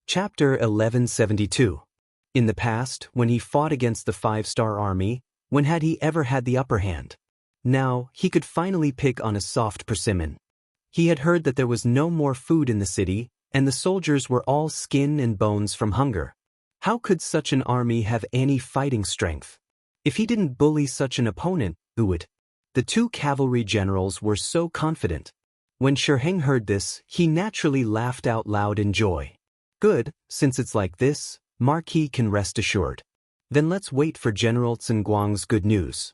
Chapter 1172. In the past, when he fought against the five-star army, when had he ever had the upper hand? Now, he could finally pick on a soft persimmon. He had heard that there was no more food in the city, and the soldiers were all skin and bones from hunger. How could such an army have any fighting strength? If he didn't bully such an opponent, who would? The two cavalry generals were so confident. When Xianxia heard this, he naturally laughed out loud in joy. Good, since it's like this, Marquis can rest assured. Then let's wait for General Guang's good news.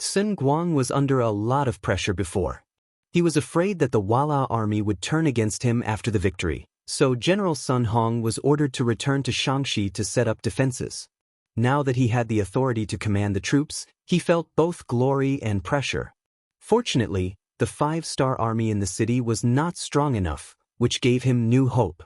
Guang was under a lot of pressure before. He was afraid that the Wala army would turn against him after the victory, so General Sun Hong was ordered to return to Xianxia to set up defenses. Now that he had the authority to command the troops, he felt both glory and pressure. Fortunately, the five-star army in the city was not strong enough, which gave him new hope.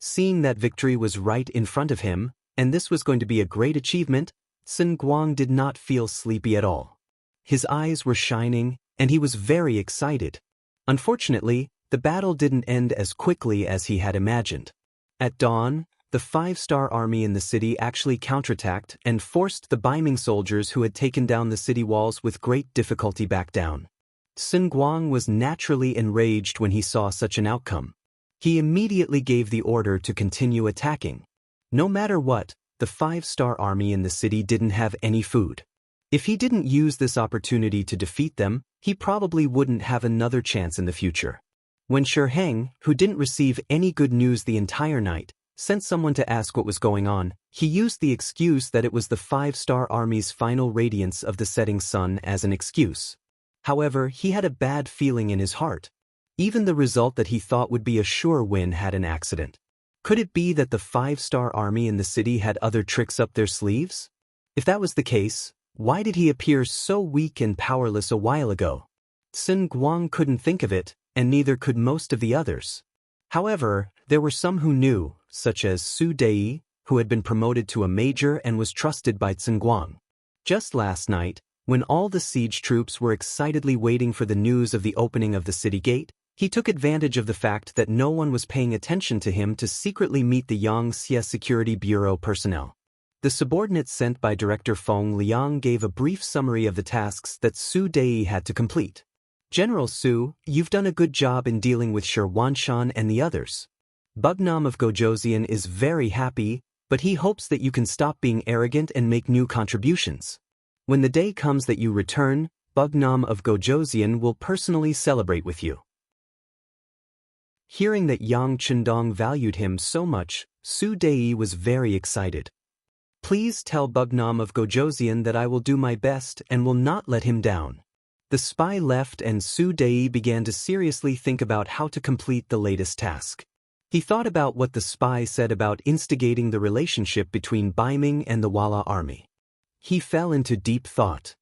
Seeing that victory was right in front of him, and this was going to be a great achievement, Guang did not feel sleepy at all. His eyes were shining, and he was very excited. Unfortunately, the battle didn't end as quickly as he had imagined. At dawn, the five-star army in the city actually counterattacked and forced the Baiming soldiers who had taken down the city walls with great difficulty back down. Guang was naturally enraged when he saw such an outcome. He immediately gave the order to continue attacking. No matter what, the five-star army in the city didn't have any food. If he didn't use this opportunity to defeat them, he probably wouldn't have another chance in the future. When Xianxia, who didn't receive any good news the entire night, sent someone to ask what was going on, he used the excuse that it was the five-star army's final radiance of the setting sun as an excuse. However, he had a bad feeling in his heart. Even the result that he thought would be a sure win had an accident. Could it be that the five-star army in the city had other tricks up their sleeves? If that was the case, why did he appear so weak and powerless a while ago? Guang couldn't think of it, and neither could most of the others. However, there were some who knew, such as Su Dei, who had been promoted to a major and was trusted by Guang. Just last night, when all the siege troops were excitedly waiting for the news of the opening of the city gate, he took advantage of the fact that no one was paying attention to him to secretly meet the Yangxia Security Bureau personnel. The subordinates sent by Director Feng Liang gave a brief summary of the tasks that Su Dei had to complete. General Su, you've done a good job in dealing with Shi Wanshan and the others. Bugnam of Gojosian is very happy, but he hopes that you can stop being arrogant and make new contributions. When the day comes that you return, Bugnam of Gojosian will personally celebrate with you. Hearing that Yang Chendong valued him so much, Su Dei was very excited. Please tell Bugnam of Gojosian that I will do my best and will not let him down. The spy left and Su Dei began to seriously think about how to complete the latest task. He thought about what the spy said about instigating the relationship between Baiming and the Wala army. He fell into deep thought.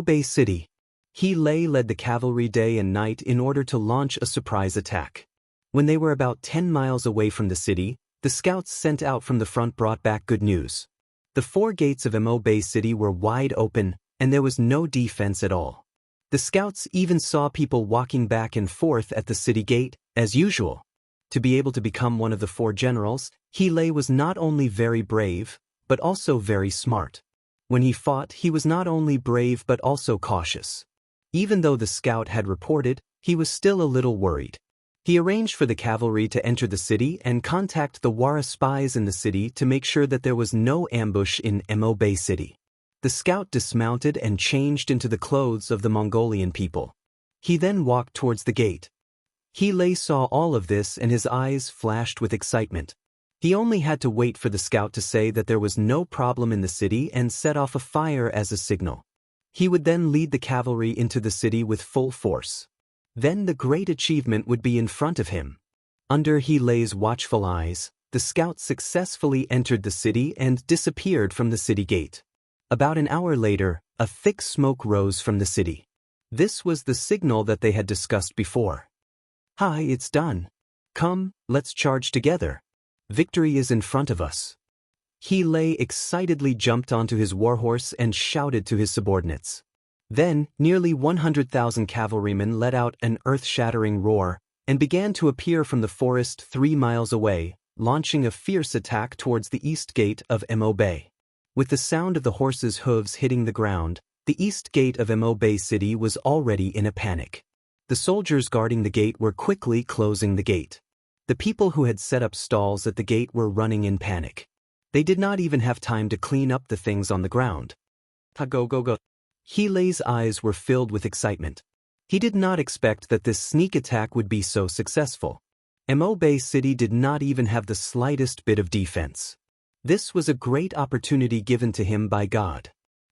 Bay City. He led the cavalry day and night in order to launch a surprise attack. When they were about 10 miles away from the city, the scouts sent out from the front brought back good news. The four gates of Bay City were wide open, and there was no defense at all. The scouts even saw people walking back and forth at the city gate, as usual. To be able to become one of the four generals, He was not only very brave, but also very smart. When he fought, he was not only brave but also cautious. Even though the scout had reported, he was still a little worried. He arranged for the cavalry to enter the city and contact the Wara spies in the city to make sure that there was no ambush in Bay City. The scout dismounted and changed into the clothes of the Mongolian people. He then walked towards the gate. He saw all of this and his eyes flashed with excitement. He only had to wait for the scout to say that there was no problem in the city and set off a fire as a signal. He would then lead the cavalry into the city with full force. Then the great achievement would be in front of him. Under He's watchful eyes, the scout successfully entered the city and disappeared from the city gate. About an hour later, a thick smoke rose from the city. This was the signal that they had discussed before. "Hi, it's done. Come, let's charge together. Victory is in front of us." He excitedly jumped onto his warhorse and shouted to his subordinates. Then, nearly 100,000 cavalrymen let out an earth-shattering roar and began to appear from the forest 3 miles away, launching a fierce attack towards the east gate of Mo Bay. With the sound of the horses' hooves hitting the ground, the east gate of Mo Bay City was already in a panic. The soldiers guarding the gate were quickly closing the gate. The people who had set up stalls at the gate were running in panic. They did not even have time to clean up the things on the ground. Go. He Lei's eyes were filled with excitement. He did not expect that this sneak attack would be so successful. Mo Bay City did not even have the slightest bit of defense. This was a great opportunity given to him by God.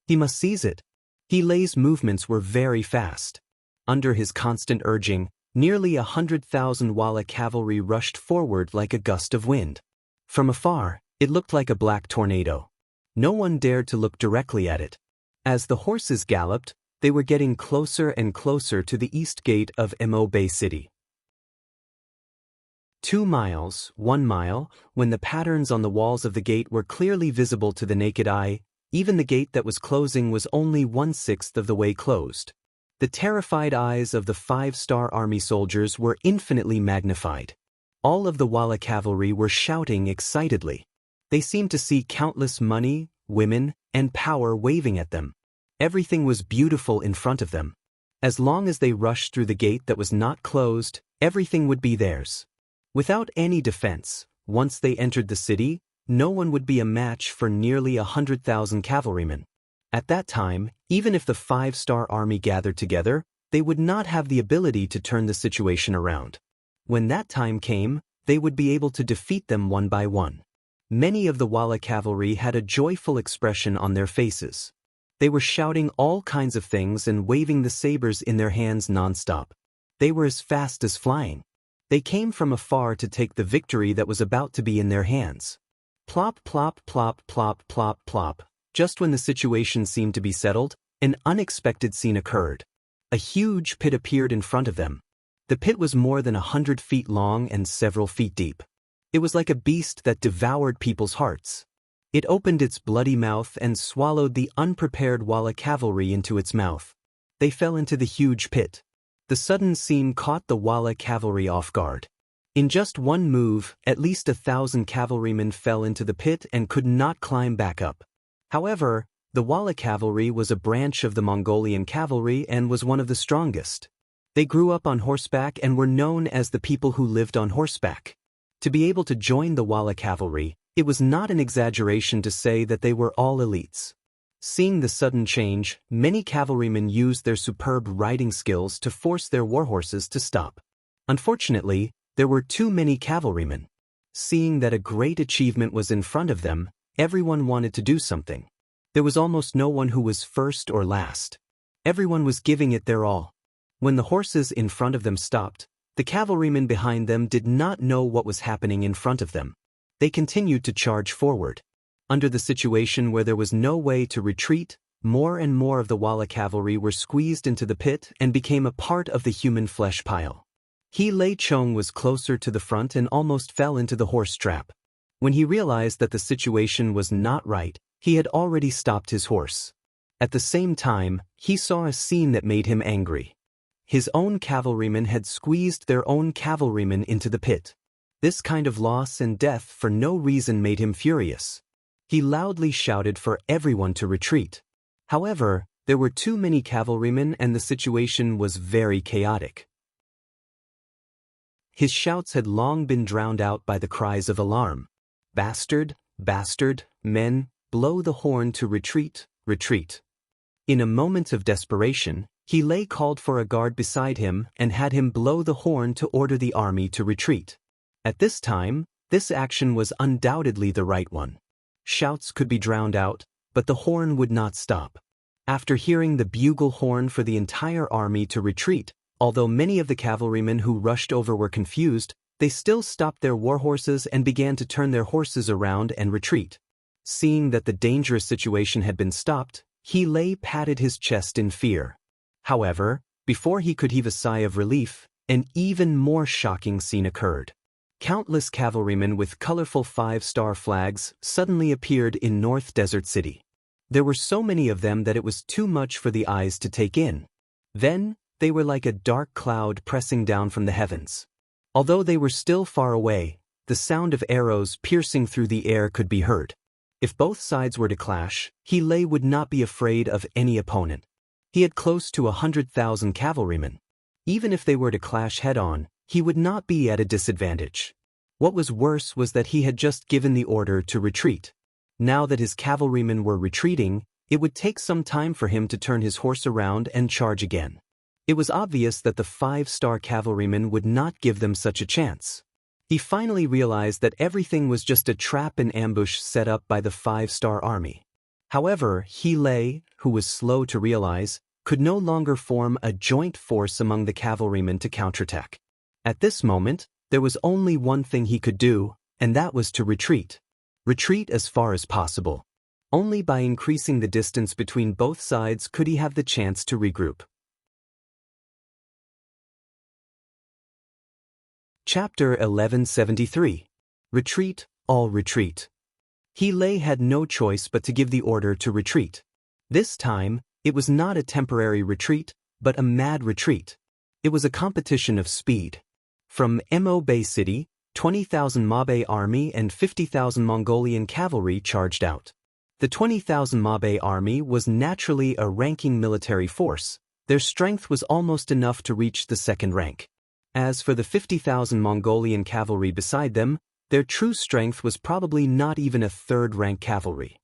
He must seize it. He Lei's movements were very fast. Under his constant urging, nearly 100,000 Walla cavalry rushed forward like a gust of wind. From afar, it looked like a black tornado. No one dared to look directly at it. As the horses galloped, they were getting closer and closer to the east gate of Mo Bay City. 2 miles, 1 mile, when the patterns on the walls of the gate were clearly visible to the naked eye, even the gate that was closing was only 1/6 of the way closed. The terrified eyes of the 5-star army soldiers were infinitely magnified. All of the Walla cavalry were shouting excitedly. They seemed to see countless money, women, and power waving at them. Everything was beautiful in front of them. As long as they rushed through the gate that was not closed, everything would be theirs. Without any defense, once they entered the city, no one would be a match for nearly 100,000 cavalrymen. At that time, even if the 5-star army gathered together, they would not have the ability to turn the situation around. When that time came, they would be able to defeat them one by one. Many of the Walla cavalry had a joyful expression on their faces. They were shouting all kinds of things and waving the sabers in their hands non-stop. They were as fast as flying. They came from afar to take the victory that was about to be in their hands. Plop, plop, plop, plop, plop, plop. Just when the situation seemed to be settled, an unexpected scene occurred. A huge pit appeared in front of them. The pit was more than 100 feet long and several feet deep. It was like a beast that devoured people's hearts. It opened its bloody mouth and swallowed the unprepared Walla cavalry into its mouth. They fell into the huge pit. The sudden scene caught the Walla cavalry off guard. In just one move, at least 1,000 cavalrymen fell into the pit and could not climb back up. However, the Walla cavalry was a branch of the Mongolian cavalry and was one of the strongest. They grew up on horseback and were known as the people who lived on horseback. To be able to join the Walla cavalry, it was not an exaggeration to say that they were all elites. Seeing the sudden change, many cavalrymen used their superb riding skills to force their warhorses to stop. Unfortunately, there were too many cavalrymen. Seeing that a great achievement was in front of them, everyone wanted to do something. There was almost no one who was first or last. Everyone was giving it their all. When the horses in front of them stopped, the cavalrymen behind them did not know what was happening in front of them. They continued to charge forward. Under the situation where there was no way to retreat, more and more of the Walla cavalry were squeezed into the pit and became a part of the human flesh pile. He Lei Chong was closer to the front and almost fell into the horse trap. When he realized that the situation was not right, he had already stopped his horse. At the same time, he saw a scene that made him angry. His own cavalrymen had squeezed their own cavalrymen into the pit. This kind of loss and death for no reason made him furious. He loudly shouted for everyone to retreat. However, there were too many cavalrymen and the situation was very chaotic. His shouts had long been drowned out by the cries of alarm. Bastard, bastard, men, blow the horn to retreat, retreat. In a moment of desperation, He Lei called for a guard beside him and had him blow the horn to order the army to retreat. At this time, this action was undoubtedly the right one. Shouts could be drowned out, but the horn would not stop. After hearing the bugle horn for the entire army to retreat, although many of the cavalrymen who rushed over were confused, they still stopped their warhorses and began to turn their horses around and retreat. Seeing that the dangerous situation had been stopped, He Lei patted his chest in fear. However, before he could heave a sigh of relief, an even more shocking scene occurred. Countless cavalrymen with colorful 5-star flags suddenly appeared in North Desert City. There were so many of them that it was too much for the eyes to take in. Then, they were like a dark cloud pressing down from the heavens. Although they were still far away, the sound of arrows piercing through the air could be heard. If both sides were to clash, He would not be afraid of any opponent. He had close to 100,000 cavalrymen. Even if they were to clash head-on, he would not be at a disadvantage. What was worse was that he had just given the order to retreat. Now that his cavalrymen were retreating, it would take some time for him to turn his horse around and charge again. It was obvious that the 5-star cavalrymen would not give them such a chance. He finally realized that everything was just a trap and ambush set up by the 5-star army. However, He, who was slow to realize, could no longer form a joint force among the cavalrymen to counterattack. At this moment, there was only one thing he could do, and that was to retreat. Retreat as far as possible. Only by increasing the distance between both sides could he have the chance to regroup. Chapter 1173. Retreat, all retreat. He had no choice but to give the order to retreat. This time, it was not a temporary retreat, but a mad retreat. It was a competition of speed. From Mo Bay City, 20,000 Mabe army and 50,000 Mongolian cavalry charged out. The 20,000 Mabe army was naturally a ranking military force. Their strength was almost enough to reach the second rank. As for the 50,000 Mongolian cavalry beside them, their true strength was probably not even a third-rank cavalry.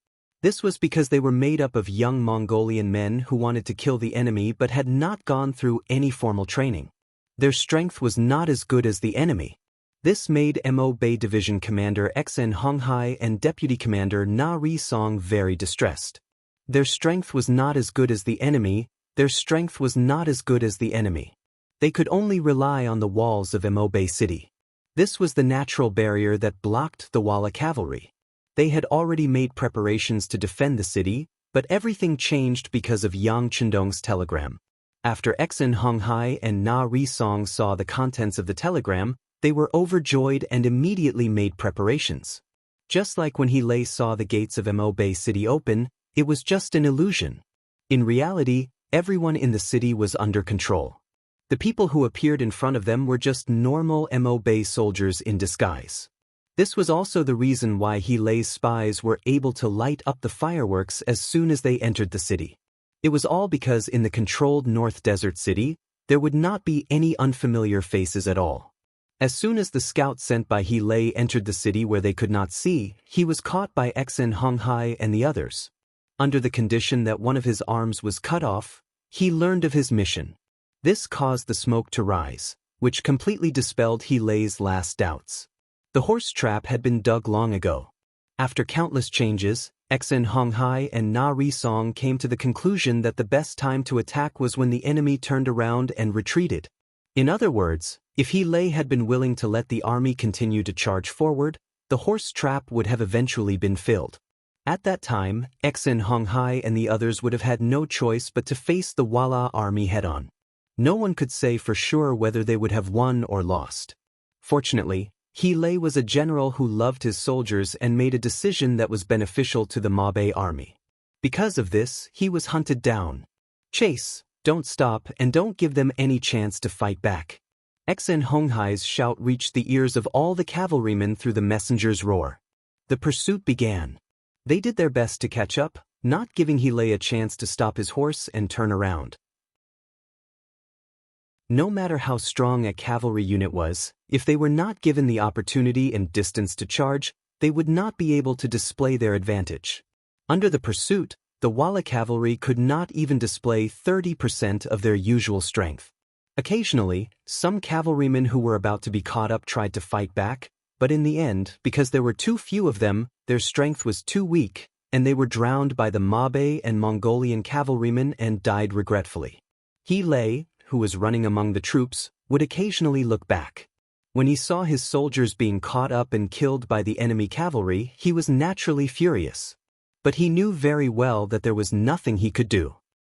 This was because they were made up of young Mongolian men who wanted to kill the enemy but had not gone through any formal training. Their strength was not as good as the enemy. This made Mo Bay Division Commander Xen Honghai and Deputy Commander Na Ri Song very distressed. Their strength was not as good as the enemy. Their strength was not as good as the enemy. They could only rely on the walls of Mo Bay City. This was the natural barrier that blocked the Walla cavalry. They had already made preparations to defend the city, but everything changed because of Yang Chendong's telegram. After Xen Honghai and Na Ri Song saw the contents of the telegram, they were overjoyed and immediately made preparations. Just like when He saw the gates of Mo Bay City open, it was just an illusion. In reality, everyone in the city was under control. The people who appeared in front of them were just normal Mo Bay soldiers in disguise. This was also the reason why He's spies were able to light up the fireworks as soon as they entered the city. It was all because in the controlled North Desert City, there would not be any unfamiliar faces at all. As soon as the scout sent by He entered the city where they could not see, he was caught by Xen Honghai and the others. Under the condition that one of his arms was cut off, he learned of his mission. This caused the smoke to rise, which completely dispelled He's last doubts. The horse trap had been dug long ago. After countless changes, Xen Honghai and Na Ri Song came to the conclusion that the best time to attack was when the enemy turned around and retreated. In other words, if He had been willing to let the army continue to charge forward, the horse trap would have eventually been filled. At that time, Xen Honghai and the others would have had no choice but to face the Walla army head-on. No one could say for sure whether they would have won or lost. Fortunately, He was a general who loved his soldiers and made a decision that was beneficial to the Mabe army. Because of this, he was hunted down. Chase, don't stop, and don't give them any chance to fight back. Xen Honghai's shout reached the ears of all the cavalrymen through the messenger's roar. The pursuit began. They did their best to catch up, not giving He a chance to stop his horse and turn around. No matter how strong a cavalry unit was, if they were not given the opportunity and distance to charge, they would not be able to display their advantage. Under the pursuit, the Walla cavalry could not even display 30% of their usual strength. Occasionally, some cavalrymen who were about to be caught up tried to fight back, but in the end, because there were too few of them, their strength was too weak, and they were drowned by the Mabe and Mongolian cavalrymen and died regretfully. He, who was running among the troops, would occasionally look back. When he saw his soldiers being caught up and killed by the enemy cavalry, he was naturally furious. But he knew very well that there was nothing he could do.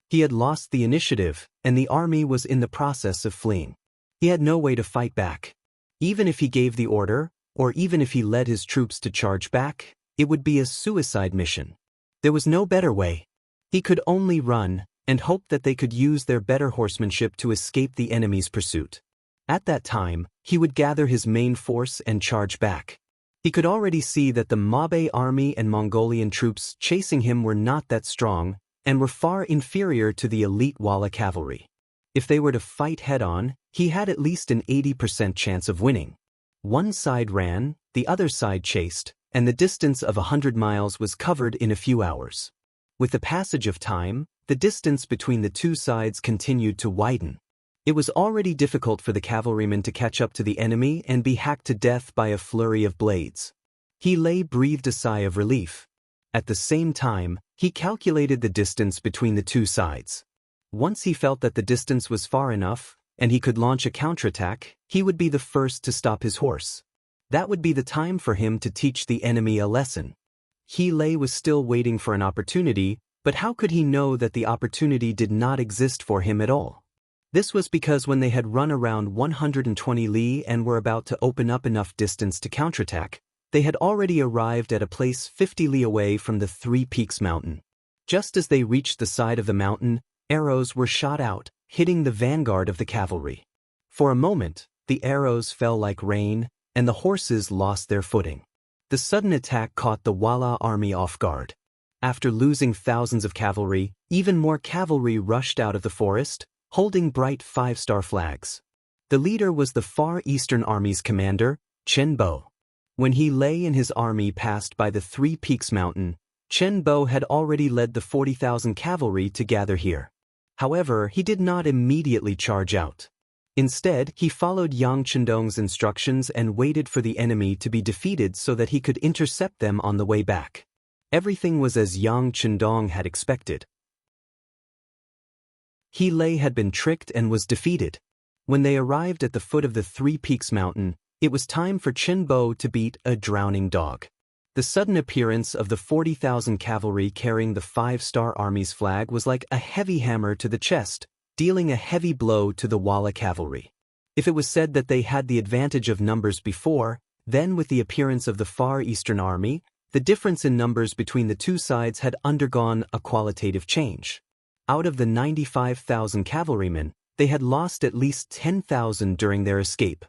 He had lost the initiative, and the army was in the process of fleeing. He had no way to fight back. Even if he gave the order, or even if he led his troops to charge back, it would be a suicide mission. There was no better way. He could only run, and hope that they could use their better horsemanship to escape the enemy's pursuit. At that time, he would gather his main force and charge back. He could already see that the Mabe army and Mongolian troops chasing him were not that strong and were far inferior to the elite Walla cavalry. If they were to fight head-on, he had at least an 80% chance of winning. One side ran, the other side chased, and the distance of 100 miles was covered in a few hours. With the passage of time, the distance between the two sides continued to widen. It was already difficult for the cavalrymen to catch up to the enemy and be hacked to death by a flurry of blades. He breathed a sigh of relief. At the same time, he calculated the distance between the two sides. Once he felt that the distance was far enough, and he could launch a counterattack, he would be the first to stop his horse. That would be the time for him to teach the enemy a lesson. He was still waiting for an opportunity, but how could he know that the opportunity did not exist for him at all? This was because when they had run around 120 li and were about to open up enough distance to counterattack, they had already arrived at a place 50 li away from the Three Peaks mountain. Just as they reached the side of the mountain, arrows were shot out, hitting the vanguard of the cavalry. For a moment, the arrows fell like rain, and the horses lost their footing. The sudden attack caught the Walla army off guard. After losing thousands of cavalry, even more cavalry rushed out of the forest, holding bright 5-star flags. The leader was the Far Eastern Army's commander, Chen Bo. When he and his army passed by the Three Peaks mountain, Chen Bo had already led the 40,000 cavalry to gather here. However, he did not immediately charge out. Instead, he followed Yang Chendong's instructions and waited for the enemy to be defeated so that he could intercept them on the way back. Everything was as Yang Chendong had expected. He had been tricked and was defeated. When they arrived at the foot of the Three Peaks mountain, it was time for Chen Bo to beat a drowning dog. The sudden appearance of the 40,000 cavalry carrying the 5-star army's flag was like a heavy hammer to the chest, dealing a heavy blow to the Walla cavalry. If it was said that they had the advantage of numbers before, then with the appearance of the Far Eastern Army, the difference in numbers between the two sides had undergone a qualitative change. Out of the 95,000 cavalrymen, they had lost at least 10,000 during their escape.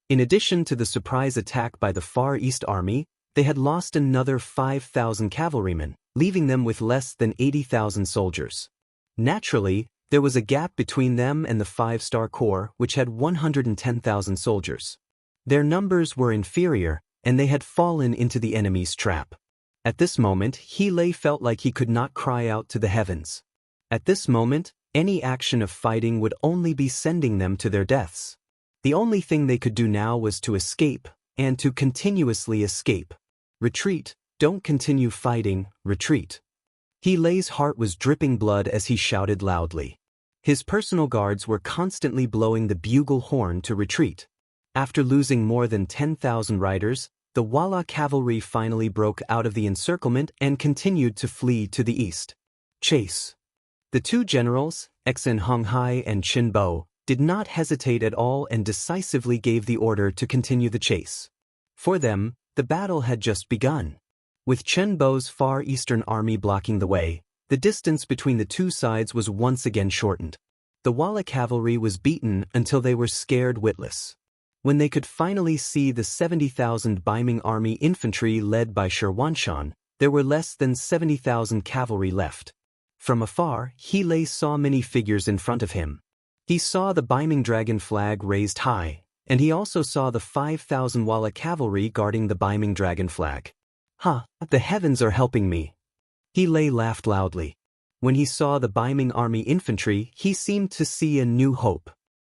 In addition to the surprise attack by the Far East Army, they had lost another 5,000 cavalrymen, leaving them with less than 80,000 soldiers. Naturally, there was a gap between them and the 5-star corps, which had 110,000 soldiers. Their numbers were inferior, and they had fallen into the enemy's trap. At this moment, He felt like he could not cry out to the heavens. At this moment, any action of fighting would only be sending them to their deaths. The only thing they could do now was to escape, and to continuously escape. Retreat, don't continue fighting, retreat. He's heart was dripping blood as he shouted loudly. His personal guards were constantly blowing the bugle horn to retreat. After losing more than 10,000 riders, the Walla cavalry finally broke out of the encirclement and continued to flee to the east. Chase. The two generals, Xen Honghai and Chen Bo, did not hesitate at all and decisively gave the order to continue the chase. For them, the battle had just begun. With Chen Bo's Far Eastern Army blocking the way, the distance between the two sides was once again shortened. The Walla cavalry was beaten until they were scared witless. When they could finally see the 70,000 Baiming army infantry led by Shirwanshan, there were less than 70,000 cavalry left. From afar, He saw many figures in front of him. He saw the Baiming dragon flag raised high, and he also saw the 5,000 Walla cavalry guarding the Baiming dragon flag. The heavens are helping me. He laughed loudly. When he saw the Baiming army infantry, he seemed to see a new hope.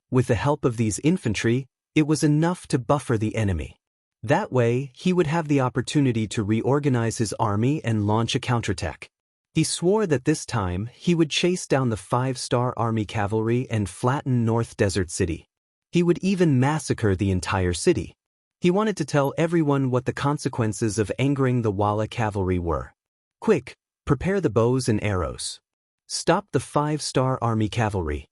With the help of these infantry, it was enough to buffer the enemy. That way, he would have the opportunity to reorganize his army and launch a counterattack. He swore that this time, he would chase down the 5-star army cavalry and flatten North Desert City. He would even massacre the entire city. He wanted to tell everyone what the consequences of angering the Walla cavalry were. Quick, prepare the bows and arrows. Stop the 5-star army cavalry.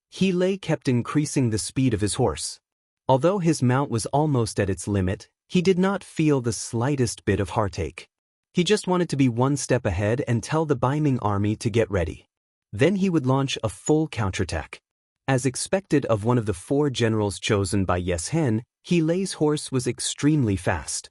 He kept increasing the speed of his horse. Although his mount was almost at its limit, he did not feel the slightest bit of heartache. He just wanted to be one step ahead and tell the Baiming army to get ready. Then he would launch a full counterattack. As expected of one of the 4 generals chosen by Yeshen, He Lei's horse was extremely fast.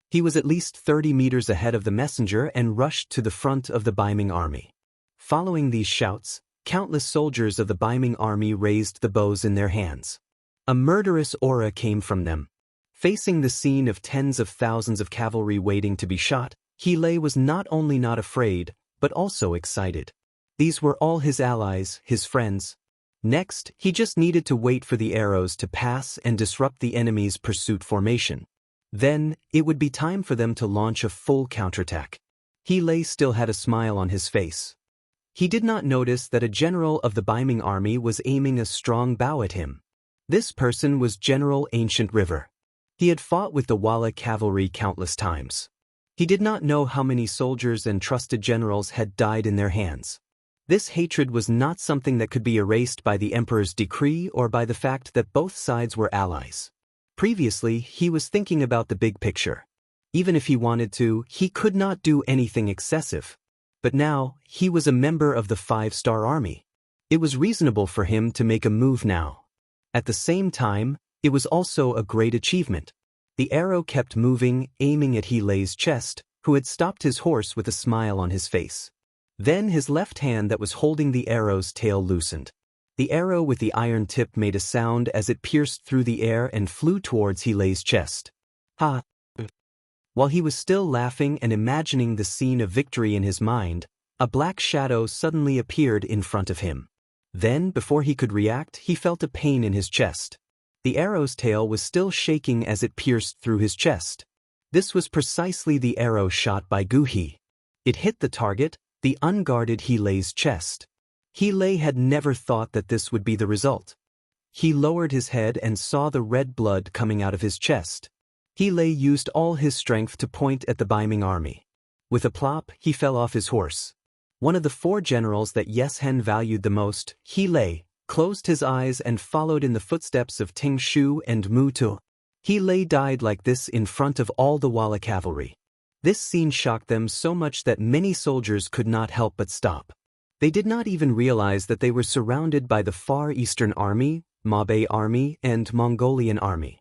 He was at least 30 meters ahead of the messenger and rushed to the front of the Baiming army. Following these shouts, countless soldiers of the Baiming army raised the bows in their hands. A murderous aura came from them. Facing the scene of tens of thousands of cavalry waiting to be shot, He Lei was not only not afraid, but also excited. These were all his allies, his friends. Next, he just needed to wait for the arrows to pass and disrupt the enemy's pursuit formation. Then, it would be time for them to launch a full counterattack. He Lei still had a smile on his face. He did not notice that a general of the Baiming army was aiming a strong bow at him. This person was General Ancient River. He had fought with the Walla cavalry countless times. He did not know how many soldiers and trusted generals had died in their hands. This hatred was not something that could be erased by the emperor's decree or by the fact that both sides were allies. Previously, he was thinking about the big picture. Even if he wanted to, he could not do anything excessive. But now, he was a member of the 5-star army. It was reasonable for him to make a move now. At the same time, it was also a great achievement. The arrow kept moving, aiming at He Lei's chest, who had stopped his horse with a smile on his face. Then his left hand that was holding the arrow's tail loosened. The arrow with the iron tip made a sound as it pierced through the air and flew towards He Lei's chest. Ha! While he was still laughing and imagining the scene of victory in his mind, a black shadow suddenly appeared in front of him. Then, before he could react, he felt a pain in his chest. The arrow's tail was still shaking as it pierced through his chest. This was precisely the arrow shot by Gu He. It hit the target, the unguarded He Lei's chest. He Lei had never thought that this would be the result. He lowered his head and saw the red blood coming out of his chest. He Lei used all his strength to point at the Baiming army. With a plop, he fell off his horse. One of the 4 generals that Yeshen valued the most, He Lei, closed his eyes and followed in the footsteps of Ting Shu and Mu Tu. He Lei died like this in front of all the Walla cavalry. This scene shocked them so much that many soldiers could not help but stop. They did not even realize that they were surrounded by the Far Eastern Army, Mabe Army, and Mongolian Army.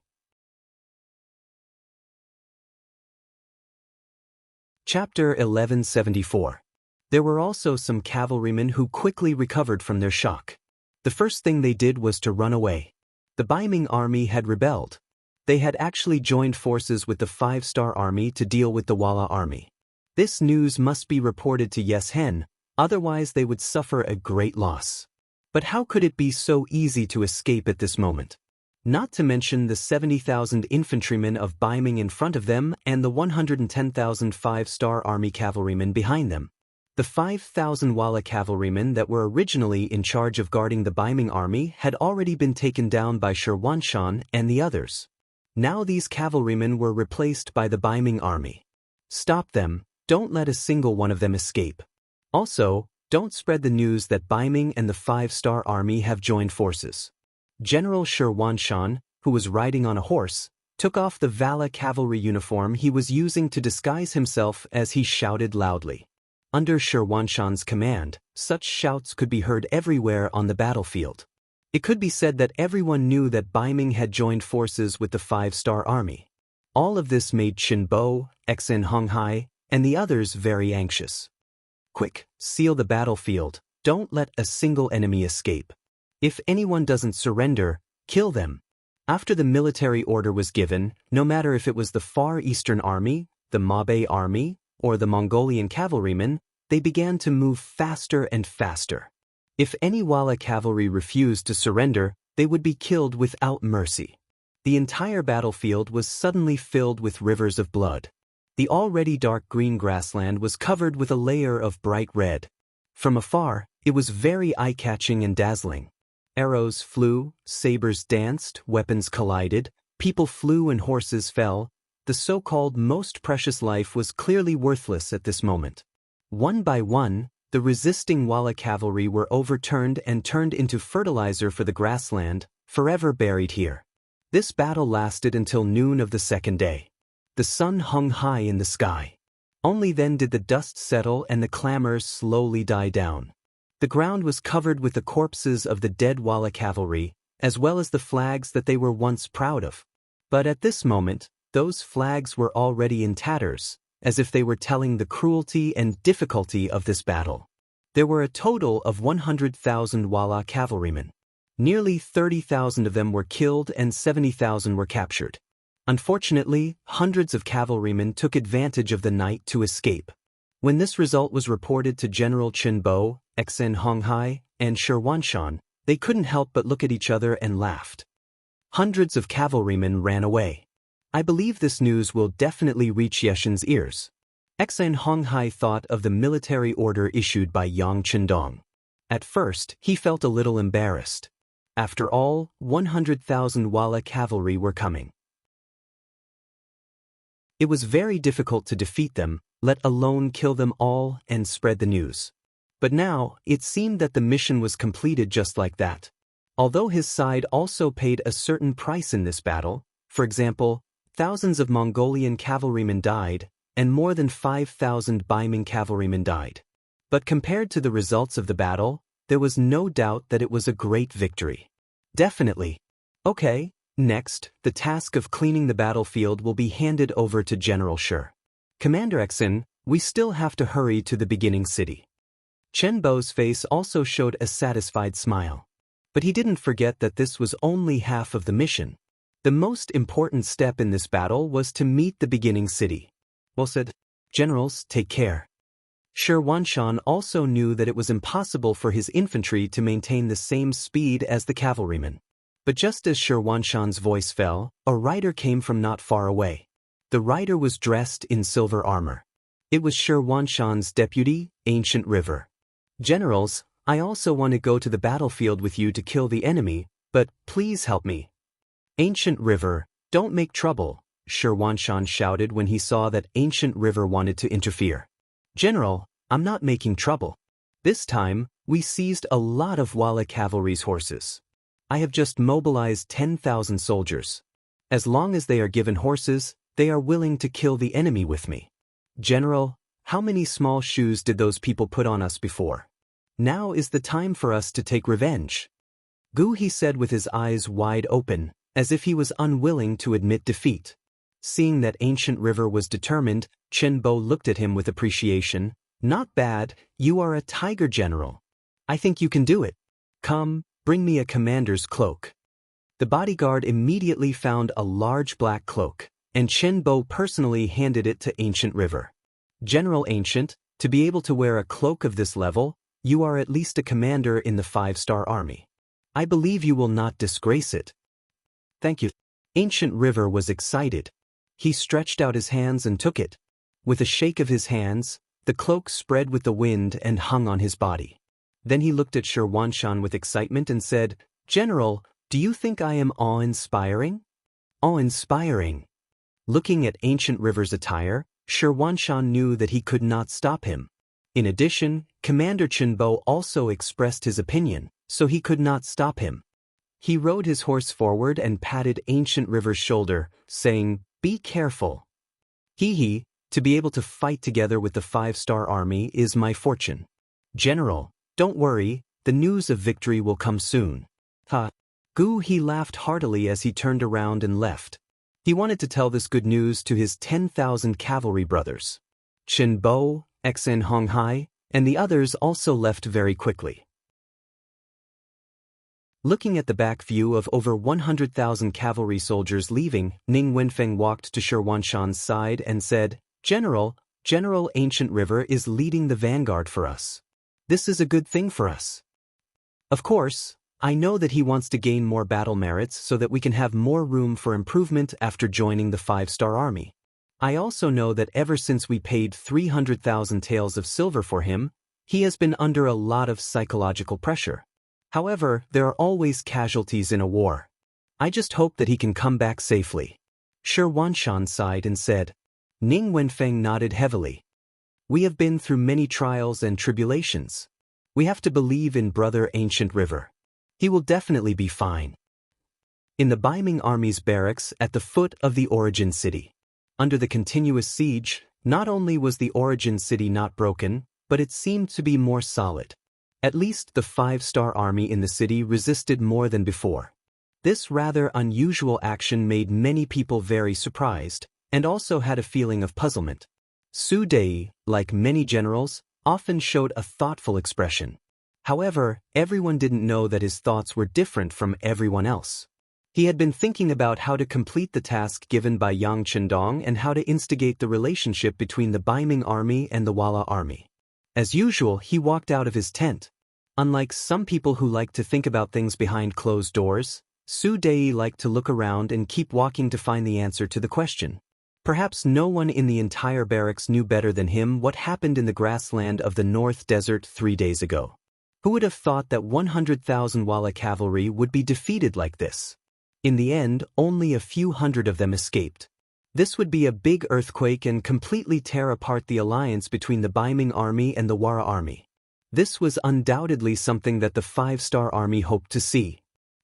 Chapter 1174. There were also some cavalrymen who quickly recovered from their shock. The first thing they did was to run away. The Baiming army had rebelled. They had actually joined forces with the 5-star army to deal with the Walla army. This news must be reported to Yeshen, otherwise they would suffer a great loss. But how could it be so easy to escape at this moment? Not to mention the 70,000 infantrymen of Baiming in front of them and the 110,000 5-star army cavalrymen behind them. The 5,000 Walla cavalrymen that were originally in charge of guarding the Baiming army had already been taken down by Shirwanshan and the others. Now these cavalrymen were replaced by the Baiming army. Stop them, don't let a single one of them escape. Also, don't spread the news that Baiming and the 5-star army have joined forces. General Shirwanshan, who was riding on a horse, took off the Vala cavalry uniform he was using to disguise himself as he shouted loudly. Under Shirwanshan's command, such shouts could be heard everywhere on the battlefield. It could be said that everyone knew that Baiming had joined forces with the 5-star army. All of this made Qinbo, Xen Honghai, and the others very anxious. Quick, seal the battlefield, don't let a single enemy escape. If anyone doesn't surrender, kill them. After the military order was given, no matter if it was the Far Eastern Army, the Mabe Army, or the Mongolian cavalrymen, they began to move faster and faster. If any Walla cavalry refused to surrender, they would be killed without mercy. The entire battlefield was suddenly filled with rivers of blood. The already dark green grassland was covered with a layer of bright red. From afar, it was very eye-catching and dazzling. Arrows flew, sabers danced, weapons collided, people flew and horses fell. The so-called most precious life was clearly worthless at this moment. One by one, the resisting Walla cavalry were overturned and turned into fertilizer for the grassland, forever buried here. This battle lasted until noon of the second day. The sun hung high in the sky. Only then did the dust settle and the clamor slowly die down. The ground was covered with the corpses of the dead Walla cavalry, as well as the flags that they were once proud of. But at this moment, those flags were already in tatters, as if they were telling the cruelty and difficulty of this battle. There were a total of 100,000 Walla cavalrymen. Nearly 30,000 of them were killed and 70,000 were captured. Unfortunately, hundreds of cavalrymen took advantage of the night to escape. When this result was reported to General Chen Bo, Xen Honghai, and Xianxia, they couldn't help but look at each other and laughed. Hundreds of cavalrymen ran away. I believe this news will definitely reach Yeshin's ears. Xen Honghai thought of the military order issued by Yang Chendong. At first, he felt a little embarrassed. After all, 100,000 Walla cavalry were coming. It was very difficult to defeat them, let alone kill them all and spread the news. But now, it seemed that the mission was completed just like that. Although his side also paid a certain price in this battle, for example, thousands of Mongolian cavalrymen died, and more than 5,000 Baiming cavalrymen died. But compared to the results of the battle, there was no doubt that it was a great victory. Definitely. Okay, next, the task of cleaning the battlefield will be handed over to General Shi. Commander Xen, we still have to hurry to the beginning city. Chen Bo's face also showed a satisfied smile. But he didn't forget that this was only half of the mission. The most important step in this battle was to meet the beginning city. Well said. Generals, take care. Xianxia also knew that it was impossible for his infantry to maintain the same speed as the cavalrymen. But just as Xianxia's voice fell, a rider came from not far away. The rider was dressed in silver armor. It was Xianxia's deputy, Ancient River. Generals, I also want to go to the battlefield with you to kill the enemy, but please help me. Ancient River, don't make trouble, Xianxia shouted when he saw that Ancient River wanted to interfere. General, I'm not making trouble. This time, we seized a lot of Walla cavalry's horses. I have just mobilized 10,000 soldiers. As long as they are given horses, they are willing to kill the enemy with me. General, how many small shoes did those people put on us before? Now is the time for us to take revenge. Gu, he said with his eyes wide open, as if he was unwilling to admit defeat. Seeing that Ancient River was determined, Chen Bo looked at him with appreciation. Not bad, you are a tiger general. I think you can do it. Come, bring me a commander's cloak. The bodyguard immediately found a large black cloak, and Chen Bo personally handed it to Ancient River. General Ancient, to be able to wear a cloak of this level, you are at least a commander in the 5-star army. I believe you will not disgrace it. Thank you. Ancient River was excited. He stretched out his hands and took it. With a shake of his hands, the cloak spread with the wind and hung on his body. Then he looked at Xianxia with excitement and said, General, do you think I am awe-inspiring? Awe-inspiring. Looking at Ancient River's attire, Xianxia knew that he could not stop him. In addition, Commander Chen Bo also expressed his opinion, so he could not stop him. He rode his horse forward and patted Ancient River's shoulder, saying, Be careful. Hee, to be able to fight together with the 5-star army is my fortune. General, don't worry, the news of victory will come soon. Ha. Gu, he laughed heartily as he turned around and left. He wanted to tell this good news to his 10,000 cavalry brothers. Chen Bo, Xen Honghai, and the others also left very quickly. Looking at the back view of over 100,000 cavalry soldiers leaving, Ning Wenfeng walked to Xianxia's side and said, General Ancient River is leading the vanguard for us. This is a good thing for us. Of course, I know that he wants to gain more battle merits so that we can have more room for improvement after joining the 5-star army. I also know that ever since we paid 300,000 taels of silver for him, he has been under a lot of psychological pressure. However, there are always casualties in a war. I just hope that he can come back safely. Xianxia sighed and said. Ning Wenfeng nodded heavily. We have been through many trials and tribulations. We have to believe in Brother Ancient River. He will definitely be fine. In the Baiming army's barracks at the foot of the Origin City. Under the continuous siege, not only was the Origin City not broken, but it seemed to be more solid. At least the five-star army in the city resisted more than before. This rather unusual action made many people very surprised, and also had a feeling of puzzlement. Su Dei, like many generals, often showed a thoughtful expression. However, everyone didn't know that his thoughts were different from everyone else. He had been thinking about how to complete the task given by Yang Chendong and how to instigate the relationship between the Baiming army and the Wala army. As usual, he walked out of his tent. Unlike some people who like to think about things behind closed doors, Su Dei liked to look around and keep walking to find the answer to the question. Perhaps no one in the entire barracks knew better than him what happened in the grassland of the North Desert 3 days ago. Who would have thought that 100,000 Wala cavalry would be defeated like this? In the end, only a few hundred of them escaped. This would be a big earthquake and completely tear apart the alliance between the Baiming army and the Wara army. This was undoubtedly something that the five-star army hoped to see.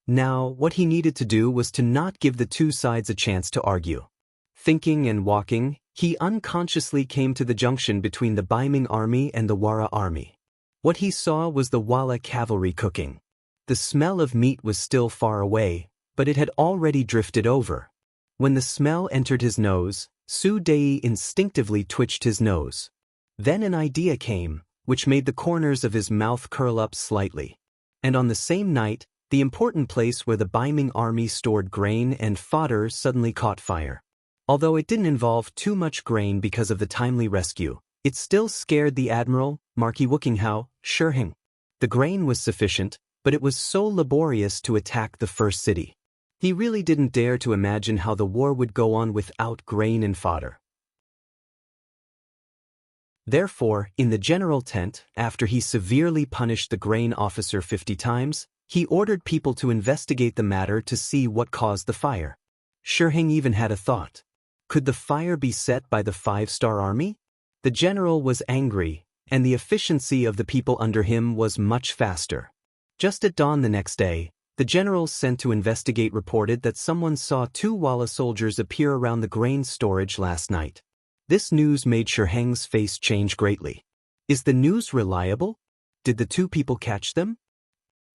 Now, what he needed to do was to not give the two sides a chance to argue. Thinking and walking, he unconsciously came to the junction between the Baiming army and the Wara army. What he saw was the Wala cavalry cooking. The smell of meat was still far away, but it had already drifted over. When the smell entered his nose, Su Dei instinctively twitched his nose. Then an idea came, which made the corners of his mouth curl up slightly. And on the same night, the important place where the Baiming army stored grain and fodder suddenly caught fire. Although it didn't involve too much grain because of the timely rescue, it still scared the admiral, Marquis Wuxia, Xianxia. The grain was sufficient, but it was so laborious to attack the first city. He really didn't dare to imagine how the war would go on without grain and fodder. Therefore, in the general tent, after he severely punished the grain officer 50 times, he ordered people to investigate the matter to see what caused the fire. Xianxia even had a thought. Could the fire be set by the five-star army? The general was angry, and the efficiency of the people under him was much faster. Just at dawn the next day, the generals sent to investigate reported that someone saw 2 Wala soldiers appear around the grain storage last night. This news made Xianxia's face change greatly. Is the news reliable? Did the 2 people catch them?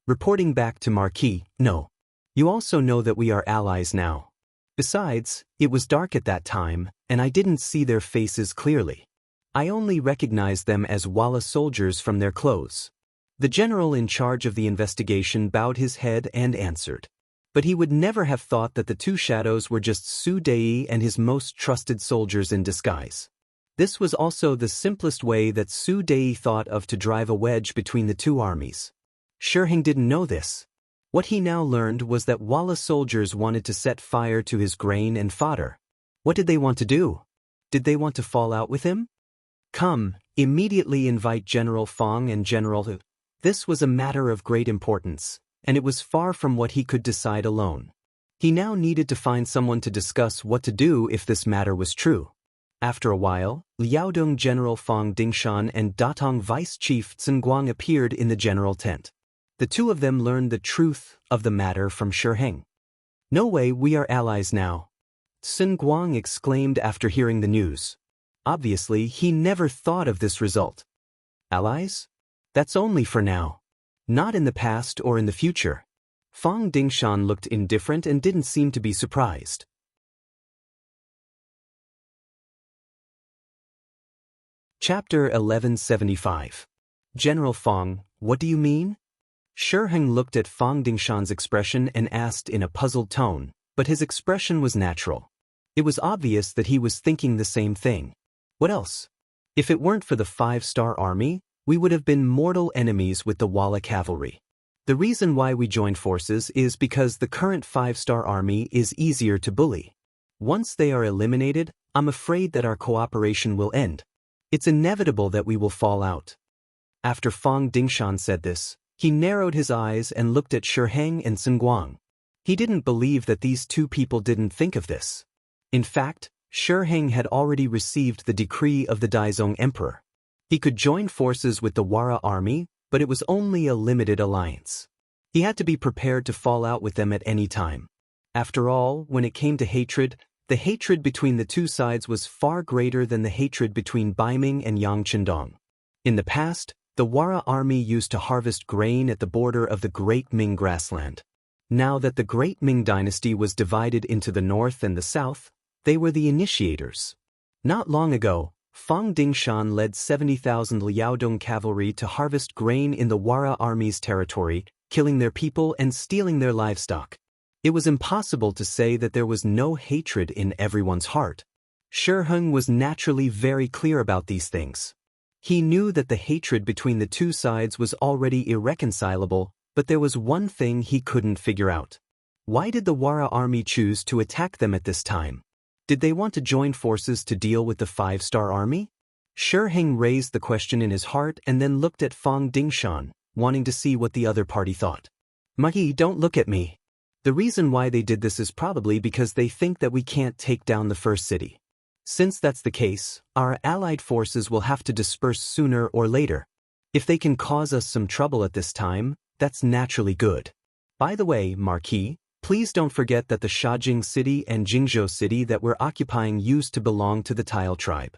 Reporting back to Marquis, no. You also know that we are allies now. Besides, it was dark at that time, and I didn't see their faces clearly. I only recognized them as Wala soldiers from their clothes. The general in charge of the investigation bowed his head and answered. But he would never have thought that the 2 shadows were just Su Dei and his most trusted soldiers in disguise. This was also the simplest way that Su Dei thought of to drive a wedge between the 2 armies. Xianxia didn't know this. What he now learned was that Wala soldiers wanted to set fire to his grain and fodder. What did they want to do? Did they want to fall out with him? Come, immediately invite General Fang and General Hu. This was a matter of great importance, and it was far from what he could decide alone. He now needed to find someone to discuss what to do if this matter was true. After a while, Liaodong General Fang Dingshan and Datong Vice Chief Zhenguang appeared in the general tent. The 2 of them learned the truth of the matter from Xianxia. No way, we are allies now. Zhenguang exclaimed after hearing the news. Obviously, he never thought of this result. Allies? That's only for now. Not in the past or in the future. Fang Dingshan looked indifferent and didn't seem to be surprised. Chapter 1175. General Fang, what do you mean? Xianxia looked at Fang Dingshan's expression and asked in a puzzled tone, but his expression was natural. It was obvious that he was thinking the same thing. What else? If it weren't for the five-star army, we would have been mortal enemies with the Wala cavalry. The reason why we joined forces is because the current five-star army is easier to bully. Once they are eliminated, I'm afraid that our cooperation will end. It's inevitable that we will fall out. After Fang Dingshan said this, he narrowed his eyes and looked at Xianxia and Zhenguang. He didn't believe that these 2 people didn't think of this. In fact, Xianxia had already received the decree of the Daizong Emperor. He could join forces with the Wara army, but it was only a limited alliance. He had to be prepared to fall out with them at any time. After all, when it came to hatred, the hatred between the 2 sides was far greater than the hatred between Baiming and Yang Chendong. In the past, the Wara army used to harvest grain at the border of the Great Ming grassland. Now that the Great Ming dynasty was divided into the north and the south, they were the initiators. Not long ago, Fang Dingshan led 70,000 Liaodong cavalry to harvest grain in the Wara army's territory, killing their people and stealing their livestock. It was impossible to say that there was no hatred in everyone's heart. Shi Heng was naturally very clear about these things. He knew that the hatred between the two sides was already irreconcilable, but there was one thing he couldn't figure out. Why did the Wara army choose to attack them at this time? Did they want to join forces to deal with the five-star army? Shi Heng raised the question in his heart and then looked at Fang Dingshan, wanting to see what the other party thought. "Mahi, don't look at me. The reason why they did this is probably because they think that we can't take down the first city. Since that's the case, our allied forces will have to disperse sooner or later. If they can cause us some trouble at this time, that's naturally good. By the way, Marquis, please don't forget that the Shajing city and Jingzhou city that we're occupying used to belong to the Tile tribe."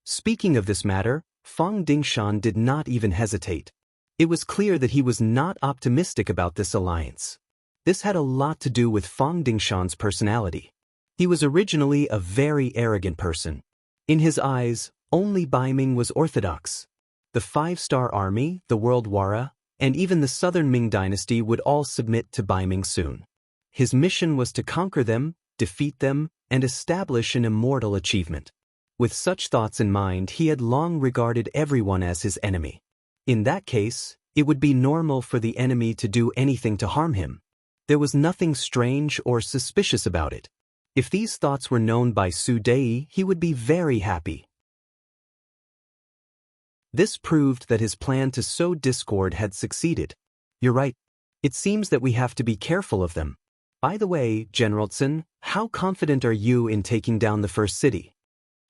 Speaking of this matter, Fang Dingshan did not even hesitate. It was clear that he was not optimistic about this alliance. This had a lot to do with Fang Dingshan's personality. He was originally a very arrogant person. In his eyes, only Baiming was orthodox. The five-star army, the World Wara, and even the Southern Ming dynasty would all submit to Baiming soon. His mission was to conquer them, defeat them, and establish an immortal achievement. With such thoughts in mind, he had long regarded everyone as his enemy. In that case, it would be normal for the enemy to do anything to harm him. There was nothing strange or suspicious about it. If these thoughts were known by Su Dei, he would be very happy. This proved that his plan to sow discord had succeeded. "You're right. It seems that we have to be careful of them. By the way, Generalson, how confident are you in taking down the first city?"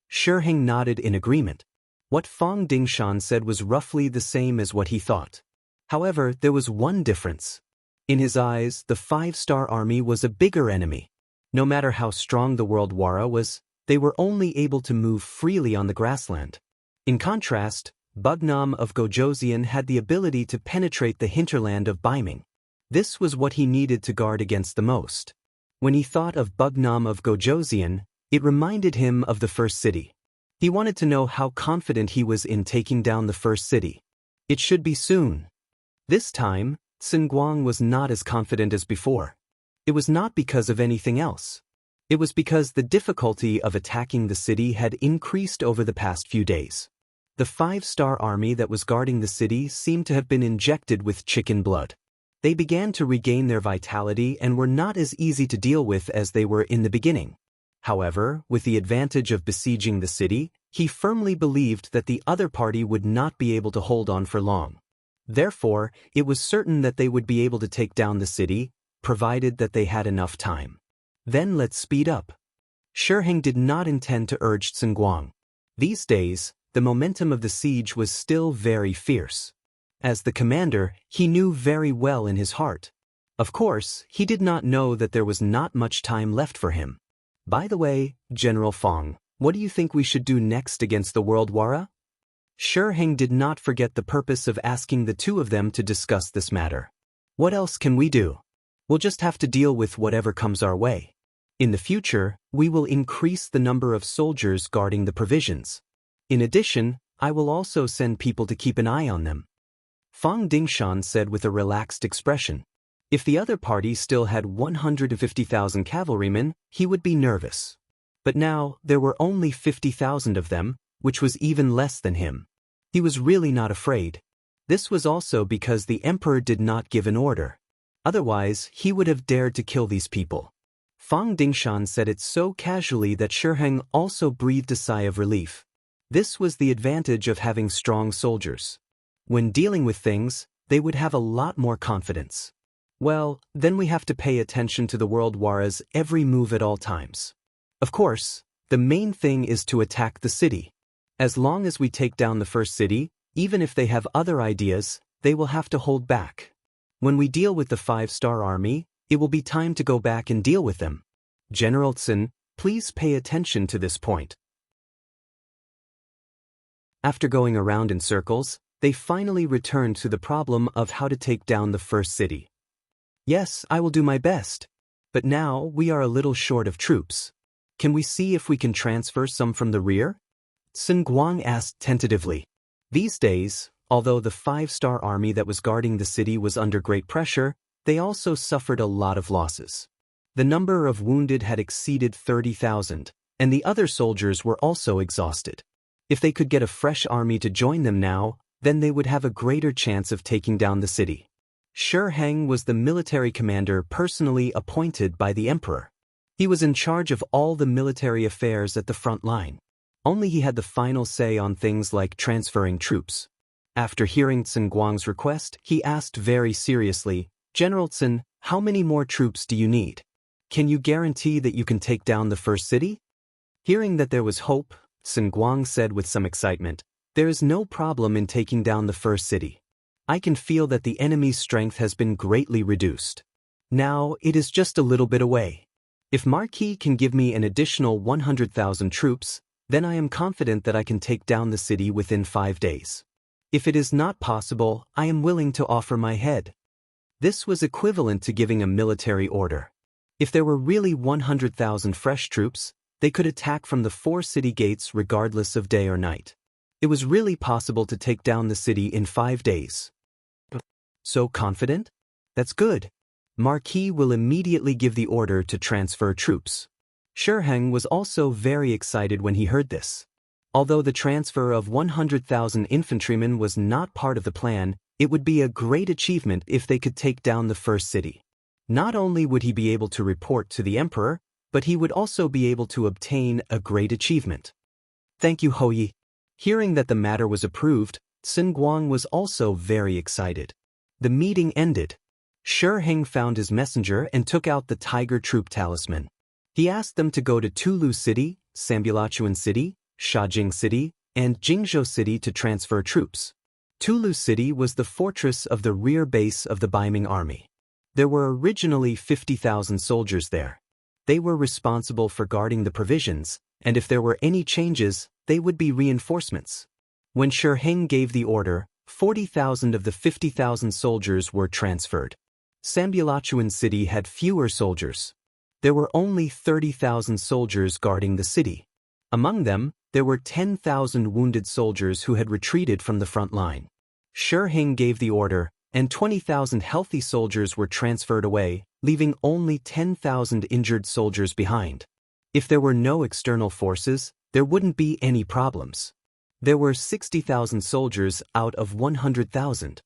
Shi Heng nodded in agreement. What Fang Dingshan said was roughly the same as what he thought. However, there was one difference. In his eyes, the five-star army was a bigger enemy. No matter how strong the World Wara was, they were only able to move freely on the grassland. In contrast, Bugnam of Gojoseon had the ability to penetrate the hinterland of Baiming. This was what he needed to guard against the most. When he thought of Bugnam of Gojoseon, it reminded him of the first city. He wanted to know how confident he was in taking down the first city. It should be soon. This time, Xinguang was not as confident as before. It was not because of anything else. It was because the difficulty of attacking the city had increased over the past few days. The five-star army that was guarding the city seemed to have been injected with chicken blood. They began to regain their vitality and were not as easy to deal with as they were in the beginning. However, with the advantage of besieging the city, he firmly believed that the other party would not be able to hold on for long. Therefore, it was certain that they would be able to take down the city, provided that they had enough time. "Then let's speed up." Shi Heng did not intend to urge Xinguang. These days, the momentum of the siege was still very fierce. As the commander, he knew very well in his heart. Of course, he did not know that there was not much time left for him. "By the way, General Fang, what do you think we should do next against the World Wara?" Shi Heng did not forget the purpose of asking the two of them to discuss this matter. "What else can we do? We'll just have to deal with whatever comes our way. In the future, we will increase the number of soldiers guarding the provisions. In addition, I will also send people to keep an eye on them." Fang Dingshan said with a relaxed expression. If the other party still had 150,000 cavalrymen, he would be nervous. But now, there were only 50,000 of them, which was even less than him. He was really not afraid. This was also because the emperor did not give an order. Otherwise, he would have dared to kill these people. Fang Dingshan said it so casually that Shi Heng also breathed a sigh of relief. This was the advantage of having strong soldiers. When dealing with things, they would have a lot more confidence. "Well, then we have to pay attention to the World Wara's every move at all times. Of course, the main thing is to attack the city. As long as we take down the first city, even if they have other ideas, they will have to hold back. When we deal with the five-star army, it will be time to go back and deal with them. General Tsun, please pay attention to this point." After going around in circles, they finally returned to the problem of how to take down the first city. Yes, I will do my best. But now we are a little short of troops. Can we see if we can transfer some from the rear? Sun Guang asked tentatively. These days, although the 5-star army that was guarding the city was under great pressure, they also suffered a lot of losses. The number of wounded had exceeded 30,000, and the other soldiers were also exhausted. If they could get a fresh army to join them now, then they would have a greater chance of taking down the city. Shi Heng was the military commander personally appointed by the emperor. He was in charge of all the military affairs at the front line. Only he had the final say on things like transferring troops. After hearing Sun Guang's request, he asked very seriously, General Sun, how many more troops do you need? Can you guarantee that you can take down the first city? Hearing that there was hope, Sun Guang said with some excitement, there is no problem in taking down the first city. I can feel that the enemy's strength has been greatly reduced. Now it is just a little bit away. If Marquis can give me an additional 100,000 troops, then I am confident that I can take down the city within 5 days. If it is not possible, I am willing to offer my head. This was equivalent to giving a military order. If there were really 100,000 fresh troops, they could attack from the 4 city gates regardless of day or night. It was really possible to take down the city in 5 days. So confident? That's good. Marquis will immediately give the order to transfer troops. Shi Heng was also very excited when he heard this. Although the transfer of 100,000 infantrymen was not part of the plan, it would be a great achievement if they could take down the first city. Not only would he be able to report to the emperor, but he would also be able to obtain a great achievement. Thank you, Houyi. Hearing that the matter was approved, Sun Guang was also very excited. The meeting ended. Shi Heng found his messenger and took out the tiger troop talisman. He asked them to go to Tulu City, Sambulachuan City, Shajing City, and Jingzhou City to transfer troops. Tulu City was the fortress of the rear base of the Baiming army. There were originally 50,000 soldiers there. They were responsible for guarding the provisions, and if there were any changes, they would be reinforcements. When Shi Heng gave the order, 40,000 of the 50,000 soldiers were transferred. Sambulachuan City had fewer soldiers. There were only 30,000 soldiers guarding the city. Among them, there were 10,000 wounded soldiers who had retreated from the front line. Shi Heng gave the order, and 20,000 healthy soldiers were transferred away, leaving only 10,000 injured soldiers behind. If there were no external forces, there wouldn't be any problems. There were 60,000 soldiers out of 100,000.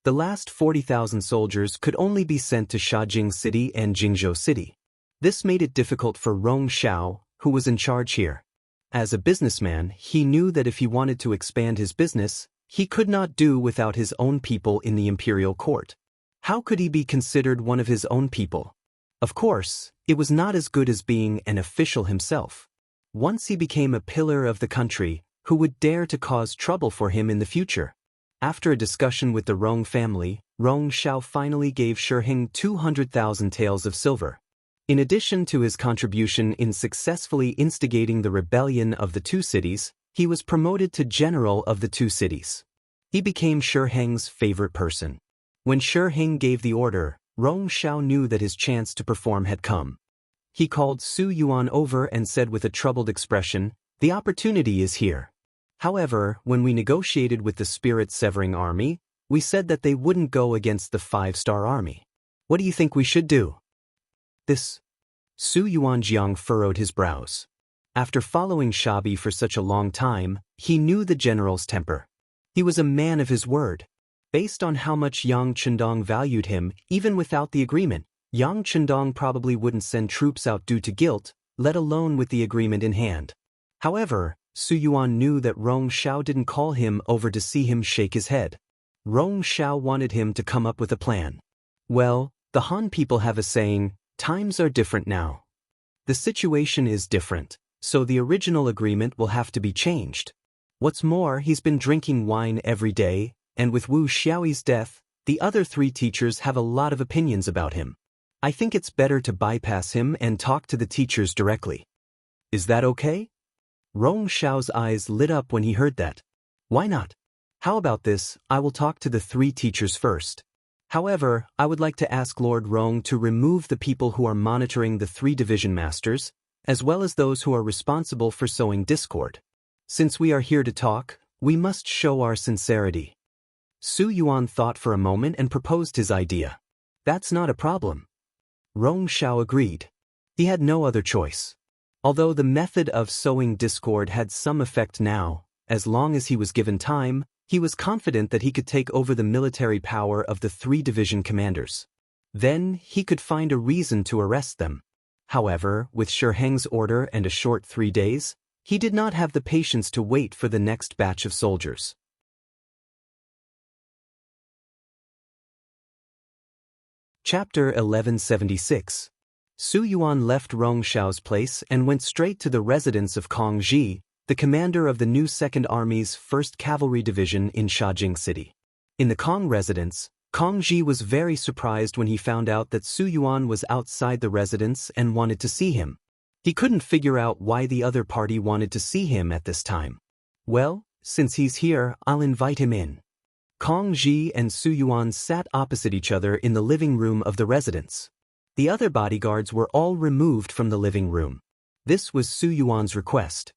The last 40,000 soldiers could only be sent to Shajing City and Jingzhou City. This made it difficult for Rong Xiao, who was in charge here. As a businessman, he knew that if he wanted to expand his business, he could not do without his own people in the imperial court. How could he be considered one of his own people? Of course, it was not as good as being an official himself. Once he became a pillar of the country, who would dare to cause trouble for him in the future? After a discussion with the Rong family, Rong Xiao finally gave Shi Heng 200,000 taels of silver. In addition to his contribution in successfully instigating the rebellion of the 2 cities, he was promoted to general of the 2 cities. He became Shi Heng's favorite person. When Shi Heng gave the order, Rong Xiao knew that his chance to perform had come. He called Su Yuan over and said with a troubled expression, "The opportunity is here. However, when we negotiated with the spirit-severing army, we said that they wouldn't go against the 5-star army. What do you think we should do?" This. Su Yuanjiang furrowed his brows. After following Shabi for such a long time, he knew the general's temper. He was a man of his word. Based on how much Yang Chendong valued him, even without the agreement, Yang Chendong probably wouldn't send troops out due to guilt, let alone with the agreement in hand. However, Su Yuan knew that Rong Xiao didn't call him over to see him shake his head. Rong Xiao wanted him to come up with a plan. Well, the Han people have a saying, times are different now. The situation is different, so the original agreement will have to be changed. What's more, he's been drinking wine every day, and with Wu Xiaoyi's death, the other 3 teachers have a lot of opinions about him. I think it's better to bypass him and talk to the teachers directly. Is that okay? Rong Xiao's eyes lit up when he heard that. Why not? How about this, I will talk to the 3 teachers first. However, I would like to ask Lord Rong to remove the people who are monitoring the 3 division masters, as well as those who are responsible for sowing discord. Since we are here to talk, we must show our sincerity. Su Yuan thought for a moment and proposed his idea. That's not a problem. Rong Xiao agreed. He had no other choice. Although the method of sowing discord had some effect now, as long as he was given time, he was confident that he could take over the military power of the 3 division commanders. Then, he could find a reason to arrest them. However, with Shi Heng's order and a short 3 days, he did not have the patience to wait for the next batch of soldiers. Chapter 1176. Su Yuan left Rong Xiao's place and went straight to the residence of Kong Ji, the commander of the new 2nd Army's 1st Cavalry Division in Shajing City. In the Kong residence, Kong Ji was very surprised when he found out that Su Yuan was outside the residence and wanted to see him. He couldn't figure out why the other party wanted to see him at this time. Well, since he's here, I'll invite him in. Kong Ji and Su Yuan sat opposite each other in the living room of the residence. The other bodyguards were all removed from the living room. This was Su Yuan's request.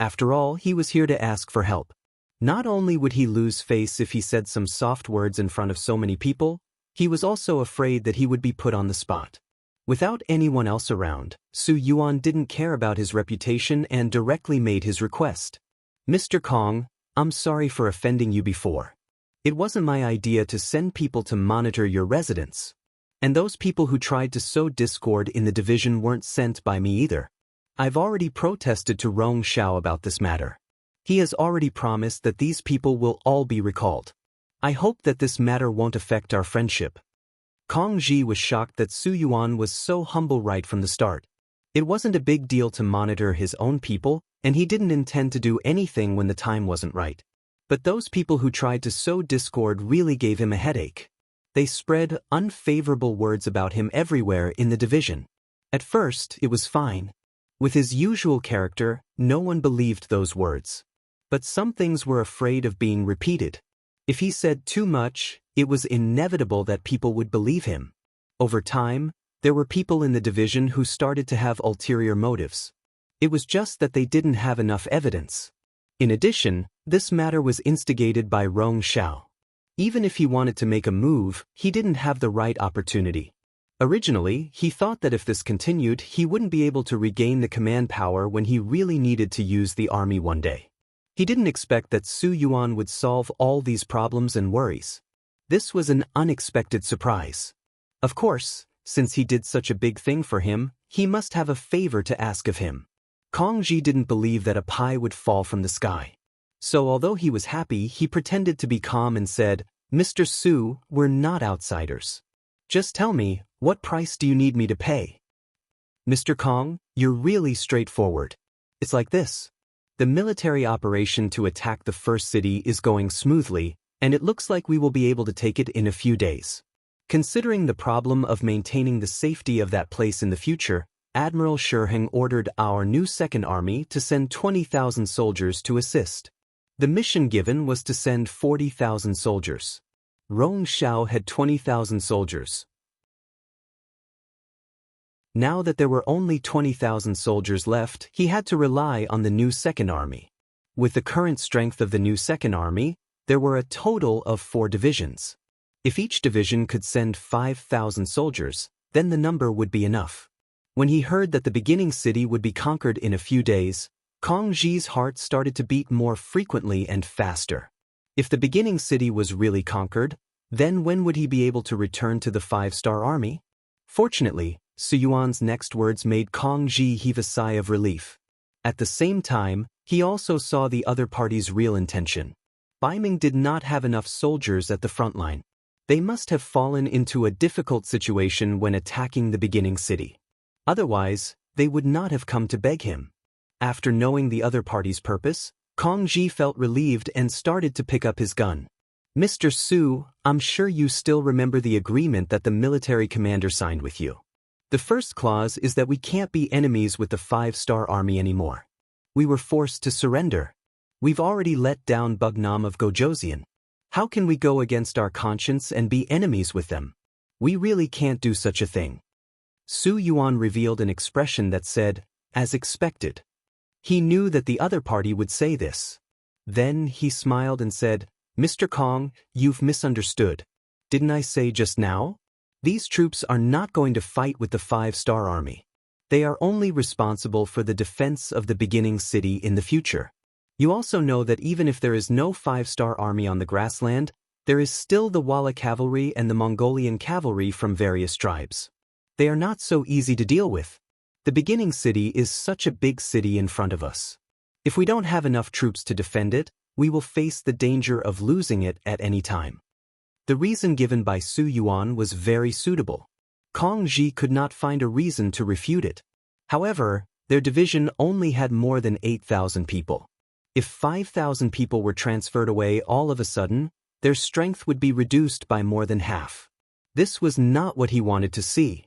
After all, he was here to ask for help. Not only would he lose face if he said some soft words in front of so many people, he was also afraid that he would be put on the spot. Without anyone else around, Su Yuan didn't care about his reputation and directly made his request. Mr. Kong, I'm sorry for offending you before. It wasn't my idea to send people to monitor your residence. And those people who tried to sow discord in the division weren't sent by me either. I've already protested to Rong Xiao about this matter. He has already promised that these people will all be recalled. I hope that this matter won't affect our friendship. Kong Ji was shocked that Su Yuan was so humble right from the start. It wasn't a big deal to monitor his own people, and he didn't intend to do anything when the time wasn't right. But those people who tried to sow discord really gave him a headache. They spread unfavorable words about him everywhere in the division. At first, it was fine. With his usual character, no one believed those words. But some things were afraid of being repeated. If he said too much, it was inevitable that people would believe him. Over time, there were people in the division who started to have ulterior motives. It was just that they didn't have enough evidence. In addition, this matter was instigated by Rong Xiao. Even if he wanted to make a move, he didn't have the right opportunity. Originally, he thought that if this continued, he wouldn't be able to regain the command power when he really needed to use the army one day. He didn't expect that Su Yuan would solve all these problems and worries. This was an unexpected surprise. Of course, since he did such a big thing for him, he must have a favor to ask of him. Kong Ji didn't believe that a pie would fall from the sky. So although he was happy, he pretended to be calm and said, Mr. Su, we're not outsiders. Just tell me, what price do you need me to pay? Mr. Kong, you're really straightforward. It's like this. The military operation to attack the first city is going smoothly, and it looks like we will be able to take it in a few days. Considering the problem of maintaining the safety of that place in the future, Admiral Shi Heng ordered our new 2nd Army to send 20,000 soldiers to assist. The mission given was to send 40,000 soldiers. Rong Xiao had 20,000 soldiers. Now that there were only 20,000 soldiers left, he had to rely on the new 2nd Army. With the current strength of the new 2nd Army, there were a total of 4 divisions. If each division could send 5,000 soldiers, then the number would be enough. When he heard that the beginning city would be conquered in a few days, Kong Ji's heart started to beat more frequently and faster. If the beginning city was really conquered, then when would he be able to return to the 5-star army? Fortunately, Su Yuan's next words made Kong Ji heave a sigh of relief. At the same time, he also saw the other party's real intention. Baiming did not have enough soldiers at the front line. They must have fallen into a difficult situation when attacking the beginning city. Otherwise, they would not have come to beg him. After knowing the other party's purpose, Kong Ji felt relieved and started to pick up his gun. Mr. Su, I'm sure you still remember the agreement that the military commander signed with you. The first clause is that we can't be enemies with the 5-star army anymore. We were forced to surrender. We've already let down Bugnam of Gojosian. How can we go against our conscience and be enemies with them? We really can't do such a thing. Su Yuan revealed an expression that said, as expected. He knew that the other party would say this. Then he smiled and said, Mr. Kong, you've misunderstood. Didn't I say just now? These troops are not going to fight with the 5-star army. They are only responsible for the defense of the beginning city in the future. You also know that even if there is no 5-star army on the grassland, there is still the Walla cavalry and the Mongolian cavalry from various tribes. They are not so easy to deal with. The beginning city is such a big city in front of us. If we don't have enough troops to defend it, we will face the danger of losing it at any time. The reason given by Su Yuan was very suitable. Kong Ji could not find a reason to refute it. However, their division only had more than 8,000 people. If 5,000 people were transferred away all of a sudden, their strength would be reduced by more than half. This was not what he wanted to see.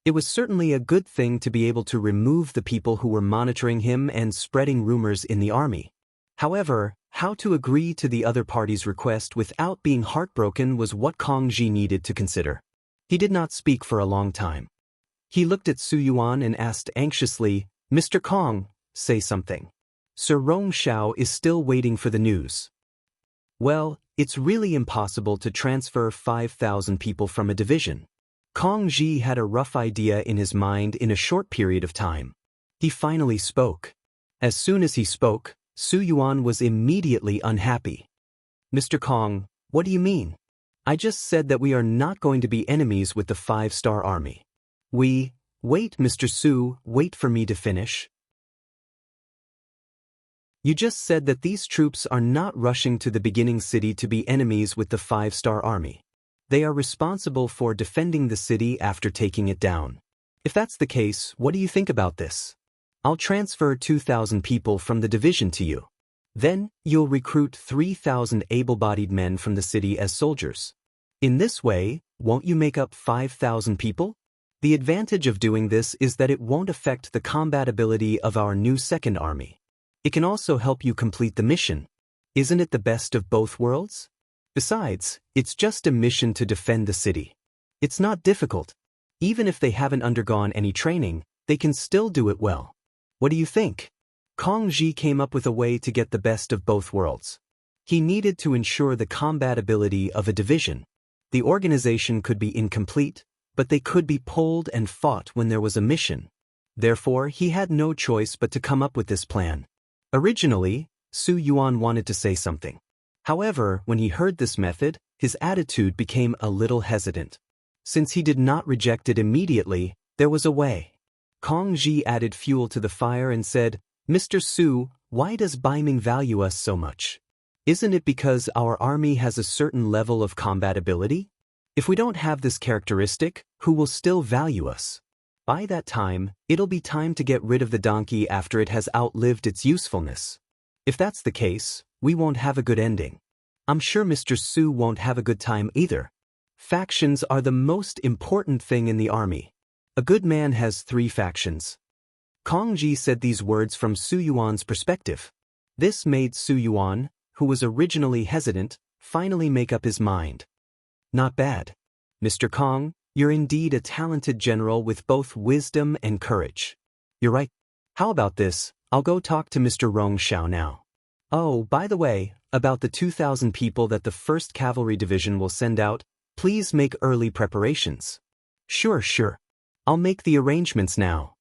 It was certainly a good thing to be able to remove the people who were monitoring him and spreading rumors in the army. However, how to agree to the other party's request without being heartbroken was what Kong Ji needed to consider. He did not speak for a long time. He looked at Su Yuan and asked anxiously, Mr. Kong, say something. Sir Rong Xiao is still waiting for the news. Well, it's really impossible to transfer 5,000 people from a division. Kong Ji had a rough idea in his mind in a short period of time. He finally spoke. As soon as he spoke, Su Yuan was immediately unhappy. Mr. Kong, what do you mean? I just said that we are not going to be enemies with the 5-star army. Wait, Mr. Su, wait for me to finish. You just said that these troops are not rushing to the beginning city to be enemies with the 5-star army. They are responsible for defending the city after taking it down. If that's the case, what do you think about this? I'll transfer 2,000 people from the division to you. Then, you'll recruit 3,000 able-bodied men from the city as soldiers. In this way, won't you make up 5,000 people? The advantage of doing this is that it won't affect the combat ability of our new second army. It can also help you complete the mission. Isn't it the best of both worlds? Besides, it's just a mission to defend the city. It's not difficult. Even if they haven't undergone any training, they can still do it well. What do you think? Kong Ji came up with a way to get the best of both worlds. He needed to ensure the combat ability of a division. The organization could be incomplete, but they could be pulled and fought when there was a mission. Therefore, he had no choice but to come up with this plan. Originally, Su Yuan wanted to say something. However, when he heard this method, his attitude became a little hesitant. Since he did not reject it immediately, there was a way. Kong Ji added fuel to the fire and said, Mr. Su, why does Baiming value us so much? Isn't it because our army has a certain level of combat ability? If we don't have this characteristic, who will still value us? By that time, it'll be time to get rid of the donkey after it has outlived its usefulness. If that's the case, we won't have a good ending. I'm sure Mr. Su won't have a good time either. Factions are the most important thing in the army. A good man has 3 factions. Kong Ji said these words from Su Yuan's perspective. This made Su Yuan, who was originally hesitant, finally make up his mind. Not bad. Mr. Kong, you're indeed a talented general with both wisdom and courage. You're right. How about this? I'll go talk to Mr. Rong Xiao now. Oh, by the way, about the 2,000 people that the 1st Cavalry Division will send out, please make early preparations. Sure. I'll make the arrangements now.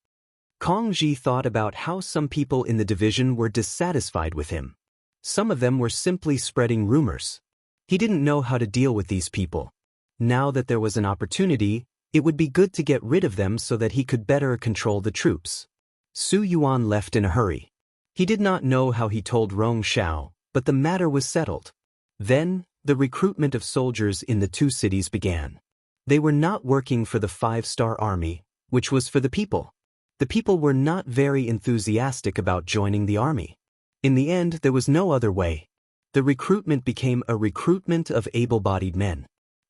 Kong Ji thought about how some people in the division were dissatisfied with him. Some of them were simply spreading rumors. He didn't know how to deal with these people. Now that there was an opportunity, it would be good to get rid of them so that he could better control the troops. Su Yuan left in a hurry. He did not know how he told Rong Xiao, but the matter was settled. Then, the recruitment of soldiers in the 2 cities began. They were not working for the 5-star army, which was for the people. The people were not very enthusiastic about joining the army. In the end, there was no other way. The recruitment became a recruitment of able-bodied men.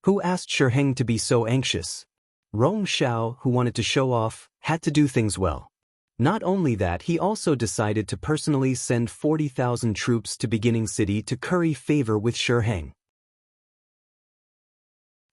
Who asked Shiheng to be so anxious? Rong Xiao, who wanted to show off, had to do things well. Not only that, he also decided to personally send 40,000 troops to Beginning City to curry favor with Xianxia.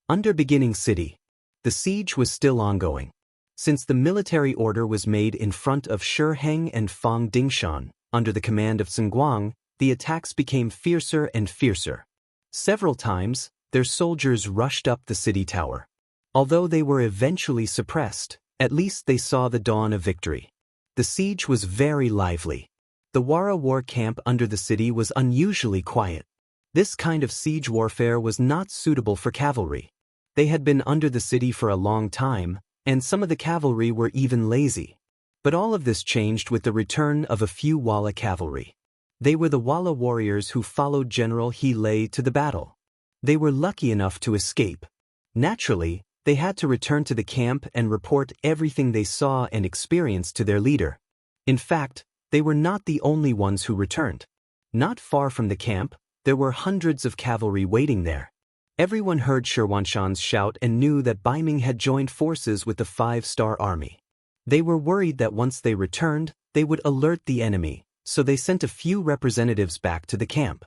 Under Beginning City, the siege was still ongoing. Since the military order was made in front of Xianxia and Fang Dingshan, under the command of Guang, the attacks became fiercer and fiercer. Several times, their soldiers rushed up the city tower. Although they were eventually suppressed, at least they saw the dawn of victory. The siege was very lively. The Wara war camp under the city was unusually quiet. This kind of siege warfare was not suitable for cavalry. They had been under the city for a long time, and some of the cavalry were even lazy. But all of this changed with the return of a few Wala cavalry. They were the Wala warriors who followed General He Lei to the battle. They were lucky enough to escape. Naturally, they had to return to the camp and report everything they saw and experienced to their leader. In fact, they were not the only ones who returned. Not far from the camp, there were hundreds of cavalry waiting there. Everyone heard Shirwanshan's shout and knew that Bai Ming had joined forces with the 5-star army. They were worried that once they returned, they would alert the enemy, so they sent a few representatives back to the camp.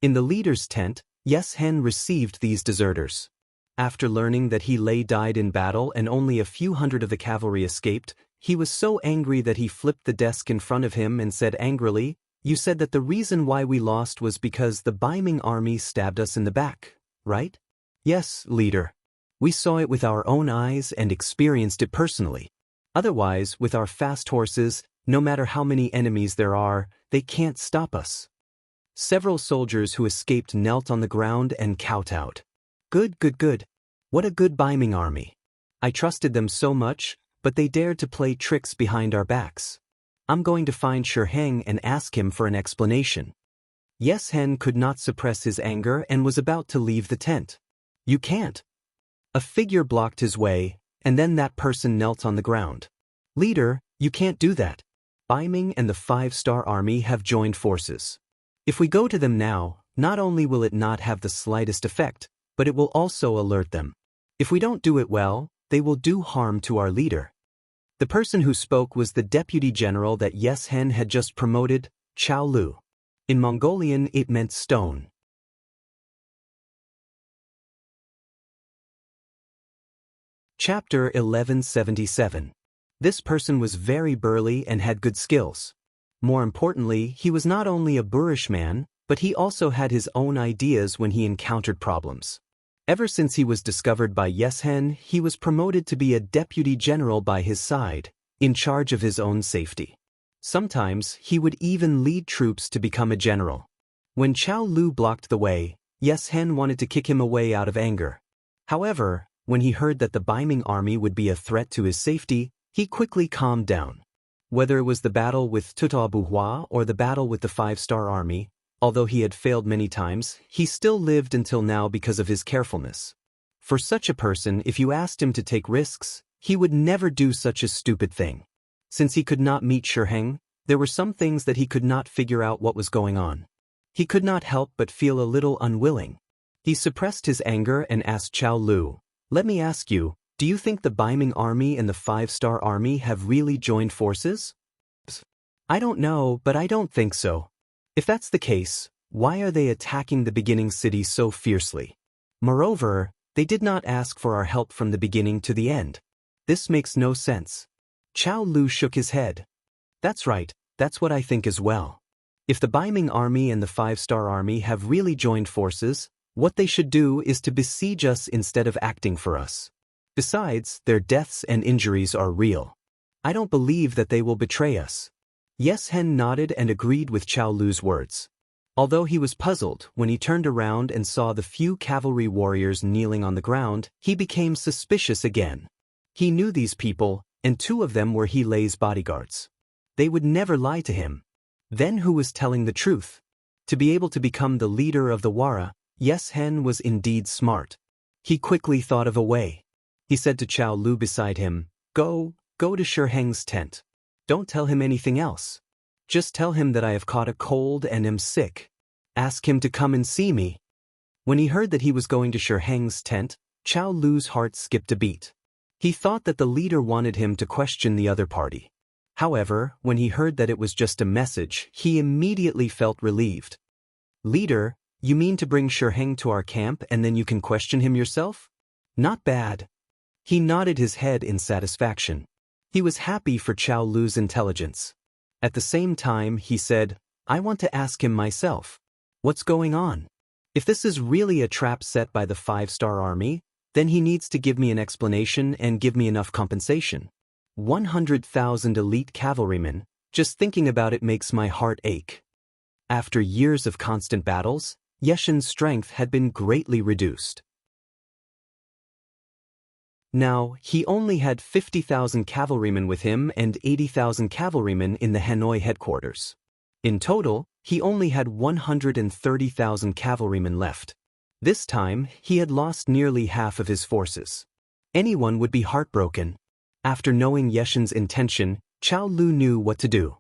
In the leader's tent, Xianxia received these deserters. After learning that He Lei died in battle and only a few hundred of the cavalry escaped, he was so angry that he flipped the desk in front of him and said angrily, "You said that the reason why we lost was because the Bai Ming army stabbed us in the back, right?" "Yes, leader. We saw it with our own eyes and experienced it personally. Otherwise, with our fast horses, no matter how many enemies there are, they can't stop us." Several soldiers who escaped knelt on the ground and kowtowed. Good, good, good. What a good Bai Ming army. I trusted them so much, but they dared to play tricks behind our backs. I'm going to find Xianxia and ask him for an explanation. Xianxia could not suppress his anger and was about to leave the tent. "You can't." A figure blocked his way, and then that person knelt on the ground. "Leader, you can't do that. Bai Ming and the 5-star army have joined forces. If we go to them now, not only will it not have the slightest effect, but it will also alert them. If we don't do it well, they will do harm to our leader." The person who spoke was the deputy general that Xianxia had just promoted, Chao Lu. In Mongolian it meant stone. Chapter 1177. This person was very burly and had good skills. More importantly, he was not only a boorish man, but he also had his own ideas when he encountered problems. Ever since he was discovered by Xianxia, he was promoted to be a deputy general by his side, in charge of his own safety. Sometimes, he would even lead troops to become a general. When Chao Lu blocked the way, Xianxia wanted to kick him away out of anger. However, when he heard that the Bai Ming army would be a threat to his safety, he quickly calmed down. Whether it was the battle with Tutabuhua or the battle with the 5-star army, although he had failed many times, he still lived until now because of his carefulness. For such a person, if you asked him to take risks, he would never do such a stupid thing. Since he could not meet Xianxia, there were some things that he could not figure out what was going on. He could not help but feel a little unwilling. He suppressed his anger and asked Chao Lu, "Let me ask you, do you think the Bai Ming army and the 5-star army have really joined forces?" "I don't know, but I don't think so. If that's the case, why are they attacking the beginning city so fiercely? Moreover, they did not ask for our help from the beginning to the end. This makes no sense." Chao Lu shook his head. "That's right, that's what I think as well. If the Bai Ming army and the 5-star army have really joined forces, what they should do is to besiege us instead of acting for us. Besides, their deaths and injuries are real. I don't believe that they will betray us." Xianxia nodded and agreed with Chao Lu's words. Although he was puzzled when he turned around and saw the few cavalry warriors kneeling on the ground, he became suspicious again. He knew these people, and 2 of them were He Lei's bodyguards. They would never lie to him. Then who was telling the truth? To be able to become the leader of the Wara, Xianxia was indeed smart. He quickly thought of a way. He said to Chao Lu beside him, Go to Xianxia's tent. Don't tell him anything else. Just tell him that I have caught a cold and am sick. Ask him to come and see me." When he heard that he was going to Xianxia's tent, Chao Lu's heart skipped a beat. He thought that the leader wanted him to question the other party. However, when he heard that it was just a message, he immediately felt relieved. Leader, you mean to bring Shiheng to our camp and then you can question him yourself? Not bad. He nodded his head in satisfaction. He was happy for Qiao Lu's intelligence. At the same time, he said, I want to ask him myself. What's going on? If this is really a trap set by the 5-star army, then he needs to give me an explanation and give me enough compensation. 100,000 elite cavalrymen, just thinking about it makes my heart ache. After years of constant battles, Yeshen's strength had been greatly reduced. Now, he only had 50,000 cavalrymen with him and 80,000 cavalrymen in the Hanoi headquarters. In total, he only had 130,000 cavalrymen left. This time, he had lost nearly half of his forces. Anyone would be heartbroken. After knowing Yeshen's intention, Qiao Lu knew what to do.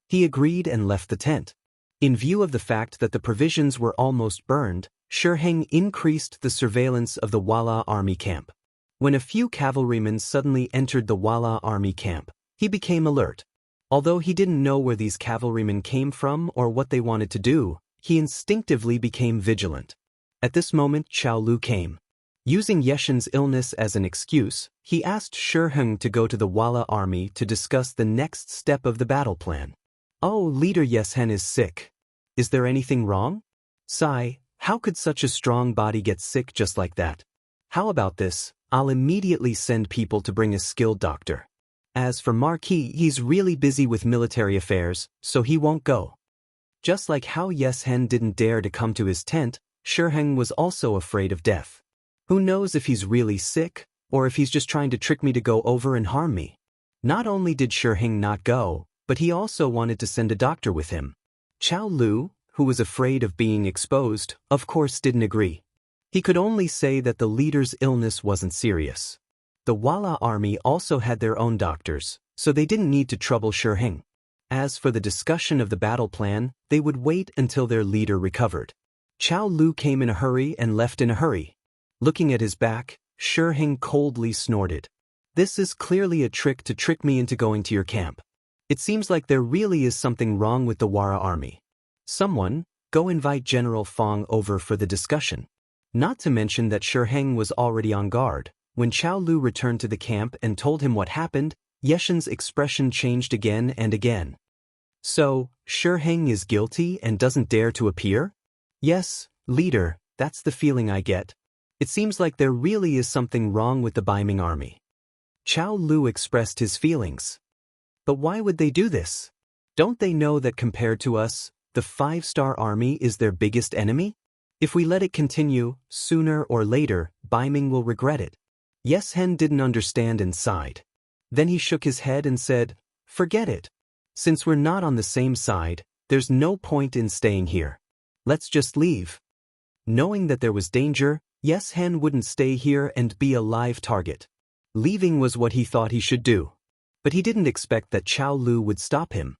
He agreed and left the tent. In view of the fact that the provisions were almost burned, Shiheng increased the surveillance of the Walla army camp. When a few cavalrymen suddenly entered the Walla army camp, he became alert. Although he didn't know where these cavalrymen came from or what they wanted to do, he instinctively became vigilant. At this moment, Qiao Lu came. Using Yeshen's illness as an excuse, he asked Shiheng to go to the Walla army to discuss the next step of the battle plan. Oh, Leader, Yeshen is sick. Is there anything wrong? Sigh, how could such a strong body get sick just like that? How about this? I'll immediately send people to bring a skilled doctor. As for Marquis, he's really busy with military affairs, so he won't go. Just like how Yeshen didn't dare to come to his tent, Shiheng was also afraid of death. Who knows if he's really sick, or if he's just trying to trick me to go over and harm me. Not only did Shiheng not go, but he also wanted to send a doctor with him. Qiao Lu, who was afraid of being exposed, of course didn't agree. He could only say that the leader's illness wasn't serious. The Walla army also had their own doctors, so they didn't need to trouble Shiheng. As for the discussion of the battle plan, they would wait until their leader recovered. Qiao Lu came in a hurry and left in a hurry. Looking at his back, Shiheng coldly snorted. This is clearly a trick to trick me into going to your camp. It seems like there really is something wrong with the Wara army. Someone, go invite General Fong over for the discussion. Not to mention that Shiheng was already on guard. When Qiao Lu returned to the camp and told him what happened, Yeshen's expression changed again and again. So, Shiheng is guilty and doesn't dare to appear? Yes, leader, that's the feeling I get. It seems like there really is something wrong with the Baiming army. Qiao Lu expressed his feelings. But why would they do this? Don't they know that compared to us, the 5-star army is their biggest enemy? If we let it continue, sooner or later, Baiming will regret it. Yeshen didn't understand and sighed. Then he shook his head and said, forget it. Since we're not on the same side, there's no point in staying here. Let's just leave. Knowing that there was danger, Yeshen wouldn't stay here and be a live target. Leaving was what he thought he should do. But he didn't expect that Qiao Lu would stop him.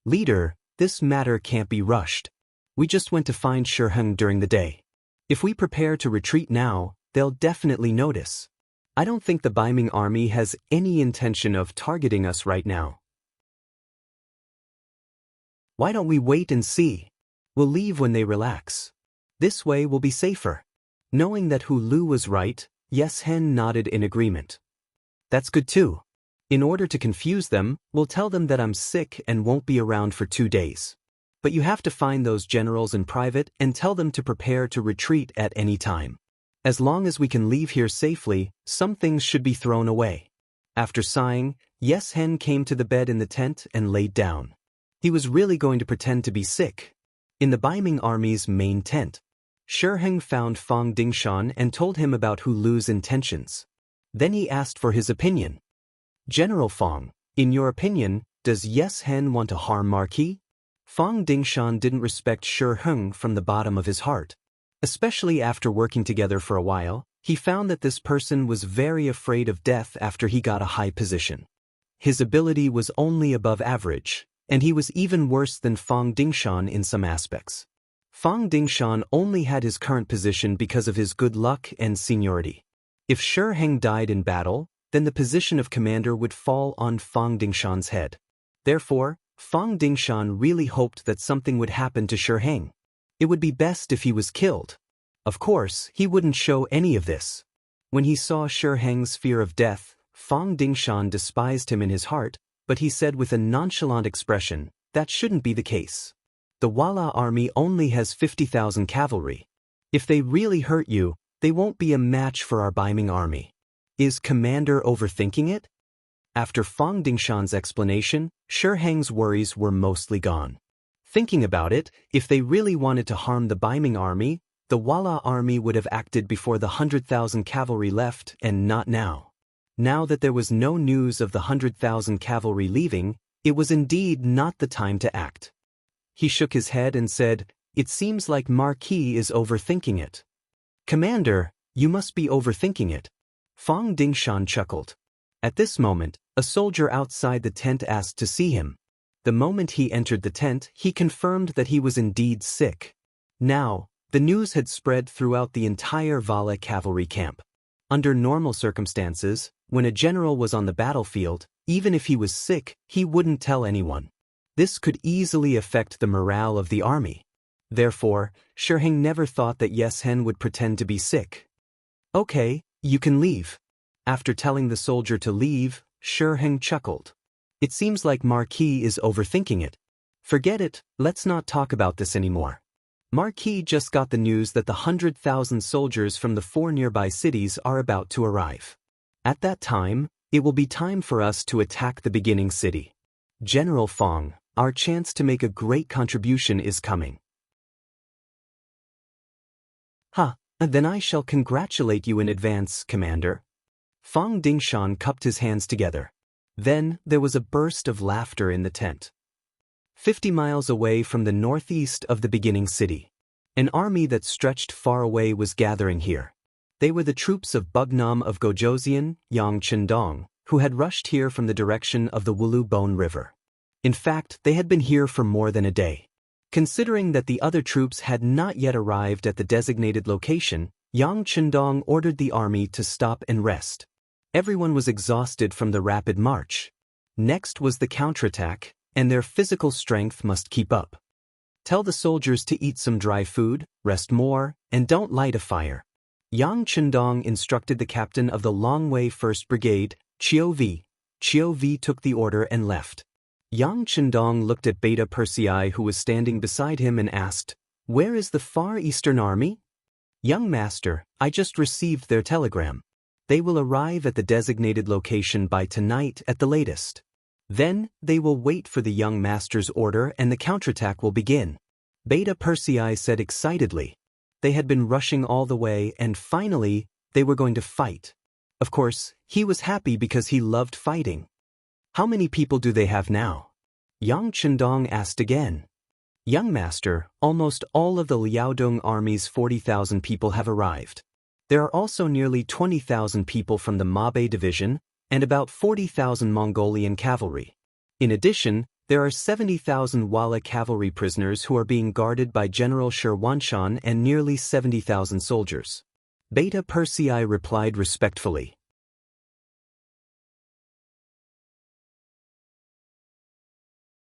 Leader, this matter can't be rushed. We just went to find Shiheng during the day. If we prepare to retreat now, they'll definitely notice. I don't think the Baiming army has any intention of targeting us right now. Why don't we wait and see? We'll leave when they relax. This way we'll be safer. Knowing that Hu Lu was right, Yeshen nodded in agreement. That's good too. In order to confuse them, we'll tell them that I'm sick and won't be around for 2 days. But you have to find those generals in private and tell them to prepare to retreat at any time. As long as we can leave here safely, some things should be thrown away. After sighing, Yeshen came to the bed in the tent and laid down. He was really going to pretend to be sick. In the Baiming army's main tent, Shiheng found Fang Dingshan and told him about Hu Lu's intentions. Then he asked for his opinion. General Fang, in your opinion, does Yeshen want to harm Marquis? Fang Dingshan didn't respect Shiheng from the bottom of his heart. Especially after working together for a while, he found that this person was very afraid of death after he got a high position. His ability was only above average, and he was even worse than Fang Dingshan in some aspects. Fang Dingshan only had his current position because of his good luck and seniority. If Shiheng died in battle, then the position of commander would fall on Fang Dingshan's head. Therefore, Fang Dingshan really hoped that something would happen to Shi Heng. It would be best if he was killed. Of course, he wouldn't show any of this. When he saw Shi Heng's fear of death, Fang Dingshan despised him in his heart, but he said with a nonchalant expression, "That shouldn't be the case. The Wala army only has 50,000 cavalry. If they really hurt you, they won't be a match for our Baiming army. Is Commander overthinking it?" After Fang Dingshan's explanation, Shi Heng's worries were mostly gone. Thinking about it, if they really wanted to harm the Baiming army, the Wala army would have acted before the 100,000 cavalry left and not now. Now that there was no news of the 100,000 cavalry leaving, it was indeed not the time to act. He shook his head and said, "It seems like Marquis is overthinking it." "Commander, you must be overthinking it." Fang Dingshan chuckled. At this moment, a soldier outside the tent asked to see him. The moment he entered the tent, he confirmed that he was indeed sick. Now, the news had spread throughout the entire Vala cavalry camp. Under normal circumstances, when a general was on the battlefield, even if he was sick, he wouldn't tell anyone. This could easily affect the morale of the army. Therefore, Shi Heng never thought that Yes Hen would pretend to be sick. "Okay, you can leave." After telling the soldier to leave, Shi Heng chuckled. "It seems like Marquis is overthinking it. Forget it, let's not talk about this anymore. Marquis just got the news that the 100,000 soldiers from the 4 nearby cities are about to arrive. At that time, it will be time for us to attack the beginning city. General Fang, our chance to make a great contribution is coming." Then I shall congratulate you in advance, Commander." Fang Dingshan cupped his hands together. Then there was a burst of laughter in the tent. 50 miles away from the northeast of the beginning city, an army that stretched far away was gathering here. They were the troops of Bugnam of Gojoseon, Yang Chendong, who had rushed here from the direction of the Wulu Bone River. In fact, they had been here for more than a day. Considering that the other troops had not yet arrived at the designated location, Yang Chendong ordered the army to stop and rest. Everyone was exhausted from the rapid march. Next was the counterattack, and their physical strength must keep up. "Tell the soldiers to eat some dry food, rest more, and don't light a fire." Yang Chendong instructed the captain of the Longwei 1st Brigade, Chiu Vi. Chiu Vi took the order and left. Yang Chendong looked at Beta Persei, who was standing beside him, and asked, "Where is the Far Eastern Army?" "Young Master, I just received their telegram. They will arrive at the designated location by tonight at the latest. Then, they will wait for the young master's order and the counterattack will begin." Beta Persei said excitedly. They had been rushing all the way and finally, they were going to fight. Of course, he was happy because he loved fighting. "How many people do they have now?" Yang Chendong asked again. "Young Master, almost all of the Liaodong army's 40,000 people have arrived. There are also nearly 20,000 people from the Mabe division, and about 40,000 Mongolian cavalry. In addition, there are 70,000 Wala cavalry prisoners who are being guarded by General Shi Wanshan and nearly 70,000 soldiers." Beta Persei replied respectfully.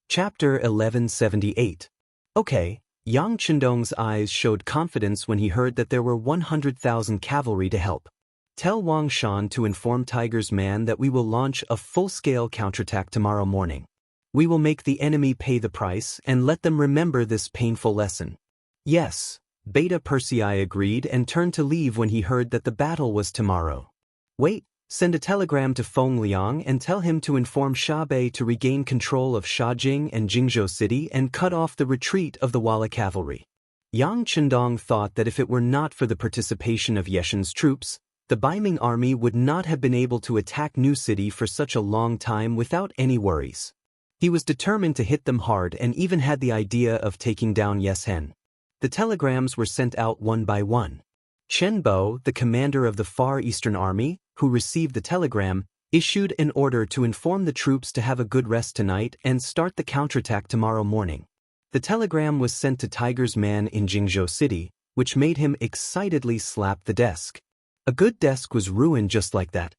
Chapter 1178. Okay, Yang Chendong's eyes showed confidence when he heard that there were 100,000 cavalry to help. "Tell Wang Shan to inform Tiger's Man that we will launch a full-scale counterattack tomorrow morning. We will make the enemy pay the price and let them remember this painful lesson." "Yes," Beta Persei agreed and turned to leave when he heard that the battle was tomorrow. "Wait, send a telegram to Feng Liang and tell him to inform Shabei to regain control of Shajing and Jingzhou City and cut off the retreat of the Wala cavalry." Yang Chendong thought that if it were not for the participation of Yeshen's troops, the Baiming army would not have been able to attack New City for such a long time without any worries. He was determined to hit them hard and even had the idea of taking down Yes Hen. The telegrams were sent out one by one. Chen Bo, the commander of the Far Eastern Army, who received the telegram, issued an order to inform the troops to have a good rest tonight and start the counterattack tomorrow morning. The telegram was sent to Tiger's Man in Jingzhou City, which made him excitedly slap the desk. A good desk was ruined just like that.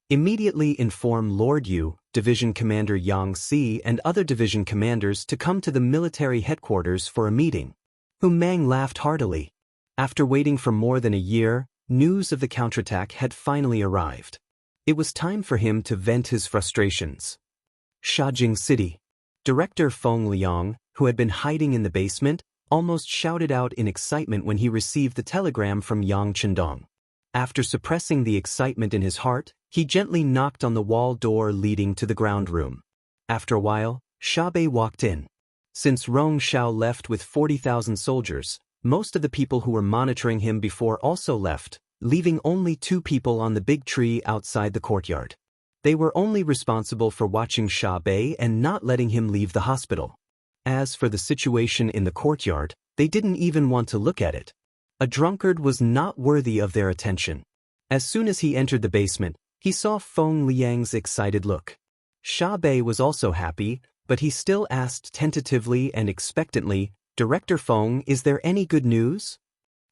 "Immediately inform Lord Yu, Division Commander Yang Si and other division commanders to come to the military headquarters for a meeting. Mang laughed heartily. After waiting for more than a year, news of the counterattack had finally arrived. It was time for him to vent his frustrations. Shajing City. Director Feng Liang, who had been hiding in the basement, almost shouted out in excitement when he received the telegram from Yang Chendong. After suppressing the excitement in his heart, he gently knocked on the wall door leading to the ground room. After a while, Xiaobei walked in. Since Rong Xiao left with 40,000 soldiers, most of the people who were monitoring him before also left, leaving only 2 people on the big tree outside the courtyard. They were only responsible for watching Xiaobei and not letting him leave the hospital. As for the situation in the courtyard, they didn't even want to look at it. A drunkard was not worthy of their attention. As soon as he entered the basement, he saw Feng Liang's excited look. Xiaobei was also happy, but he still asked tentatively and expectantly, "Director Feng, is there any good news?"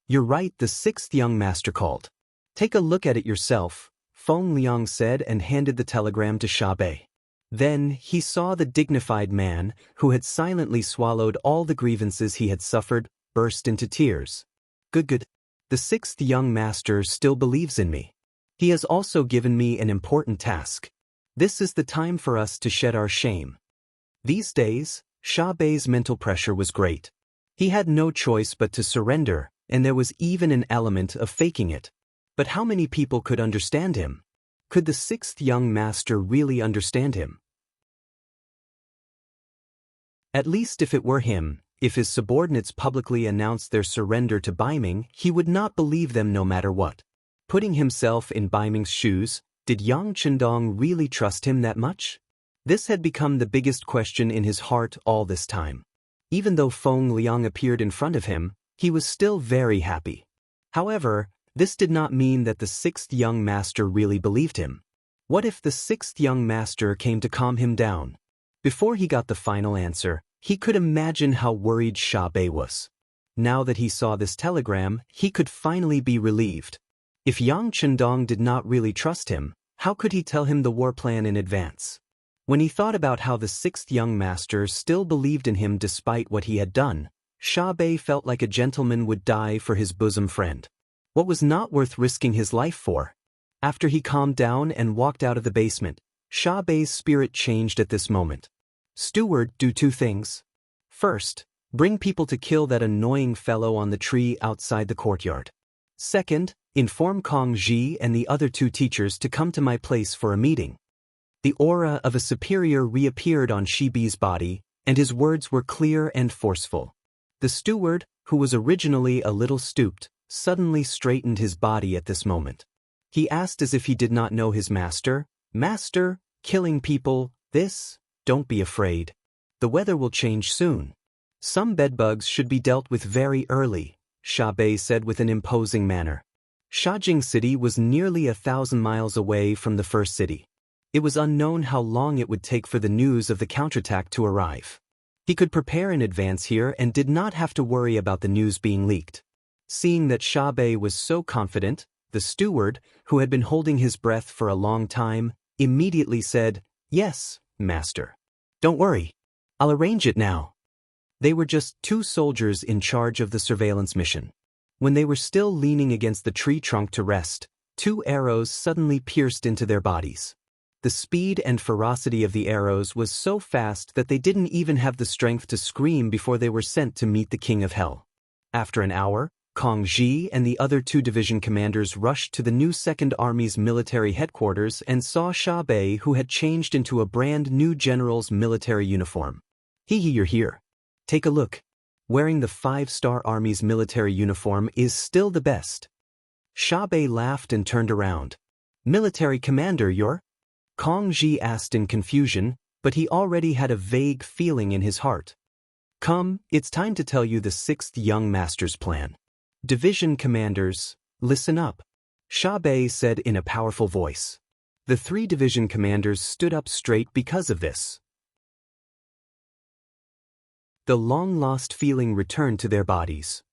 "You're right," the 6th young master called. "Take a look at it yourself," Feng Liang said and handed the telegram to Xiaobei. Then he saw the dignified man, who had silently swallowed all the grievances he had suffered, burst into tears. Good. The 6th young master still believes in me. He has also given me an important task. This is the time for us to shed our shame. These days, Xiaobei's mental pressure was great. He had no choice but to surrender, and there was even an element of faking it. But how many people could understand him? Could the 6th young master really understand him? At least if it were him, if his subordinates publicly announced their surrender to Baiming, he would not believe them no matter what. Putting himself in Baiming's shoes, did Yang Chendong really trust him that much? This had become the biggest question in his heart all this time. Even though Feng Liang appeared in front of him, he was still very happy. However, this did not mean that the 6th young master really believed him. What if the 6th young master came to calm him down? Before he got the final answer, he could imagine how worried Xiaobei was. Now that he saw this telegram, he could finally be relieved. If Yang Chendong did not really trust him, how could he tell him the war plan in advance? When he thought about how the 6th young master still believed in him despite what he had done, Xiaobei felt like a gentleman would die for his bosom friend. What was not worth risking his life for? After he calmed down and walked out of the basement, Xiaobei's spirit changed at this moment. Steward, do 2 things. First, bring people to kill that annoying fellow on the tree outside the courtyard. Second, inform Kong Ji and the other 2 teachers to come to my place for a meeting. The aura of a superior reappeared on Shibi's body, and his words were clear and forceful. The steward, who was originally a little stooped, suddenly straightened his body at this moment. He asked as if he did not know his master, "Master, killing people, this? Don't be afraid. The weather will change soon. Some bedbugs should be dealt with very early," Xiaobei said with an imposing manner. Shajing City was nearly 1,000 miles away from the first city. It was unknown how long it would take for the news of the counterattack to arrive. He could prepare in advance here and did not have to worry about the news being leaked. Seeing that Xiaobei was so confident, the steward, who had been holding his breath for a long time, immediately said, "Yes, master. Don't worry. I'll arrange it now." They were just 2 soldiers in charge of the surveillance mission. When they were still leaning against the tree trunk to rest, 2 arrows suddenly pierced into their bodies. The speed and ferocity of the arrows was so fast that they didn't even have the strength to scream before they were sent to meet the King of Hell. After an hour, Kong Ji and the other 2 division commanders rushed to the new 2nd Army's military headquarters and saw Xiaobei, who had changed into a brand new general's military uniform. You're here. Take a look. Wearing the 5-star Army's military uniform is still the best." Xiaobei laughed and turned around. "Military commander, you're?" Kong Ji asked in confusion, but he already had a vague feeling in his heart. "Come, it's time to tell you the 6th young master's plan. Division commanders, listen up," Xiaobei said in a powerful voice. The 3 division commanders stood up straight because of this. The long-lost feeling returned to their bodies.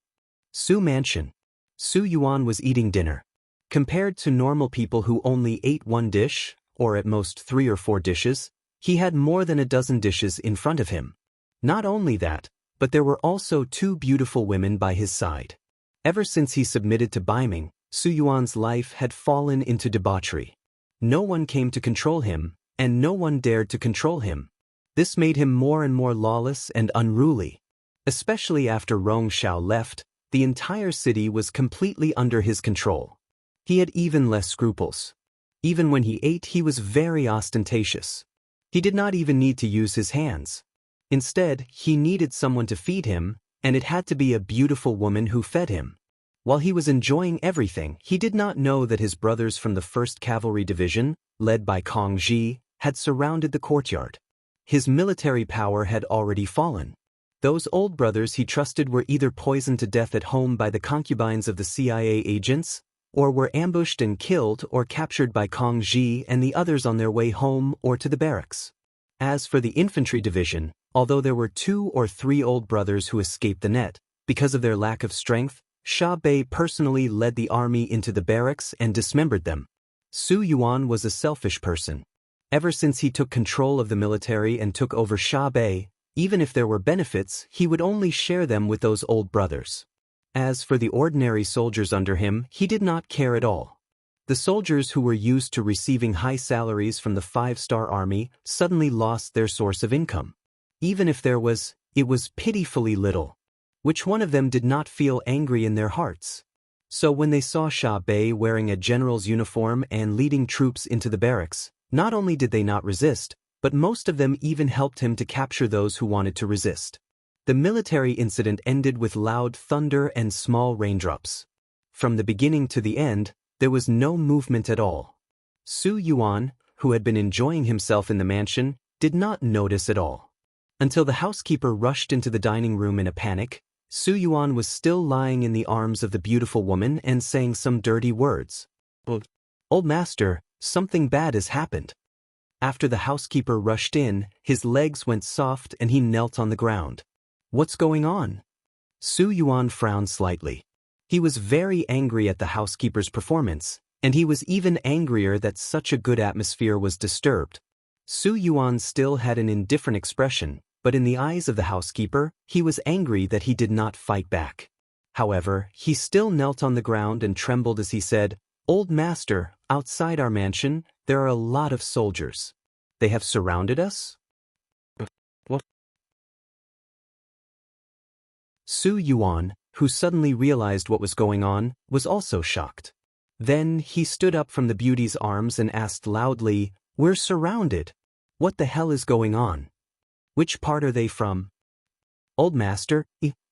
Su Mansion. Su Yuan was eating dinner. Compared to normal people who only ate 1 dish, or at most 3 or 4 dishes, He had more than a dozen dishes in front of him. Not only that, but there were also two beautiful women by his side. Ever since he submitted to Biming, Su Yuan's life had fallen into debauchery. No one came to control him, and no one dared to control him. This made him more and more lawless and unruly. Especially after Rong Xiao left, the entire city was completely under his control. He had even less scruples. Even when he ate, he was very ostentatious. He did not even need to use his hands. Instead, he needed someone to feed him, and it had to be a beautiful woman who fed him. While he was enjoying everything, he did not know that his brothers from the 1st Cavalry Division, led by Kong Ji, had surrounded the courtyard. His military power had already fallen. Those old brothers he trusted were either poisoned to death at home by the concubines of the CIA agents, or were ambushed and killed or captured by Kong Ji and the others on their way home or to the barracks. As for the infantry division, although there were 2 or 3 old brothers who escaped the net, because of their lack of strength, Xia Bei personally led the army into the barracks and dismembered them. Su Yuan was a selfish person. Ever since he took control of the military and took over Xia Bei, even if there were benefits, he would only share them with those old brothers. As for the ordinary soldiers under him, he did not care at all. The soldiers who were used to receiving high salaries from the 5-star army suddenly lost their source of income. Even if there was, it was pitifully little. Which one of them did not feel angry in their hearts? So when they saw Xia Bei wearing a general's uniform and leading troops into the barracks, not only did they not resist, but most of them even helped him to capture those who wanted to resist. The military incident ended with loud thunder and small raindrops. From the beginning to the end, there was no movement at all. Su Yuan, who had been enjoying himself in the mansion, did not notice at all. Until the housekeeper rushed into the dining room in a panic, Su Yuan was still lying in the arms of the beautiful woman and saying some dirty words. "Old master, something bad has happened." After the housekeeper rushed in, his legs went soft and he knelt on the ground. "What's going on?" Su Yuan frowned slightly. He was very angry at the housekeeper's performance, and he was even angrier that such a good atmosphere was disturbed. Su Yuan still had an indifferent expression, but in the eyes of the housekeeper, he was angry that he did not fight back. However, he still knelt on the ground and trembled as he said, "Old master, outside our mansion, there are a lot of soldiers. They have surrounded us?" "What?" Su Yuan, who suddenly realized what was going on, was also shocked. Then he stood up from the beauty's arms and asked loudly, "We're surrounded. What the hell is going on? Which part are they from?" "Old master,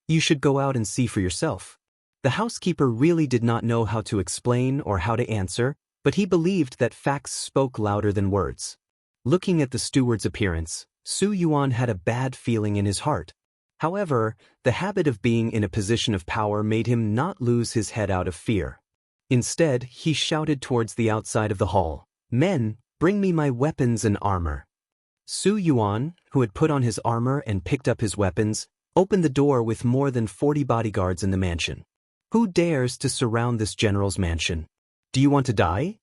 you should go out and see for yourself." The housekeeper really did not know how to explain or how to answer, but he believed that facts spoke louder than words. Looking at the steward's appearance, Su Yuan had a bad feeling in his heart. However, the habit of being in a position of power made him not lose his head out of fear. Instead, he shouted towards the outside of the hall, "Men, bring me my weapons and armor." Su Yuan, who had put on his armor and picked up his weapons, opened the door with more than 40 bodyguards in the mansion. "Who dares to surround this general's mansion? Do you want to die?"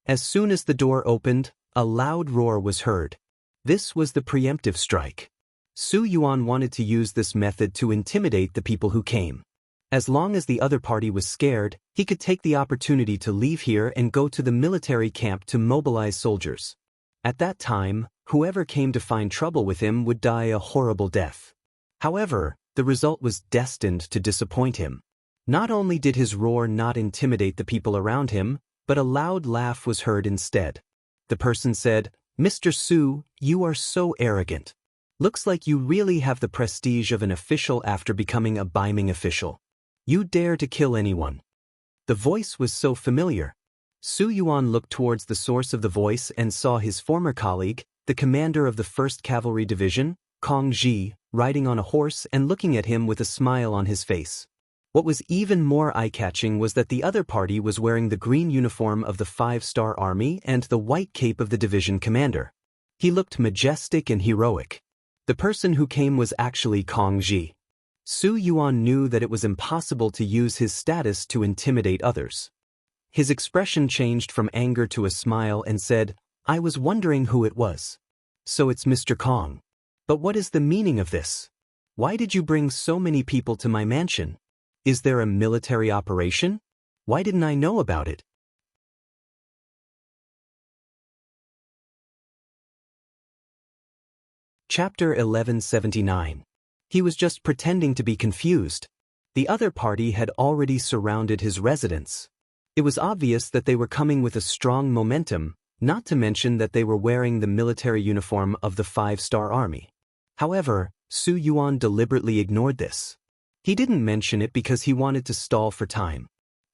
As soon as the door opened, a loud roar was heard. This was the preemptive strike. Su Yuan wanted to use this method to intimidate the people who came. As long as the other party was scared, he could take the opportunity to leave here and go to the military camp to mobilize soldiers. At that time, whoever came to find trouble with him would die a horrible death. However, the result was destined to disappoint him. Not only did his roar not intimidate the people around him, but a loud laugh was heard instead. The person said, "Mr. Su, you are so arrogant. Looks like you really have the prestige of an official after becoming a Biming official. You dare to kill anyone." The voice was so familiar. Su Yuan looked towards the source of the voice and saw his former colleague, the commander of the 1st Cavalry Division, Kong Ji, riding on a horse and looking at him with a smile on his face. What was even more eye-catching was that the other party was wearing the green uniform of the 5-star army and the white cape of the division commander. He looked majestic and heroic. The person who came was actually Kong Ji. Su Yuan knew that it was impossible to use his status to intimidate others. His expression changed from anger to a smile and said, "I was wondering who it was." So it's Mr. Kong. But what is the meaning of this? Why did you bring so many people to my mansion? Is there a military operation? Why didn't I know about it? Chapter 1179. He was just pretending to be confused. The other party had already surrounded his residence. It was obvious that they were coming with a strong momentum, not to mention that they were wearing the military uniform of the 5-star army. However, Su Yuan deliberately ignored this. He didn't mention it because he wanted to stall for time.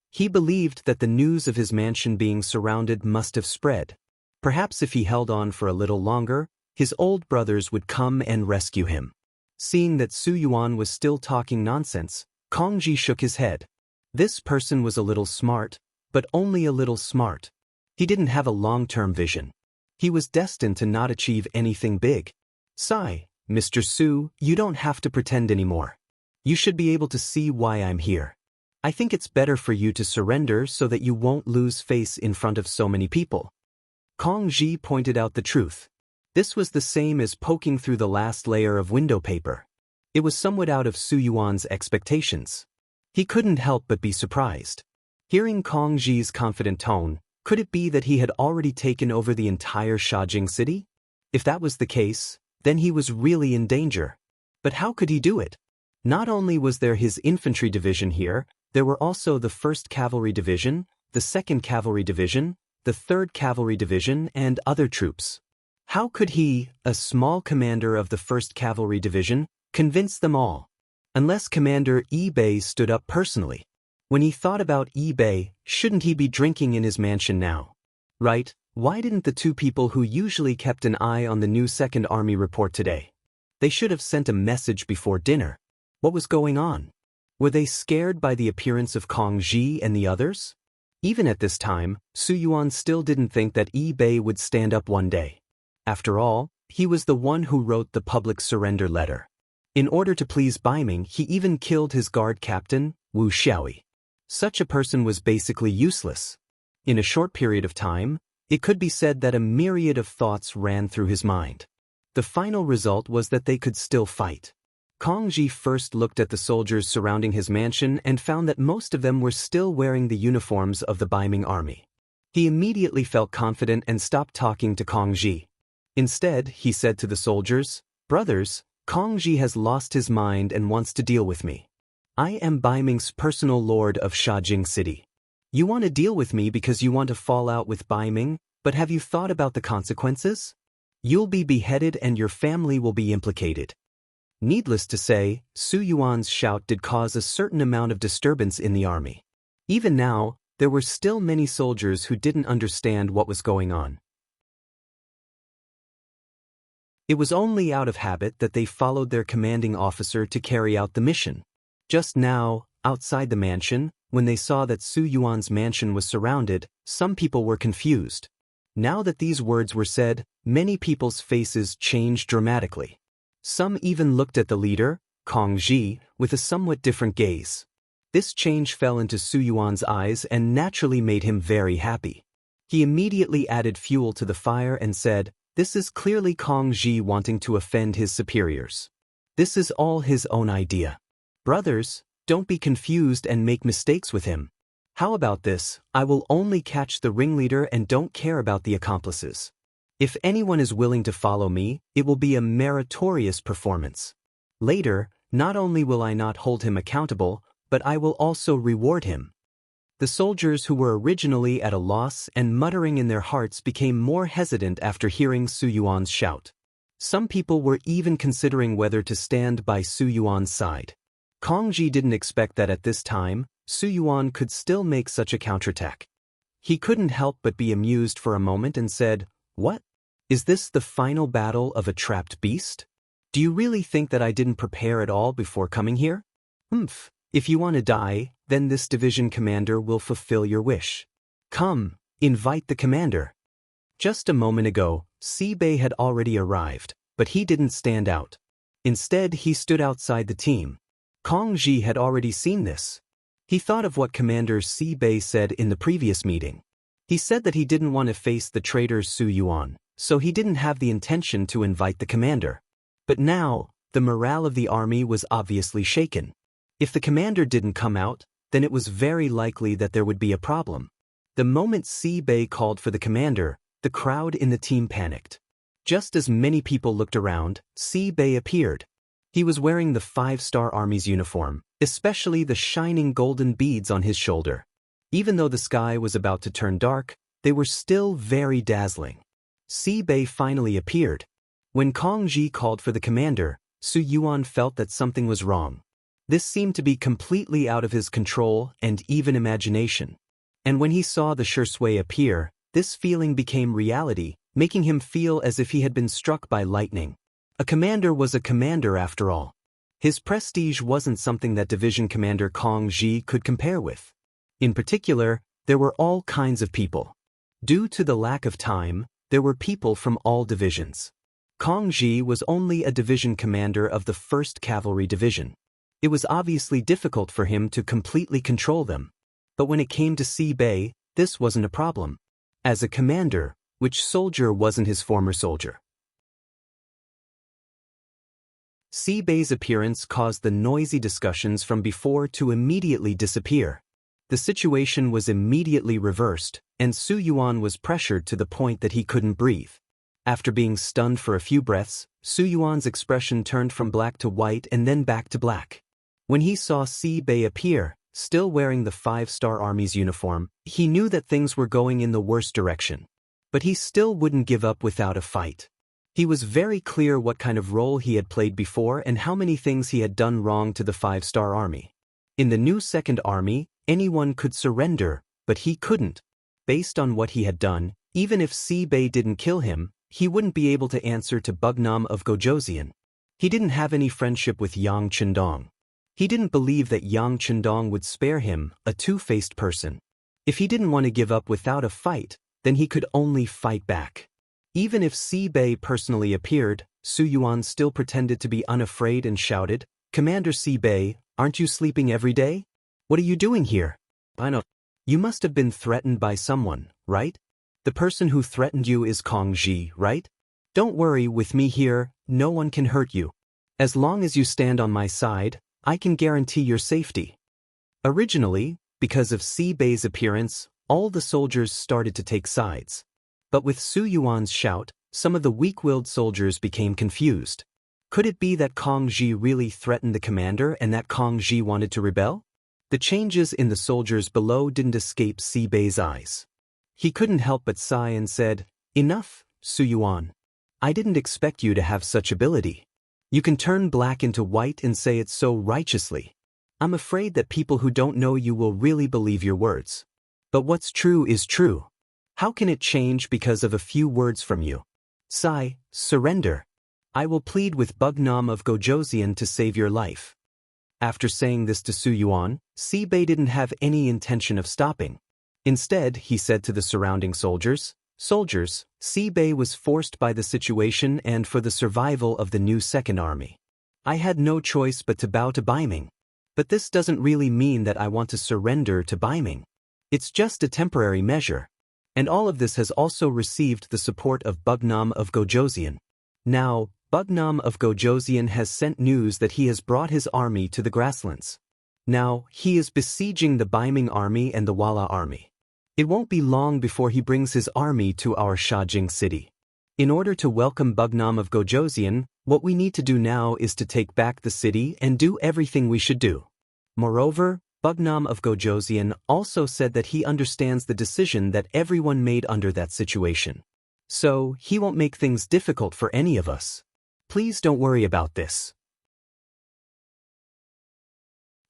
He believed that the news of his mansion being surrounded must have spread. Perhaps if he held on for a little longer, his old brothers would come and rescue him. Seeing that Su Yuan was still talking nonsense, Kong Ji shook his head. This person was a little smart, but only a little smart. He didn't have a long-term vision. He was destined to not achieve anything big. Sigh, Mr. Su, you don't have to pretend anymore. You should be able to see why I'm here. I think it's better for you to surrender so that you won't lose face in front of so many people. Kong Ji pointed out the truth. This was the same as poking through the last layer of window paper. It was somewhat out of Su Yuan's expectations. He couldn't help but be surprised. Hearing Kong Ji's confident tone, could it be that he had already taken over the entire Shajing city? If that was the case, then he was really in danger. But how could he do it? Not only was there his infantry division here, there were also the 1st Cavalry Division, the 2nd Cavalry Division, the 3rd Cavalry Division, and other troops. How could he, a small commander of the 1st Cavalry Division, convince them all? Unless Commander Yi Bei stood up personally. When he thought about Yi Bei, shouldn't he be drinking in his mansion now? Right, why didn't the two people who usually kept an eye on the new 2nd Army report today? They should have sent a message before dinner. What was going on? Were they scared by the appearance of Kong Ji and the others? Even at this time, Su Yuan still didn't think that Yi Bei would stand up one day. After all, he was the one who wrote the public surrender letter. In order to please Baiming, he even killed his guard captain, Wu Xiaoi. Such a person was basically useless. In a short period of time, it could be said that a myriad of thoughts ran through his mind. The final result was that they could still fight. Kong Ji first looked at the soldiers surrounding his mansion and found that most of them were still wearing the uniforms of the Baiming army. He immediately felt confident and stopped talking to Kong Ji. Instead, he said to the soldiers, "Brothers, Kong Ji has lost his mind and wants to deal with me. I am Baiming's personal lord of Shajing City. You want to deal with me because you want to fall out with Baiming, but have you thought about the consequences? You'll be beheaded and your family will be implicated." Needless to say, Su Yuan's shout did cause a certain amount of disturbance in the army. Even now, there were still many soldiers who didn't understand what was going on. It was only out of habit that they followed their commanding officer to carry out the mission. Just now, outside the mansion, when they saw that Su Yuan's mansion was surrounded, some people were confused. Now that these words were said, many people's faces changed dramatically. Some even looked at the leader, Kong Ji, with a somewhat different gaze. This change fell into Su Yuan's eyes and naturally made him very happy. He immediately added fuel to the fire and said, "This is clearly Kong Ji wanting to offend his superiors. This is all his own idea. Brothers, don't be confused and make mistakes with him. How about this? I will only catch the ringleader and don't care about the accomplices. If anyone is willing to follow me, it will be a meritorious performance. Later, not only will I not hold him accountable, but I will also reward him." The soldiers who were originally at a loss and muttering in their hearts became more hesitant after hearing Su Yuan's shout. Some people were even considering whether to stand by Su Yuan's side. Kong Ji didn't expect that at this time, Su Yuan could still make such a counterattack. He couldn't help but be amused for a moment and said, "What? Is this the final battle of a trapped beast? Do you really think that I didn't prepare at all before coming here? Humph. If you want to die, then this division commander will fulfill your wish. Come, invite the commander." Just a moment ago, Si Bei had already arrived, but he didn't stand out. Instead, he stood outside the team. Kong Ji had already seen this. He thought of what Commander Si Bei said in the previous meeting. He said that he didn't want to face the traitor Su Yuan. so he didn't have the intention to invite the commander. But now, the morale of the army was obviously shaken. If the commander didn't come out, then it was very likely that there would be a problem. The moment Si-Bei called for the commander, the crowd in the team panicked. Just as many people looked around, Si-Bei appeared. He was wearing the 5-star Army's uniform, especially the shining golden beads on his shoulder. Even though the sky was about to turn dark, they were still very dazzling. Si-Bei finally appeared. When Kong Ji called for the commander, Su Yuan felt that something was wrong. This seemed to be completely out of his control and even imagination. And when he saw the Shui appear, this feeling became reality, making him feel as if he had been struck by lightning. A commander was a commander after all. His prestige wasn't something that Division Commander Kong Ji could compare with. In particular, there were all kinds of people. Due to the lack of time, there were people from all divisions. Kong Ji was only a division commander of the 1st Cavalry Division. It was obviously difficult for him to completely control them. But when it came to Si-Bei, this wasn't a problem. As a commander, which soldier wasn't his former soldier? Si-Bei's appearance caused the noisy discussions from before to immediately disappear. The situation was immediately reversed, and Su Yuan was pressured to the point that he couldn't breathe. After being stunned for a few breaths, Su Yuan's expression turned from black to white and then back to black. When he saw Si-Bei appear, still wearing the 5-star Army's uniform, he knew that things were going in the worst direction. But he still wouldn't give up without a fight. He was very clear what kind of role he had played before and how many things he had done wrong to the 5-star Army. In the new 2nd Army, anyone could surrender, but he couldn't. Based on what he had done, even if Si-Bei didn't kill him, he wouldn't be able to answer to Bugnam of Gojoseon. He didn't have any friendship with Yang Chendong. He didn't believe that Yang Chendong would spare him, a two-faced person. If he didn't want to give up without a fight, then he could only fight back. Even if Si-Bei personally appeared, Su Yuan still pretended to be unafraid and shouted, "Commander Si-Bei, aren't you sleeping every day? What are you doing here? I know. You must have been threatened by someone, right? The person who threatened you is Kong Ji, right? Don't worry, with me here, no one can hurt you. As long as you stand on my side, I can guarantee your safety." Originally, because of Si-Bei's appearance, all the soldiers started to take sides. But with Su Yuan's shout, some of the weak-willed soldiers became confused. Could it be that Kong Ji really threatened the commander and that Kong Ji wanted to rebel? The changes in the soldiers below didn't escape Si-Bei's eyes. He couldn't help but sigh and said, "Enough, Su Yuan. I didn't expect you to have such ability. You can turn black into white and say it so righteously. I'm afraid that people who don't know you will really believe your words. But what's true is true. How can it change because of a few words from you? Surrender. I will plead with Bugnam of Gojoseon to save your life." After saying this to Su Yuan, Si-Bei didn't have any intention of stopping. Instead, he said to the surrounding soldiers, "Soldiers, Si-Bei was forced by the situation and for the survival of the new 2nd Army. I had no choice but to bow to Baiming. But this doesn't really mean that I want to surrender to Baiming. It's just a temporary measure. And all of this has also received the support of Bugnam of Gojoseon. Now, Bugnam of Gojoseon has sent news that he has brought his army to the grasslands. Now, he is besieging the Baiming army and the Wala army. It won't be long before he brings his army to our Shajing city. In order to welcome Bugnam of Gojoseon, what we need to do now is to take back the city and do everything we should do." Moreover, Bugnam of Gojoseon also said that he understands the decision that everyone made under that situation. So, he won't make things difficult for any of us. Please don't worry about this.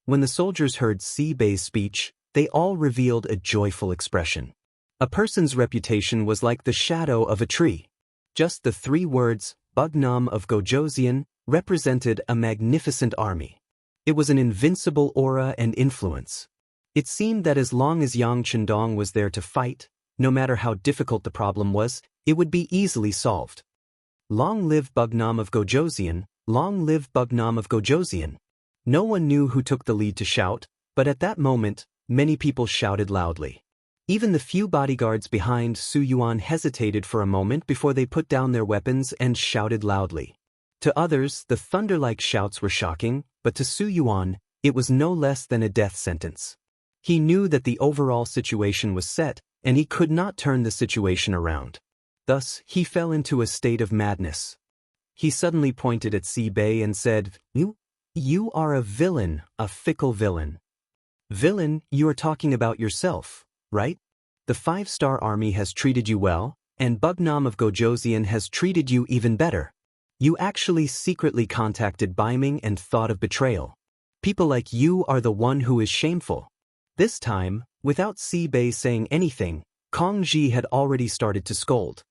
When the soldiers heard Si-Bei's speech, they all revealed a joyful expression. A person's reputation was like the shadow of a tree. Just the 3 words, Bugnam of Gojoseon, represented a magnificent army. It was an invincible aura and influence. It seemed that as long as Yang Chendong was there to fight, no matter how difficult the problem was, it would be easily solved. Long live Bugnam of Gojoseon, long live Bugnam of Gojoseon. No one knew who took the lead to shout, but at that moment, many people shouted loudly. Even the few bodyguards behind Su Yuan hesitated for a moment before they put down their weapons and shouted loudly. To others, the thunder-like shouts were shocking, but to Su Yuan, it was no less than a death sentence. He knew that the overall situation was set, and he could not turn the situation around. Thus, he fell into a state of madness. He suddenly pointed at Si Bei and said, You are a villain, a fickle villain. Villain, you are talking about yourself, right? The 5-star army has treated you well, and Bugnam of Gojoseon has treated you even better. You actually secretly contacted Baiming and thought of betrayal. People like you are the one who is shameful. This time, without Si Bei saying anything, Kong Ji had already started to scold.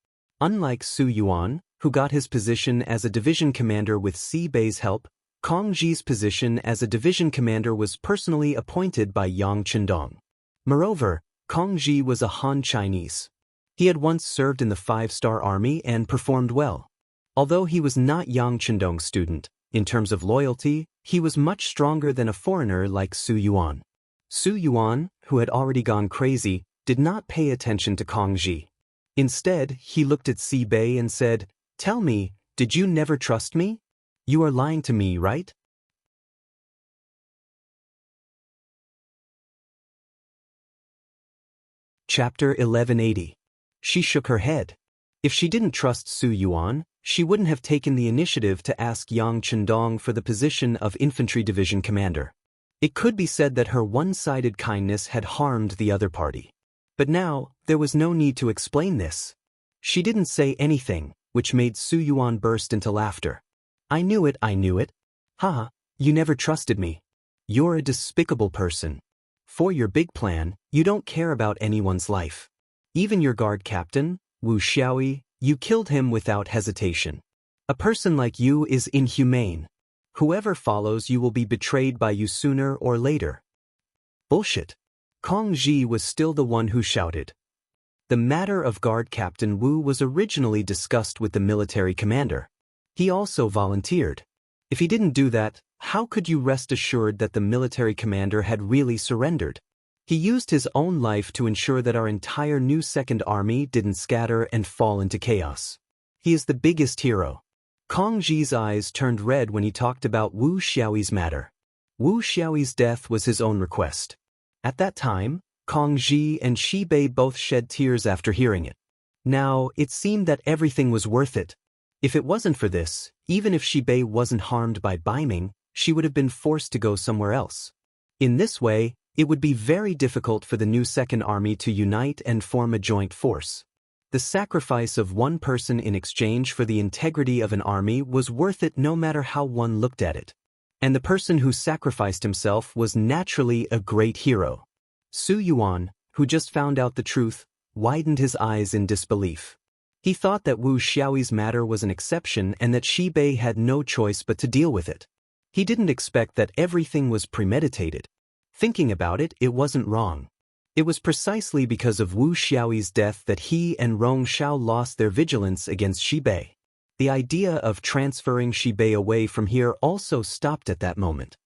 Unlike Su Yuan, who got his position as a division commander with Si Bei's help, Kong Ji's position as a division commander was personally appointed by Yang Chendong. Moreover, Kong Ji was a Han Chinese. He had once served in the 5-star army and performed well. Although he was not Yang Chendong's student, in terms of loyalty, he was much stronger than a foreigner like Su Yuan. Su Yuan, who had already gone crazy, did not pay attention to Kong Ji. Instead, he looked at Si Bei and said, Tell me, did you never trust me? You are lying to me, right? Chapter 1180. She shook her head. If she didn't trust Su Yuan, she wouldn't have taken the initiative to ask Yang Chendong for the position of infantry division commander. It could be said that her one-sided kindness had harmed the other party. But now, there was no need to explain this. She didn't say anything, which made Su Yuan burst into laughter. I knew it. Haha, you never trusted me. You're a despicable person. For your big plan, you don't care about anyone's life. Even your guard captain, Wu Xiaoyi, you killed him without hesitation. A person like you is inhumane. Whoever follows you will be betrayed by you sooner or later. Bullshit. Kong Ji was still the one who shouted. The matter of guard captain Wu was originally discussed with the military commander. He also volunteered. If he didn't do that, how could you rest assured that the military commander had really surrendered? He used his own life to ensure that our entire new second army didn't scatter and fall into chaos. He is the biggest hero. Kong Ji's eyes turned red when he talked about Wu Xiaoyi's matter. Wu Xiaoyi's death was his own request. At that time, Kong Ji and Shi Bei both shed tears after hearing it. Now, it seemed that everything was worth it. If it wasn't for this, even if Shi Bei wasn't harmed by Baiming, she would have been forced to go somewhere else. In this way, it would be very difficult for the new Second Army to unite and form a joint force. The sacrifice of one person in exchange for the integrity of an army was worth it no matter how one looked at it. And the person who sacrificed himself was naturally a great hero. Su Yuan, who just found out the truth, widened his eyes in disbelief. He thought that Wu Xiaoyi's matter was an exception and that Shi Bei had no choice but to deal with it. He didn't expect that everything was premeditated. Thinking about it, it wasn't wrong. It was precisely because of Wu Xiaoyi's death that he and Rong Shao lost their vigilance against Shi Bei. The idea of transferring Shi Bei away from here also stopped at that moment.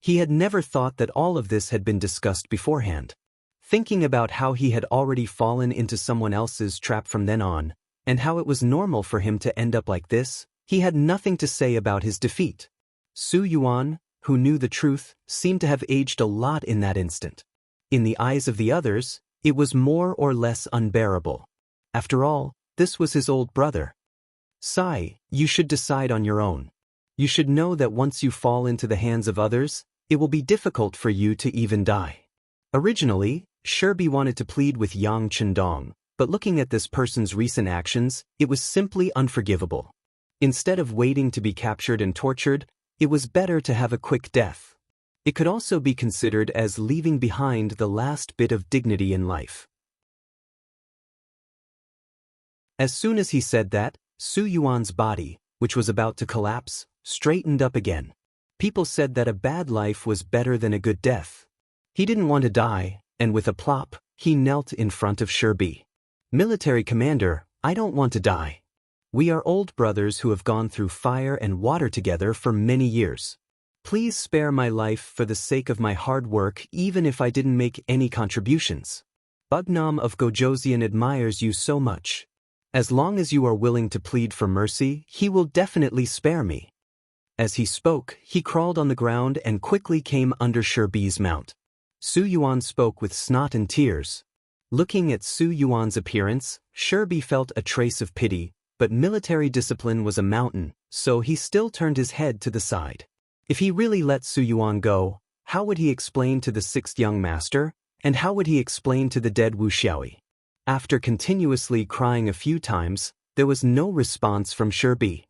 He had never thought that all of this had been discussed beforehand. Thinking about how he had already fallen into someone else's trap from then on, and how it was normal for him to end up like this, he had nothing to say about his defeat. Su Yuan, who knew the truth, seemed to have aged a lot in that instant. In the eyes of the others, it was more or less unbearable. After all, this was his old brother. Sai, you should decide on your own. You should know that once you fall into the hands of others, it will be difficult for you to even die. Originally, Shirbi wanted to plead with Yang Chendong, but looking at this person's recent actions, it was simply unforgivable. Instead of waiting to be captured and tortured, it was better to have a quick death. It could also be considered as leaving behind the last bit of dignity in life. As soon as he said that, Su Yuan's body, which was about to collapse, straightened up again. People said that a bad life was better than a good death. He didn't want to die, and with a plop, he knelt in front of Shirbi. Military commander, I don't want to die. We are old brothers who have gone through fire and water together for many years. Please spare my life for the sake of my hard work even if I didn't make any contributions. Bugnam of Gojoseon admires you so much. As long as you are willing to plead for mercy, he will definitely spare me. As he spoke, he crawled on the ground and quickly came under Shibi's mount. Su Yuan spoke with snot and tears. Looking at Su Yuan's appearance, Shibi felt a trace of pity, but military discipline was a mountain, so he still turned his head to the side. If he really let Su Yuan go, how would he explain to the sixth young master, and how would he explain to the dead Wu Xiaoyi? After continuously crying a few times, there was no response from Shibi.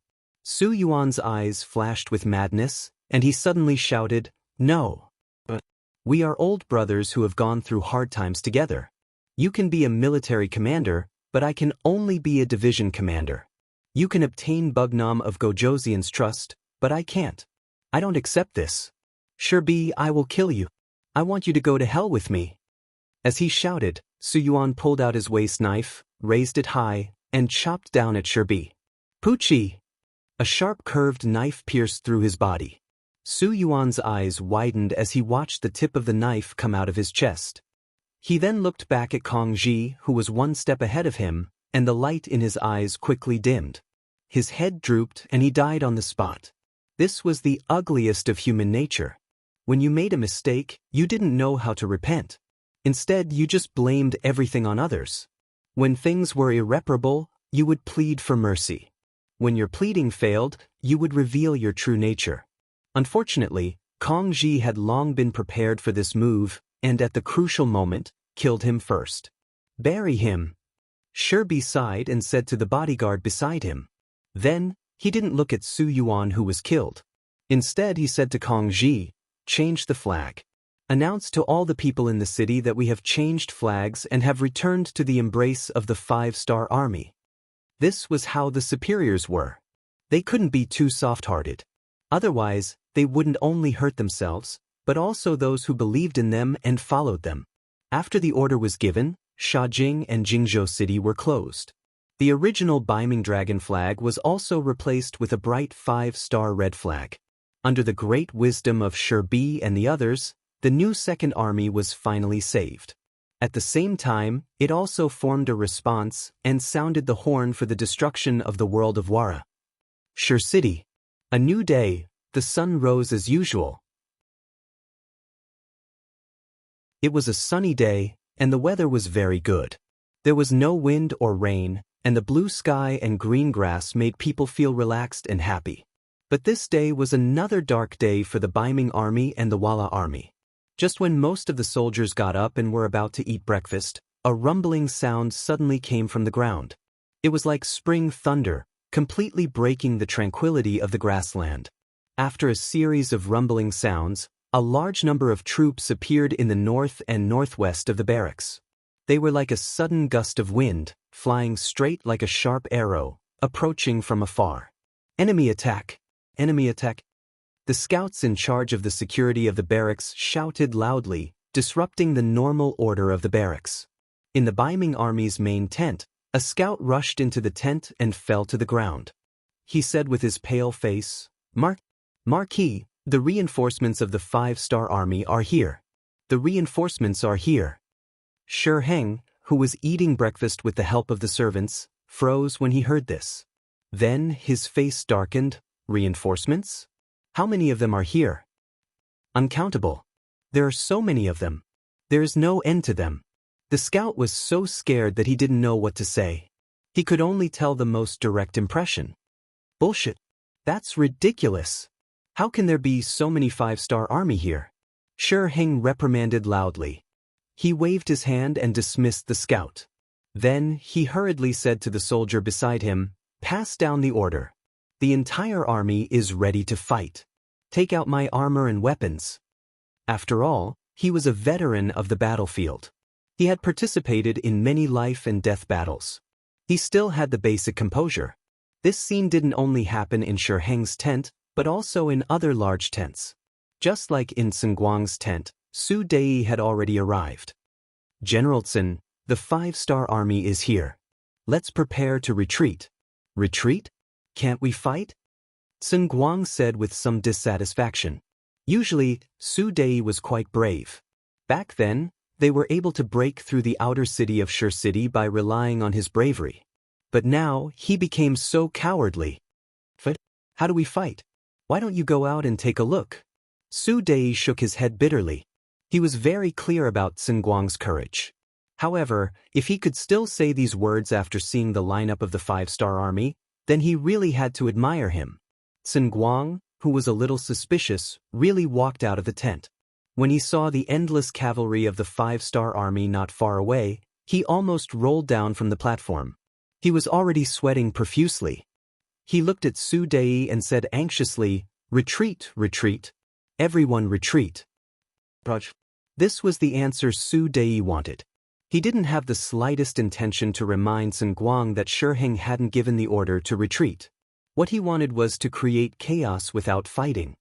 Su Yuan's eyes flashed with madness, and he suddenly shouted, "No! But we are old brothers who have gone through hard times together. You can be a military commander, but I can only be a division commander. You can obtain Bugnam of Gojoseon's trust, but I can't. I don't accept this. Shibi, I will kill you. I want you to go to hell with me." As he shouted, Su Yuan pulled out his waist knife, raised it high, and chopped down at Shibi. Pucci! A sharp curved knife pierced through his body. Su Yuan's eyes widened as he watched the tip of the knife come out of his chest. He then looked back at Kong Ji, who was one step ahead of him, and the light in his eyes quickly dimmed. His head drooped and he died on the spot. This was the ugliest of human nature. When you made a mistake, you didn't know how to repent. Instead, you just blamed everything on others. When things were irreparable, you would plead for mercy. When your pleading failed, you would reveal your true nature. Unfortunately, Kong Ji had long been prepared for this move, and at the crucial moment, killed him first. "Bury him." Shibi sighed and said to the bodyguard beside him. Then, he didn't look at Su Yuan who was killed. Instead, he said to Kong Ji, "Change the flag. Announce to all the people in the city that we have changed flags and have returned to the embrace of the 5-star army." This was how the superiors were. They couldn't be too soft-hearted. Otherwise, they wouldn't only hurt themselves, but also those who believed in them and followed them. After the order was given, Shajing and Jingzhou City were closed. The original Beiming Dragon flag was also replaced with a bright 5-star red flag. Under the great wisdom of Shibi and the others, the new Second Army was finally saved. At the same time, it also formed a response and sounded the horn for the destruction of the world of Wara. Shur City. A new day, the sun rose as usual. It was a sunny day, and the weather was very good. There was no wind or rain, and the blue sky and green grass made people feel relaxed and happy. But this day was another dark day for the Beiming army and the Wala army. Just when most of the soldiers got up and were about to eat breakfast, a rumbling sound suddenly came from the ground. It was like spring thunder, completely breaking the tranquility of the grassland. After a series of rumbling sounds, a large number of troops appeared in the north and northwest of the barracks. They were like a sudden gust of wind, flying straight like a sharp arrow, approaching from afar. "Enemy attack! Enemy attack!" The scouts in charge of the security of the barracks shouted loudly, disrupting the normal order of the barracks. In the Beiming army's main tent, a scout rushed into the tent and fell to the ground. He said with his pale face, Marquis, the reinforcements of the 5-star army are here. The reinforcements are here." Shi Heng, who was eating breakfast with the help of the servants, froze when he heard this. Then his face darkened. "Reinforcements? How many of them are here?" "Uncountable. There are so many of them. There is no end to them." The scout was so scared that he didn't know what to say. He could only tell the most direct impression. "Bullshit. That's ridiculous. How can there be so many 5-star army here?" Shi Heng reprimanded loudly. He waved his hand and dismissed the scout. Then he hurriedly said to the soldier beside him, "Pass down the order. The entire army is ready to fight. Take out my armor and weapons." After all, he was a veteran of the battlefield. He had participated in many life and death battles. He still had the basic composure. This scene didn't only happen in Shi Heng's tent, but also in other large tents. Just like in Sengguang's tent, Su Dei had already arrived. "General Tsun, the 5-star army is here. Let's prepare to retreat." "Retreat? Can't we fight?" Sengguang said with some dissatisfaction. Usually, Su Dei was quite brave. Back then, They were able to break through the outer city of Shi City by relying on his bravery. But now, he became so cowardly. But how do we fight? Why don't you go out and take a look? Su Dei shook his head bitterly. He was very clear about Sun Guang's courage. However, if he could still say these words after seeing the lineup of the 5-star army, then he really had to admire him. Sun Guang, who was a little suspicious, really walked out of the tent. When he saw the endless cavalry of the 5-star army not far away, he almost rolled down from the platform. He was already sweating profusely. He looked at Su Dei and said anxiously, "Retreat, retreat. Everyone retreat." This was the answer Su Dei wanted. He didn't have the slightest intention to remind Sun Guang that Shi Heng hadn't given the order to retreat. What he wanted was to create chaos without fighting.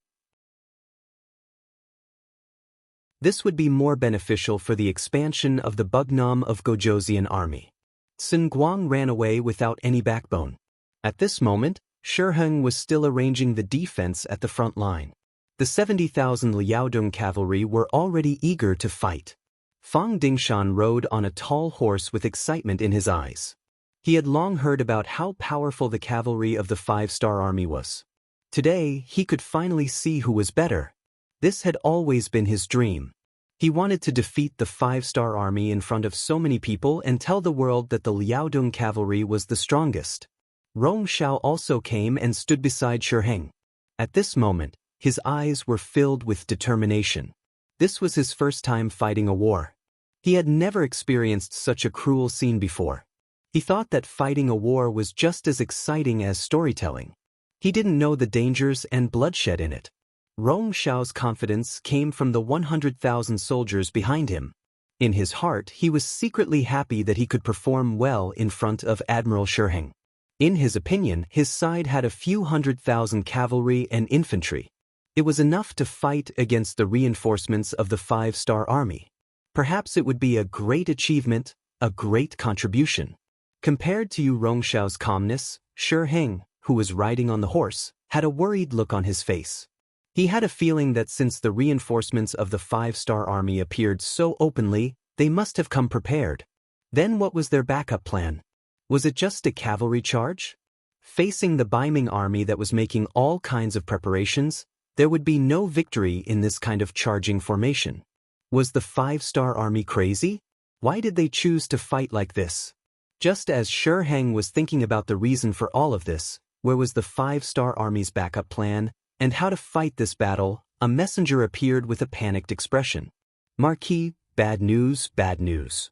This would be more beneficial for the expansion of the Bugnam of Gojosian army. Sun Guang ran away without any backbone. At this moment, Shi Heng was still arranging the defense at the front line. The 70,000 Liaodong cavalry were already eager to fight. Fang Dingshan rode on a tall horse with excitement in his eyes. He had long heard about how powerful the cavalry of the 5-star army was. Today, he could finally see who was better. This had always been his dream. He wanted to defeat the 5-star army in front of so many people and tell the world that the Liaodong cavalry was the strongest. Rong Xiao also came and stood beside Shi Heng. At this moment, his eyes were filled with determination. This was his first time fighting a war. He had never experienced such a cruel scene before. He thought that fighting a war was just as exciting as storytelling. He didn't know the dangers and bloodshed in it. Rong Xiao's confidence came from the 100,000 soldiers behind him. In his heart, he was secretly happy that he could perform well in front of Admiral Shi Heng. In his opinion, his side had a few 100,000 cavalry and infantry. It was enough to fight against the reinforcements of the 5-star army. Perhaps it would be a great achievement, a great contribution. Compared to Rong Xiao's calmness, Shi Heng, who was riding on the horse, had a worried look on his face. He had a feeling that since the reinforcements of the 5-star army appeared so openly, they must have come prepared. Then what was their backup plan? Was it just a cavalry charge? Facing the Baiming army that was making all kinds of preparations, there would be no victory in this kind of charging formation. Was the 5-star army crazy? Why did they choose to fight like this? Just as Shi Heng was thinking about the reason for all of this, where was the 5-star army's backup plan, and how to fight this battle, a messenger appeared with a panicked expression. "Marquis, bad news, bad news."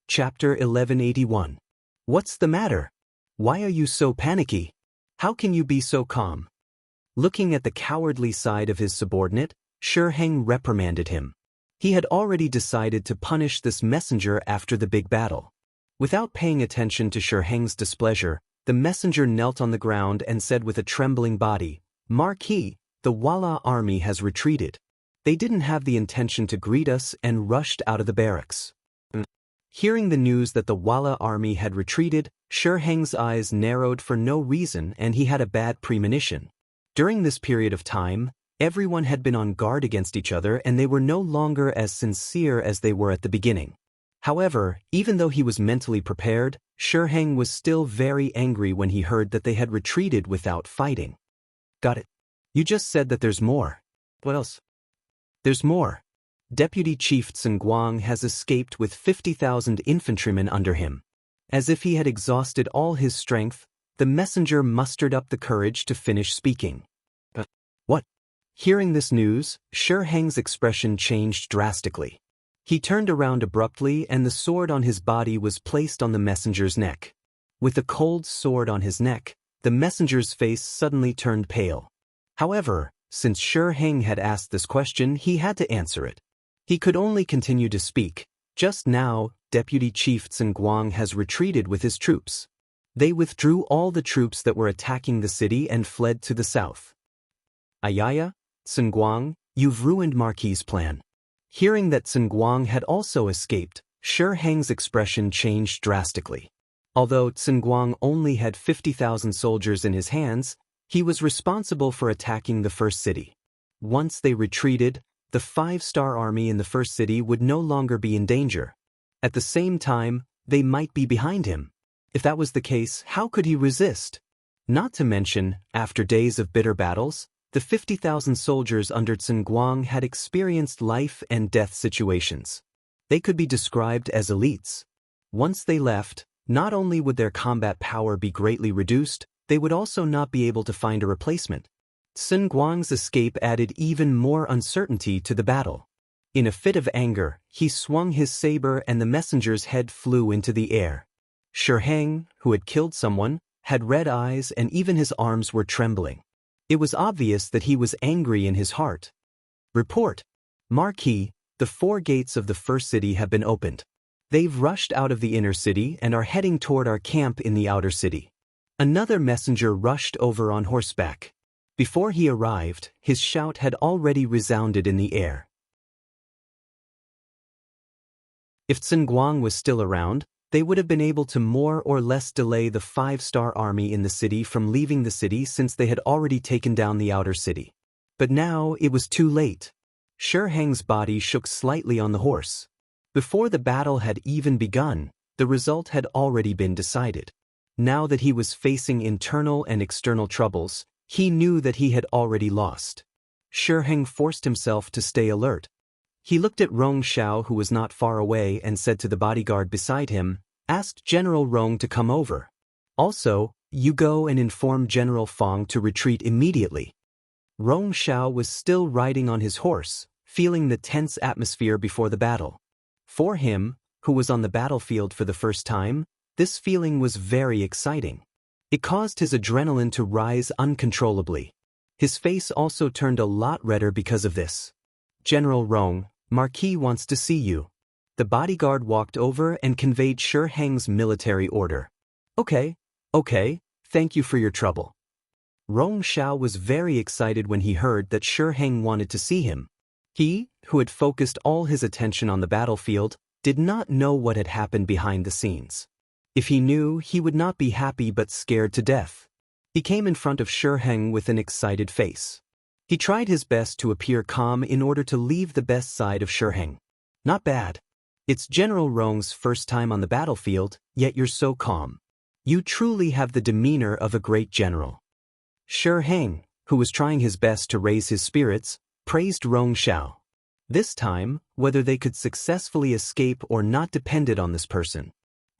Chapter 1181. What's the matter? Why are you so panicky? How can you be so calm? Looking at the cowardly side of his subordinate, Shi Heng reprimanded him. He had already decided to punish this messenger after the big battle. Without paying attention to Shi Heng's displeasure, the messenger knelt on the ground and said with a trembling body, "Marquis, the Walla army has retreated. They didn't have the intention to greet us and rushed out of the barracks." Hearing the news that the Walla army had retreated, Shi Heng's eyes narrowed for no reason and he had a bad premonition. During this period of time, everyone had been on guard against each other and they were no longer as sincere as they were at the beginning. However, even though he was mentally prepared, Shi Heng was still very angry when he heard that they had retreated without fighting. "Got it. You just said that there's more. What else?" "There's more. Deputy Chief Sun Guang has escaped with 50,000 infantrymen under him." As if he had exhausted all his strength, the messenger mustered up the courage to finish speaking. "What?" Hearing this news, Shi Heng's expression changed drastically. He turned around abruptly and the sword on his body was placed on the messenger's neck. With the cold sword on his neck, the messenger's face suddenly turned pale. However, since Shi Heng had asked this question, he had to answer it. He could only continue to speak. "Just now, Deputy Chief Sun Guang has retreated with his troops. They withdrew all the troops that were attacking the city and fled to the south." "Ayaya, Sun Guang, you've ruined Marquis' plan." Hearing that Sun Guang had also escaped, Shi Heng's expression changed drastically. Although Sun Guang only had 50,000 soldiers in his hands, He was responsible for attacking the first city. Once they retreated, the 5-star army in the first city would no longer be in danger. At the same time, they might be behind him. If that was the case, how could he resist? Not to mention, after days of bitter battles, the 50,000 soldiers under Sun Guang had experienced life and death situations. They could be described as elites. Once they left, not only would their combat power be greatly reduced, they would also not be able to find a replacement. Sun Guang's escape added even more uncertainty to the battle. In a fit of anger, he swung his saber and the messenger's head flew into the air. Xianxia, who had killed someone, had red eyes and even his arms were trembling. It was obvious that he was angry in his heart. Report. Marquis, the 4 gates of the first city have been opened. They've rushed out of the inner city and are heading toward our camp in the outer city. Another messenger rushed over on horseback. Before he arrived, his shout had already resounded in the air. If Sun Guang was still around, they would have been able to more or less delay the 5-star army in the city from leaving the city since they had already taken down the outer city. But now it was too late. Xianxia's body shook slightly on the horse. Before the battle had even begun, the result had already been decided. Now that he was facing internal and external troubles, he knew that he had already lost. Xianxia forced himself to stay alert. He looked at Rong Xiao, who was not far away, and said to the bodyguard beside him, "Ask General Rong to come over. Also, you go and inform General Fang to retreat immediately." Rong Xiao was still riding on his horse, feeling the tense atmosphere before the battle. For him, who was on the battlefield for the first time, this feeling was very exciting. It caused his adrenaline to rise uncontrollably. His face also turned a lot redder because of this. "General Rong, Marquis wants to see you." The bodyguard walked over and conveyed Xianxia's military order. Okay, thank you for your trouble." Rong Xiao was very excited when he heard that Xianxia wanted to see him. He, who had focused all his attention on the battlefield, did not know what had happened behind the scenes. If he knew, he would not be happy but scared to death. He came in front of Xianxia with an excited face. He tried his best to appear calm in order to leave the best side of Xianxia. "Not bad. It's General Rong's first time on the battlefield, yet you're so calm. You truly have the demeanor of a great general." Xianxia, who was trying his best to raise his spirits, praised Rong Xiao. This time, whether they could successfully escape or not depended on this person.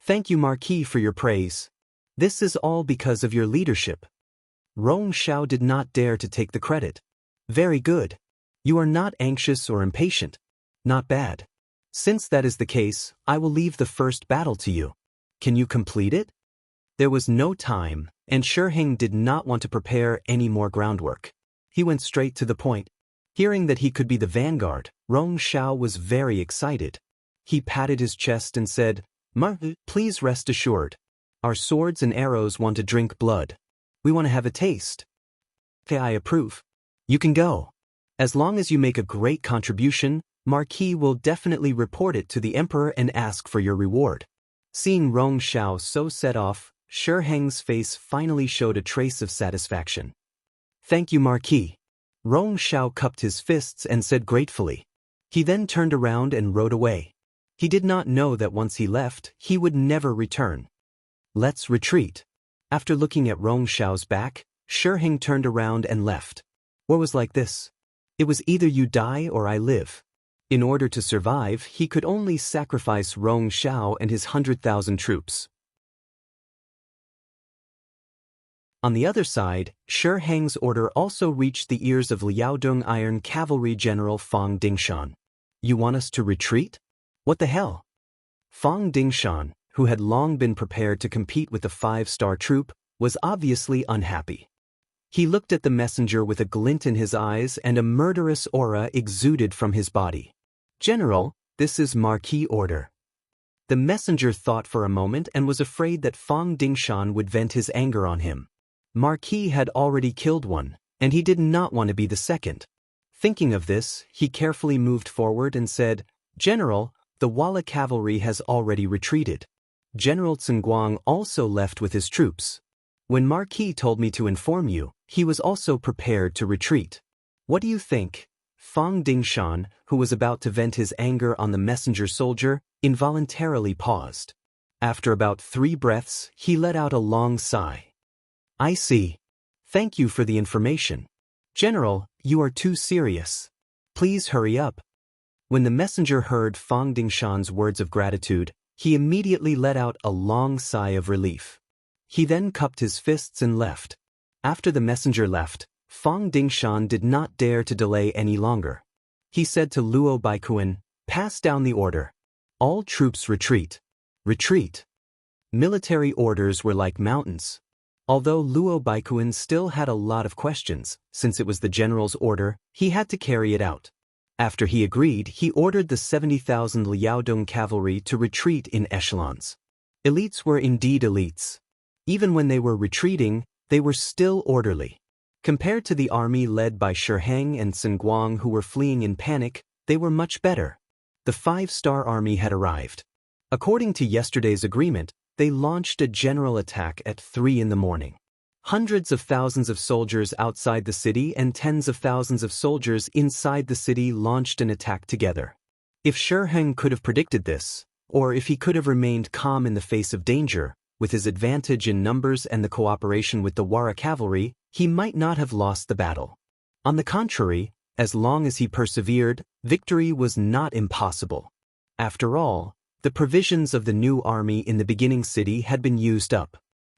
"Thank you, Marquis, for your praise. This is all because of your leadership." Rong Xiao did not dare to take the credit. "Very good. You are not anxious or impatient. Not bad. Since that is the case, I will leave the first battle to you. Can you complete it?" There was no time, and Xianxia did not want to prepare any more groundwork. He went straight to the point. Hearing that he could be the vanguard, Rong Xiao was very excited. He patted his chest and said, "Marquis, please rest assured. Our swords and arrows want to drink blood. We want to have a taste." "Okay, I approve. You can go. As long as you make a great contribution, Marquis will definitely report it to the Emperor and ask for your reward." Seeing Rong Xiao so set off, Xianxia's face finally showed a trace of satisfaction. "Thank you, Marquis." Rong Xiao cupped his fists and said gratefully. He then turned around and rode away. He did not know that once he left, he would never return. "Let's retreat." After looking at Rong Xiao's back, Xianxia turned around and left. War was like this. It was either you die or I live. In order to survive, he could only sacrifice Rong Xiao and his 100,000 troops. On the other side, Xianxia's order also reached the ears of Liaodong Iron Cavalry General Fang Dingshan. "You want us to retreat? What the hell?" Fang Dingshan, who had long been prepared to compete with the 5-star troop, was obviously unhappy. He looked at the messenger with a glint in his eyes and a murderous aura exuded from his body. "General, this is Marquis' order." The messenger thought for a moment and was afraid that Fang Dingshan would vent his anger on him. Marquis had already killed one, and he did not want to be the second. Thinking of this, he carefully moved forward and said, "General, the Walla cavalry has already retreated. General Sun Guang also left with his troops. When Marquis told me to inform you, he was also prepared to retreat. What do you think? Fang Dingshan, who was about to vent his anger on the messenger soldier, involuntarily paused. After about 3 breaths, he let out a long sigh. I see. Thank you for the information. General, you are too serious. Please hurry up. When the messenger heard Fang Dingshan's words of gratitude, he immediately let out a long sigh of relief. He then cupped his fists and left. After the messenger left, Fang Dingshan did not dare to delay any longer. He said to Luo Baikuan, "Pass down the order. All troops retreat. Retreat." Military orders were like mountains. Although Luo Baikuan still had a lot of questions, since it was the general's order, he had to carry it out. After he agreed, he ordered the 70,000 Liaodong cavalry to retreat in echelons. Elites were indeed elites. Even when they were retreating, they were still orderly. Compared to the army led by Shiheng and Sengguang who were fleeing in panic, they were much better. The 5-star army had arrived. According to yesterday's agreement, they launched a general attack at 3 in the morning. Hundreds of thousands of soldiers outside the city and tens of thousands of soldiers inside the city launched an attack together. If Shiheng could have predicted this, or if he could have remained calm in the face of danger, with his advantage in numbers and the cooperation with the Wara cavalry, he might not have lost the battle. On the contrary, as long as he persevered, victory was not impossible. After all, the provisions of the new army in the beginning city had been used up.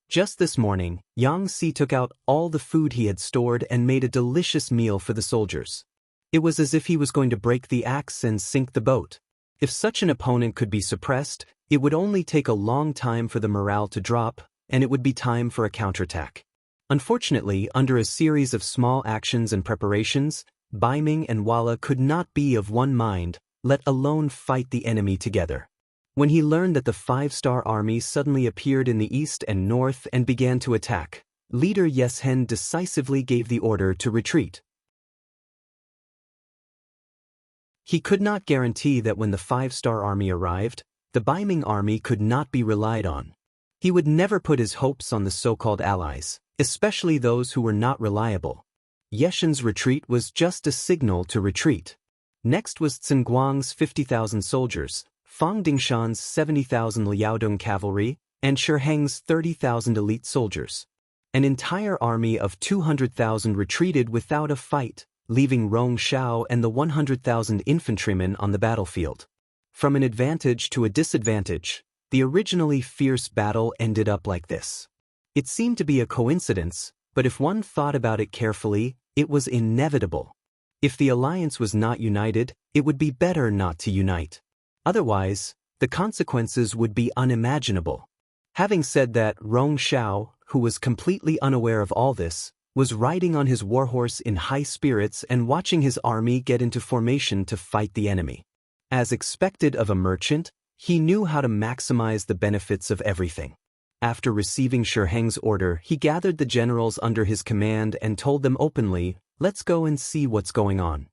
Just this morning, Yang Si took out all the food he had stored and made a delicious meal for the soldiers. It was as if he was going to break the axe and sink the boat. If such an opponent could be suppressed, it would only take a long time for the morale to drop, and it would be time for a counterattack. Unfortunately, under a series of small actions and preparations, Baiming and Wala could not be of one mind, let alone fight the enemy together. When he learned that the 5-star army suddenly appeared in the east and north and began to attack, leader Yeshen decisively gave the order to retreat. He could not guarantee that when the 5-star army arrived, the Baiming army could not be relied on. He would never put his hopes on the so-called allies, especially those who were not reliable. Yeshen's retreat was just a signal to retreat. Next was Sengguang's 50,000 soldiers, Fang Dingshan's 70,000 Liaodong cavalry, and Shiheng's 30,000 elite soldiers. An entire army of 200,000 retreated without a fight, leaving Rong Shao and the 100,000 infantrymen on the battlefield. From an advantage to a disadvantage, the originally fierce battle ended up like this. It seemed to be a coincidence, but if one thought about it carefully, it was inevitable. If the alliance was not united, it would be better not to unite. Otherwise, the consequences would be unimaginable. Having said that, Rong Shao, who was completely unaware of all this, was riding on his warhorse in high spirits and watching his army get into formation to fight the enemy. As expected of a merchant, he knew how to maximize the benefits of everything. After receiving Shiheng's order, he gathered the generals under his command and told them openly, "Let's go and see what's going on.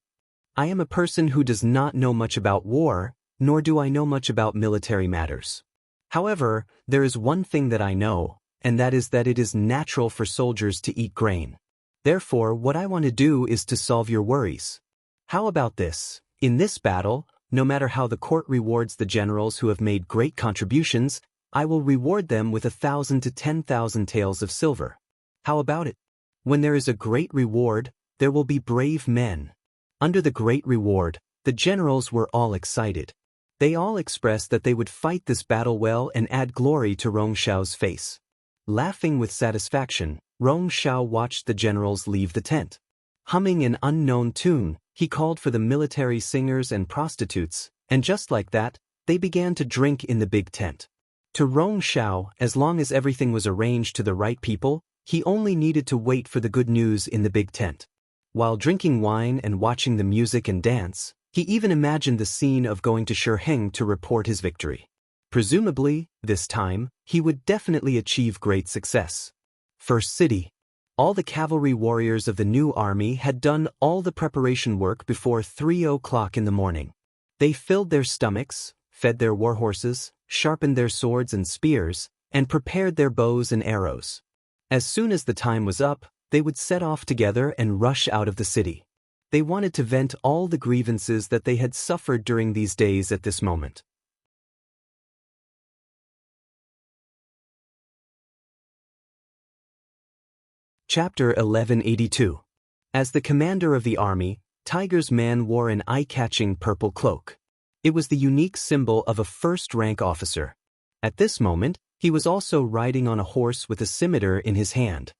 I am a person who does not know much about war, nor do I know much about military matters. However, there is one thing that I know, and that is that it is natural for soldiers to eat grain. Therefore, what I want to do is to solve your worries. How about this? In this battle, no matter how the court rewards the generals who have made great contributions, I will reward them with 1,000 to 10,000 taels of silver. How about it? When there is a great reward, there will be brave men." Under the great reward, the generals were all excited. They all expressed that they would fight this battle well and add glory to Rong Shao's face. Laughing with satisfaction, Rong Shao watched the generals leave the tent. Humming an unknown tune, he called for the military singers and prostitutes, and just like that, they began to drink in the big tent. To Rong Shao, as long as everything was arranged to the right people, he only needed to wait for the good news in the big tent. While drinking wine and watching the music and dance, he even imagined the scene of going to Shiheng to report his victory. Presumably, this time, he would definitely achieve great success. First city. All the cavalry warriors of the new army had done all the preparation work before 3 o'clock in the morning. They filled their stomachs, fed their warhorses, sharpened their swords and spears, and prepared their bows and arrows. As soon as the time was up, they would set off together and rush out of the city. They wanted to vent all the grievances that they had suffered during these days at this moment. Chapter 1182. As the commander of the army, Tiger's man wore an eye-catching purple cloak. It was the unique symbol of a first-rank officer. At this moment, he was also riding on a horse with a scimitar in his hand.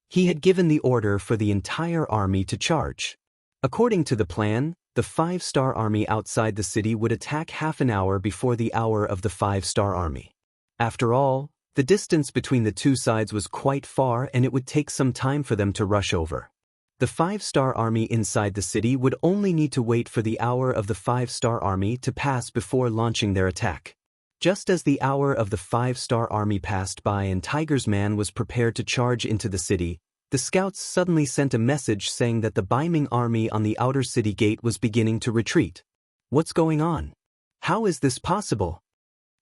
He had given the order for the entire army to charge. According to the plan, the 5-star army outside the city would attack half an hour before the hour of the 5-star army. After all, the distance between the two sides was quite far and it would take some time for them to rush over. The 5-star army inside the city would only need to wait for the hour of the 5-star army to pass before launching their attack. Just as the hour of the 5-star army passed by and Tiger's man was prepared to charge into the city, the scouts suddenly sent a message saying that the Baiming army on the outer city gate was beginning to retreat. What's going on? How is this possible?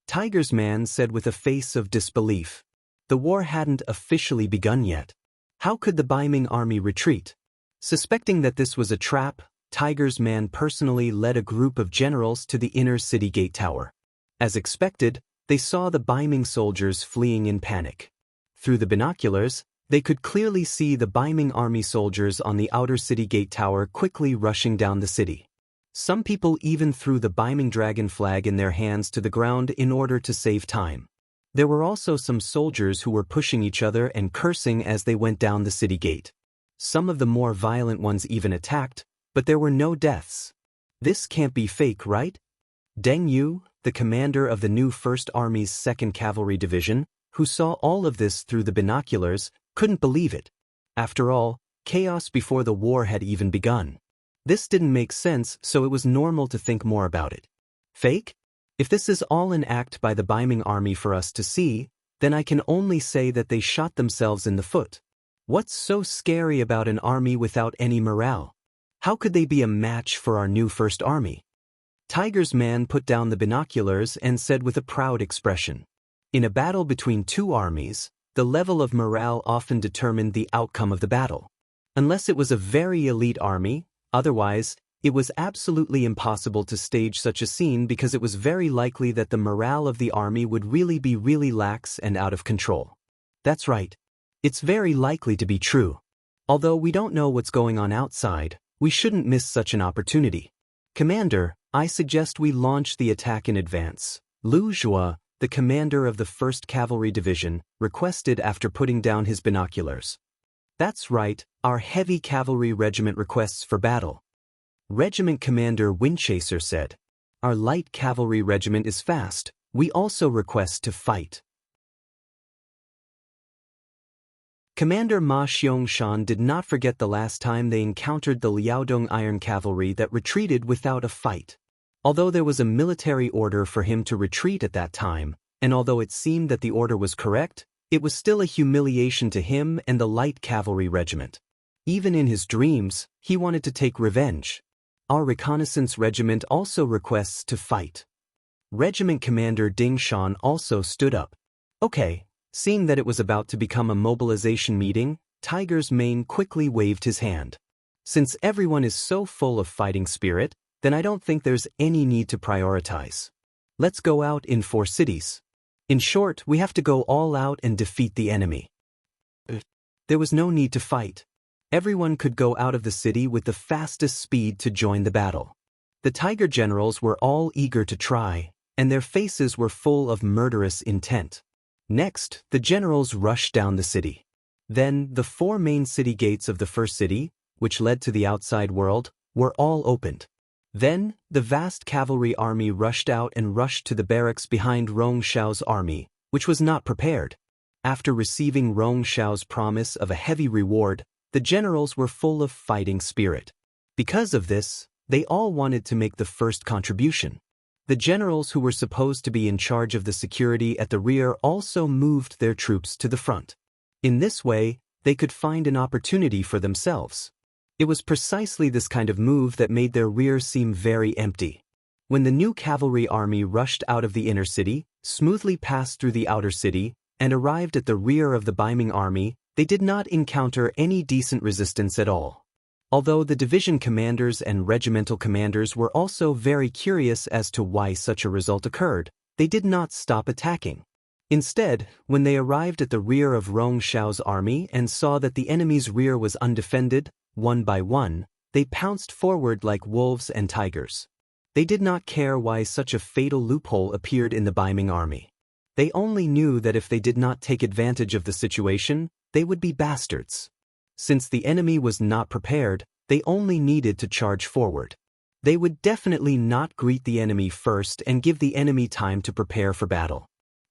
Tiger's man said with a face of disbelief. The war hadn't officially begun yet. How could the Baiming army retreat? Suspecting that this was a trap, Tiger's man personally led a group of generals to the inner city gate tower. As expected, they saw the Baiming soldiers fleeing in panic. Through the binoculars, they could clearly see the Baiming army soldiers on the outer city gate tower quickly rushing down the city. Some people even threw the Baiming dragon flag in their hands to the ground in order to save time. There were also some soldiers who were pushing each other and cursing as they went down the city gate. Some of the more violent ones even attacked, but there were no deaths. This can't be fake, right? Deng Yu, the commander of the new 1st Army's 2nd Cavalry Division, who saw all of this through the binoculars, couldn't believe it. After all, chaos before the war had even begun. This didn't make sense, so it was normal to think more about it. Fake? If this is all an act by the Baiming army for us to see, then I can only say that they shot themselves in the foot. What's so scary about an army without any morale? How could they be a match for our new 1st Army? Tiger's man put down the binoculars and said with a proud expression. In a battle between two armies, the level of morale often determined the outcome of the battle. Unless it was a very elite army, otherwise, it was absolutely impossible to stage such a scene because it was very likely that the morale of the army would really be lax and out of control. That's right. It's very likely to be true. Although we don't know what's going on outside, we shouldn't miss such an opportunity. Commander, I suggest we launch the attack in advance. Lu Zhua, the commander of the 1st Cavalry Division, requested after putting down his binoculars. That's right, our heavy cavalry regiment requests for battle. Regiment Commander Windchaser said. Our light cavalry regiment is fast, we also request to fight. Commander Ma Xiangshan did not forget the last time they encountered the Liaodong Iron Cavalry that retreated without a fight. Although there was a military order for him to retreat at that time, and although it seemed that the order was correct, it was still a humiliation to him and the light cavalry regiment. Even in his dreams, he wanted to take revenge. Our reconnaissance regiment also requests to fight. Regiment Commander Ding Shan also stood up. Okay, seeing that it was about to become a mobilization meeting, Tiger's mane quickly waved his hand. Since everyone is so full of fighting spirit, then I don't think there's any need to prioritize. Let's go out in 4 cities. In short, we have to go all out and defeat the enemy. There was no need to fight. Everyone could go out of the city with the fastest speed to join the battle. The Tiger generals were all eager to try, and their faces were full of murderous intent. Next, the generals rushed down the city. Then, the 4 main city gates of the first city, which led to the outside world, were all opened. Then, the vast cavalry army rushed out and rushed to the barracks behind Rong Xiao's army, which was not prepared. After receiving Rong Xiao's promise of a heavy reward, the generals were full of fighting spirit. Because of this, they all wanted to make the first contribution. The generals who were supposed to be in charge of the security at the rear also moved their troops to the front. In this way, they could find an opportunity for themselves. It was precisely this kind of move that made their rear seem very empty. When the new cavalry army rushed out of the inner city, smoothly passed through the outer city, and arrived at the rear of the Baiming army, They did not encounter any decent resistance at all. Although the division commanders and regimental commanders were also very curious as to why such a result occurred, they did not stop attacking. Instead, when they arrived at the rear of Rong Xiao's army and saw that the enemy's rear was undefended, one by one, they pounced forward like wolves and tigers. They did not care why such a fatal loophole appeared in the Baiming army. They only knew that if they did not take advantage of the situation, they would be bastards. Since the enemy was not prepared, they only needed to charge forward. They would definitely not greet the enemy first and give the enemy time to prepare for battle.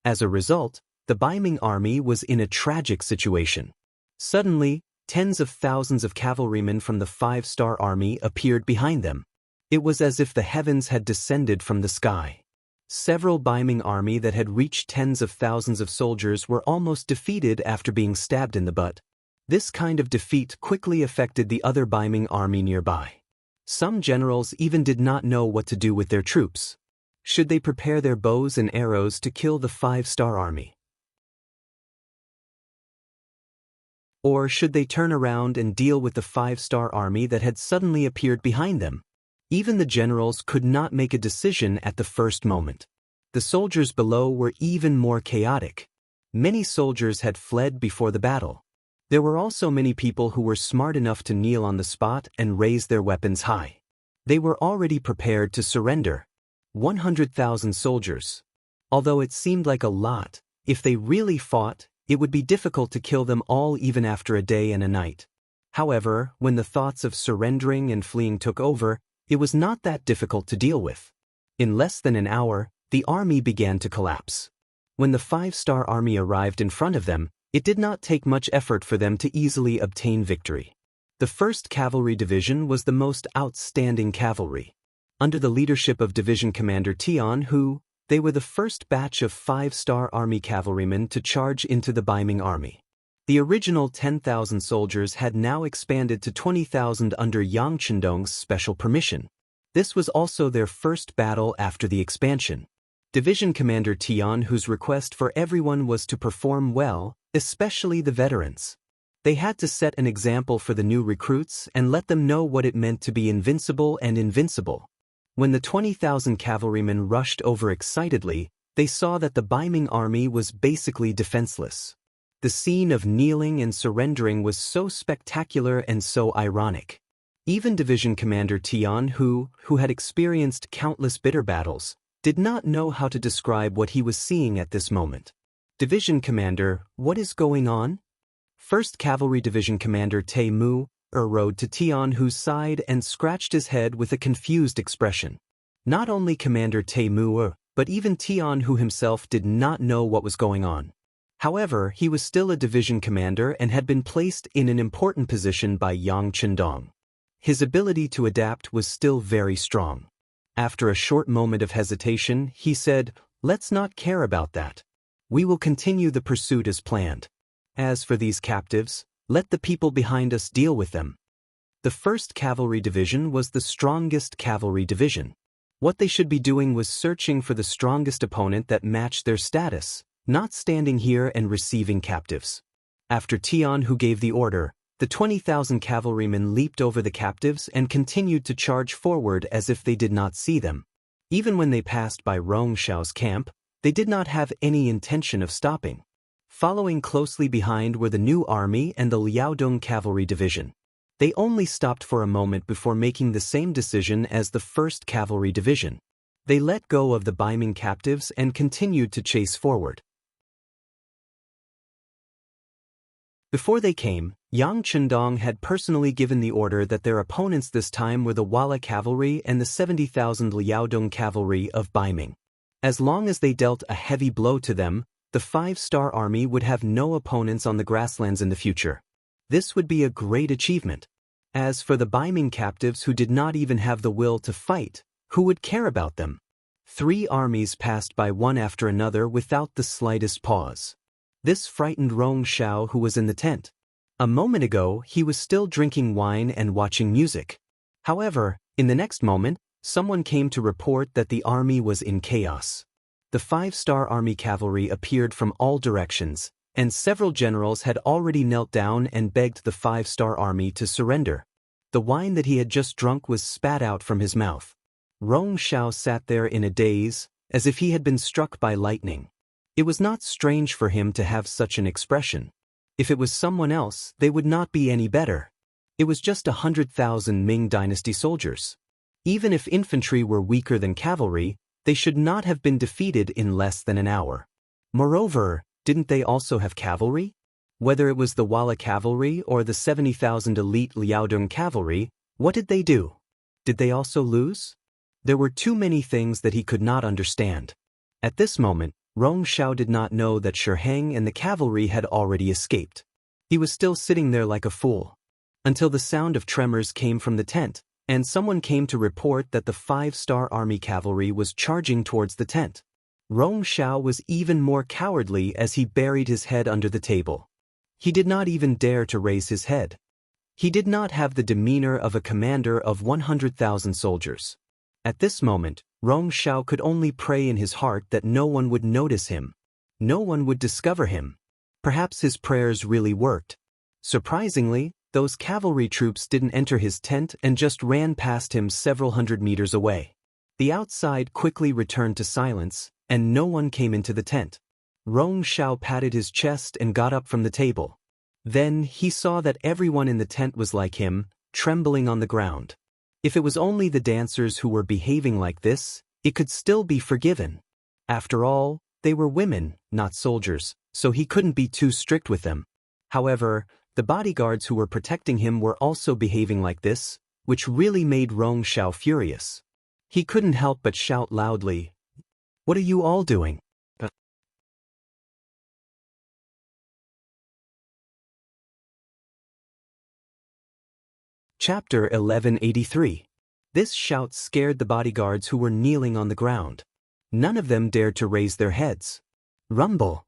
As a result, the Baiming army was in a tragic situation. Suddenly, tens of thousands of cavalrymen from the 5-star army appeared behind them. It was as if the heavens had descended from the sky. Several Baiming army that had reached tens of thousands of soldiers were almost defeated after being stabbed in the butt. This kind of defeat quickly affected the other Baiming army nearby. Some generals even did not know what to do with their troops. Should they prepare their bows and arrows to kill the 5-star army? Or should they turn around and deal with the 5-star army that had suddenly appeared behind them? Even the generals could not make a decision at the first moment. The soldiers below were even more chaotic. Many soldiers had fled before the battle. There were also many people who were smart enough to kneel on the spot and raise their weapons high. They were already prepared to surrender. 100,000 soldiers. Although it seemed like a lot, if they really fought, it would be difficult to kill them all even after a day and a night. However, when the thoughts of surrendering and fleeing took over, it was not that difficult to deal with. In less than an hour, the army began to collapse. When the 5-star army arrived in front of them, it did not take much effort for them to easily obtain victory. The 1st Cavalry Division was the most outstanding cavalry. Under the leadership of Division Commander Tian Hu, they were the first batch of 5-star army cavalrymen to charge into the Baiming army. The original 10,000 soldiers had now expanded to 20,000 under Yang Chendong's special permission. This was also their first battle after the expansion. Division Commander Tian Hu's request for everyone was to perform well, especially the veterans. They had to set an example for the new recruits and let them know what it meant to be invincible and invincible. When the 20,000 cavalrymen rushed over excitedly, they saw that the Baiming army was basically defenseless. The scene of kneeling and surrendering was so spectacular and so ironic. Even Division Commander Tian Hu, who had experienced countless bitter battles, did not know how to describe what he was seeing at this moment. Division Commander, what is going on? 1st Cavalry Division Commander Tai Mu rode to Tian Hu's side and scratched his head with a confused expression. Not only Commander Tai Mu, but even Tian Hu himself did not know what was going on. However, he was still a division commander and had been placed in an important position by Yang Chendong. His ability to adapt was still very strong. After a short moment of hesitation, he said, "Let's not care about that. We will continue the pursuit as planned. As for these captives, let the people behind us deal with them." The 1st Cavalry Division was the strongest cavalry division. What they should be doing was searching for the strongest opponent that matched their status, not standing here and receiving captives. After Tian Hu gave the order, the 20,000 cavalrymen leaped over the captives and continued to charge forward as if they did not see them. Even when they passed by Rong Xiao's camp, they did not have any intention of stopping. Following closely behind were the new army and the Liaodong Cavalry Division. They only stopped for a moment before making the same decision as the 1st Cavalry Division. They let go of the Baiming captives and continued to chase forward. Before they came, Yang Chendong had personally given the order that their opponents this time were the Wala Cavalry and the 70,000 Liaodong Cavalry of Baiming. As long as they dealt a heavy blow to them, the 5-star army would have no opponents on the grasslands in the future. This would be a great achievement. As for the Baiming captives who did not even have the will to fight, who would care about them? 3 armies passed by one after another without the slightest pause. This frightened Rong Xiao, who was in the tent. A moment ago, he was still drinking wine and watching music. However, in the next moment, someone came to report that the army was in chaos. The 5-star army cavalry appeared from all directions, and several generals had already knelt down and begged the five-star army to surrender. The wine that he had just drunk was spat out from his mouth. Rong Xiao sat there in a daze, as if he had been struck by lightning. It was not strange for him to have such an expression. If it was someone else, they would not be any better. It was just 100,000 Ming Dynasty soldiers. Even if infantry were weaker than cavalry, they should not have been defeated in less than an hour. Moreover, didn't they also have cavalry? Whether it was the Wala cavalry or the 70,000 elite Liaodong cavalry, what did they do? Did they also lose? There were too many things that he could not understand. At this moment, Rong Xiao did not know that Shiheng and the cavalry had already escaped. He was still sitting there like a fool. Until the sound of tremors came from the tent, and someone came to report that the five-star army cavalry was charging towards the tent. Rong Xiao was even more cowardly as he buried his head under the table. He did not even dare to raise his head. He did not have the demeanor of a commander of 100,000 soldiers. At this moment, Rong Xiao could only pray in his heart that no one would notice him. No one would discover him. Perhaps his prayers really worked. Surprisingly, those cavalry troops didn't enter his tent and just ran past him several hundred meters away. The outside quickly returned to silence, and no one came into the tent. Rong Xiao patted his chest and got up from the table. Then he saw that everyone in the tent was like him, trembling on the ground. If it was only the dancers who were behaving like this, it could still be forgiven. After all, they were women, not soldiers, so he couldn't be too strict with them. However, the bodyguards who were protecting him were also behaving like this, which really made Rong Xiao furious. He couldn't help but shout loudly, "What are you all doing?" Chapter 1183. This shout scared the bodyguards who were kneeling on the ground. None of them dared to raise their heads. Rumble!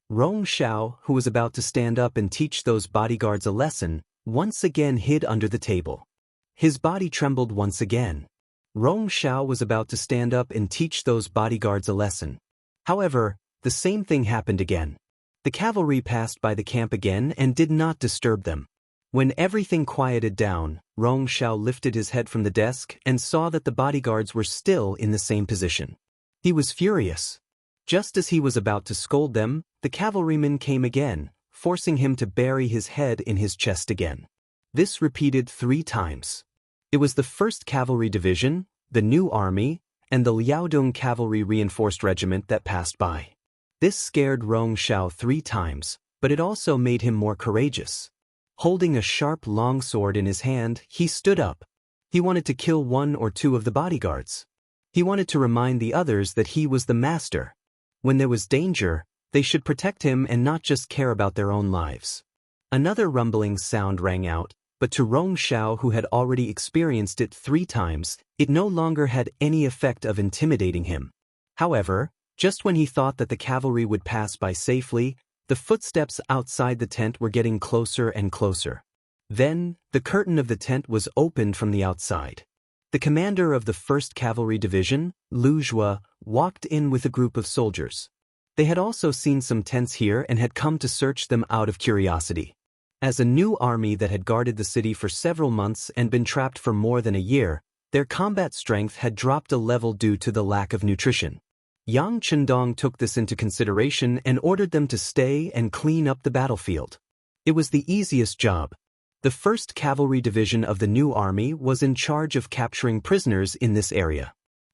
Rong Xiao, who was about to stand up and teach those bodyguards a lesson, once again hid under the table. His body trembled once again. Rong Xiao was about to stand up and teach those bodyguards a lesson. However, the same thing happened again. The cavalry passed by the camp again and did not disturb them. When everything quieted down, Rong Xiao lifted his head from the desk and saw that the bodyguards were still in the same position. He was furious. Just as he was about to scold them, the cavalryman came again, forcing him to bury his head in his chest again. This repeated 3 times. It was the 1st Cavalry Division, the New Army, and the Liaodong Cavalry Reinforced Regiment that passed by. This scared Rong Xiao 3 times, but it also made him more courageous. Holding a sharp longsword in his hand, he stood up. He wanted to kill 1 or 2 of the bodyguards. He wanted to remind the others that he was the master. When there was danger, they should protect him and not just care about their own lives. Another rumbling sound rang out, but to Rong Xiao, who had already experienced it 3 times, it no longer had any effect of intimidating him. However, just when he thought that the cavalry would pass by safely, the footsteps outside the tent were getting closer and closer. Then, the curtain of the tent was opened from the outside. The commander of the 1st Cavalry Division, Lu Zhua, walked in with a group of soldiers. They had also seen some tents here and had come to search them out of curiosity. As a new army that had guarded the city for several months and been trapped for more than a year, their combat strength had dropped a level due to the lack of nutrition. Yang Chendong took this into consideration and ordered them to stay and clean up the battlefield. It was the easiest job. The 1st Cavalry Division of the new army was in charge of capturing prisoners in this area.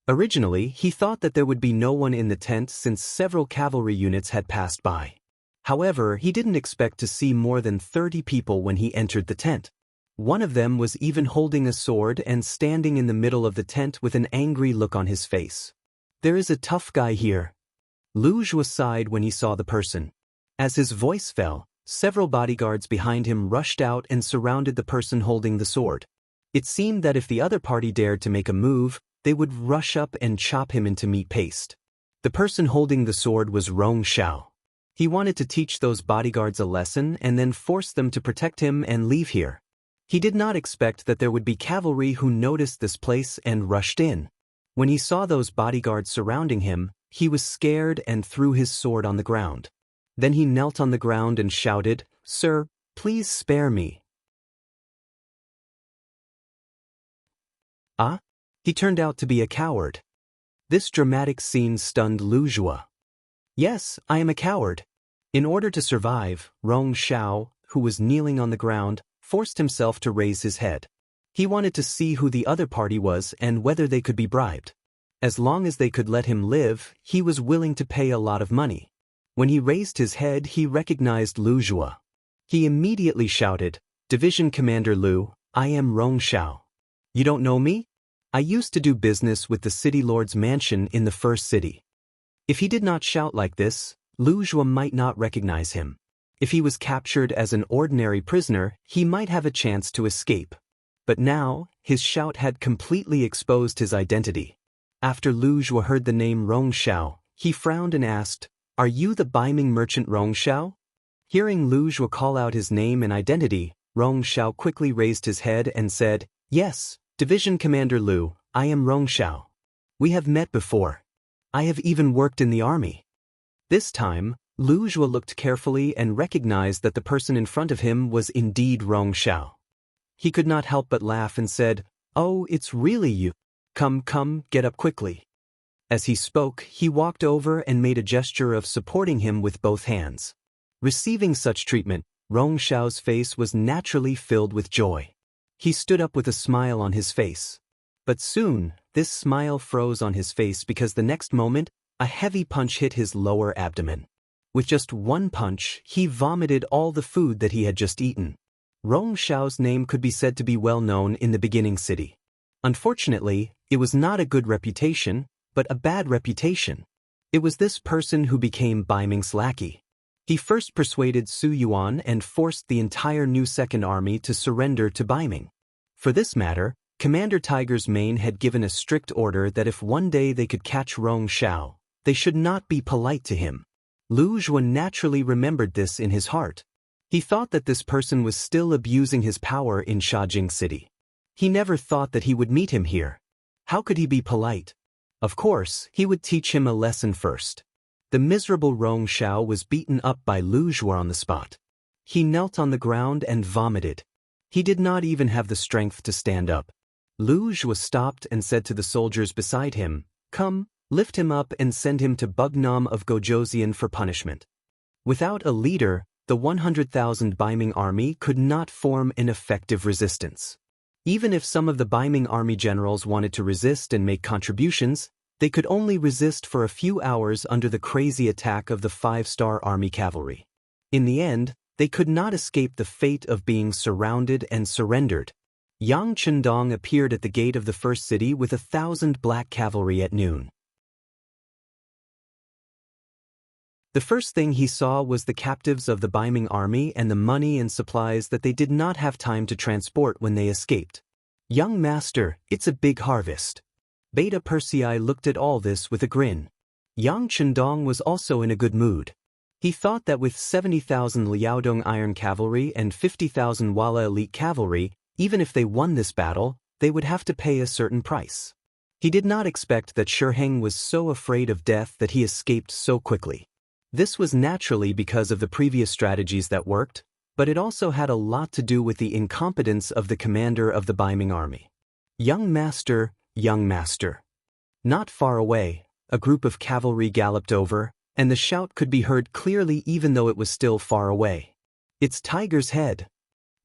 Originally, he thought that there would be no one in the tent since several cavalry units had passed by. However, he didn't expect to see more than 30 people when he entered the tent. One of them was even holding a sword and standing in the middle of the tent with an angry look on his face. "There is a tough guy here." Lu Zhua sighed when he saw the person. As his voice fell, several bodyguards behind him rushed out and surrounded the person holding the sword. It seemed that if the other party dared to make a move, they would rush up and chop him into meat paste. The person holding the sword was Rong Xiao. He wanted to teach those bodyguards a lesson and then force them to protect him and leave here. He did not expect that there would be cavalry who noticed this place and rushed in. When he saw those bodyguards surrounding him, he was scared and threw his sword on the ground. Then he knelt on the ground and shouted, "Sir, please spare me." Ah? He turned out to be a coward. This dramatic scene stunned Lu Zhuo. "Yes, I am a coward." In order to survive, Rong Xiao, who was kneeling on the ground, forced himself to raise his head. He wanted to see who the other party was and whether they could be bribed. As long as they could let him live, he was willing to pay a lot of money. When he raised his head, he recognized Lu Zhuo. He immediately shouted, "Division Commander Lu, I am Rong Xiao. You don't know me? I used to do business with the city lord's mansion in the first city." If he did not shout like this, Lu Zhuo might not recognize him. If he was captured as an ordinary prisoner, he might have a chance to escape. But now, his shout had completely exposed his identity. After Lu Zhuo heard the name Rong Xiao, he frowned and asked, "Are you the Biming merchant Rong Xiao?" Hearing Lu Zhuo call out his name and identity, Rong Xiao quickly raised his head and said, "Yes, Division Commander Lu, I am Rong Xiao. We have met before. I have even worked in the army." This time, Lu Zhuo looked carefully and recognized that the person in front of him was indeed Rong Xiao. He could not help but laugh and said, "Oh, it's really you. Come, get up quickly." As he spoke, he walked over and made a gesture of supporting him with both hands. Receiving such treatment, Rong Xiao's face was naturally filled with joy. He stood up with a smile on his face. But soon, this smile froze on his face because the next moment, a heavy punch hit his lower abdomen. With just one punch, he vomited all the food that he had just eaten. Rong Xiao's name could be said to be well known in the beginning city. Unfortunately, it was not a good reputation, but a bad reputation. It was this person who became Biming's lackey. He first persuaded Su Yuan and forced the entire new Second Army to surrender to Biming. For this matter, Commander Tiger's Mane had given a strict order that if one day they could catch Rong Xiao, they should not be polite to him. Lu Zhuo naturally remembered this in his heart. He thought that this person was still abusing his power in Shajing City. He never thought that he would meet him here. How could he be polite? Of course, he would teach him a lesson first. The miserable Rong Xiao was beaten up by Lu Zhuo on the spot. He knelt on the ground and vomited. He did not even have the strength to stand up. Lu Zhuo stopped and said to the soldiers beside him, "Come, lift him up and send him to Bugnam of Gojoseon for punishment." Without a leader, the 100,000 Biming army could not form an effective resistance. Even if some of the Biming army generals wanted to resist and make contributions, they could only resist for a few hours under the crazy attack of the 5-star army cavalry. In the end, they could not escape the fate of being surrounded and surrendered. Yang Chendong appeared at the gate of the first city with 1,000 black cavalry at noon. The first thing he saw was the captives of the Biming army and the money and supplies that they did not have time to transport when they escaped. "Young master, it's a big harvest." Beta Persei looked at all this with a grin. Yang Chendong was also in a good mood. He thought that with 70,000 Liaodong Iron Cavalry and 50,000 Wala Elite Cavalry, even if they won this battle, they would have to pay a certain price. He did not expect that Shiheng was so afraid of death that he escaped so quickly. This was naturally because of the previous strategies that worked, but it also had a lot to do with the incompetence of the commander of the Biming army. "Young master, young master." Not far away, a group of cavalry galloped over, and the shout could be heard clearly even though it was still far away. "It's Tiger's Head."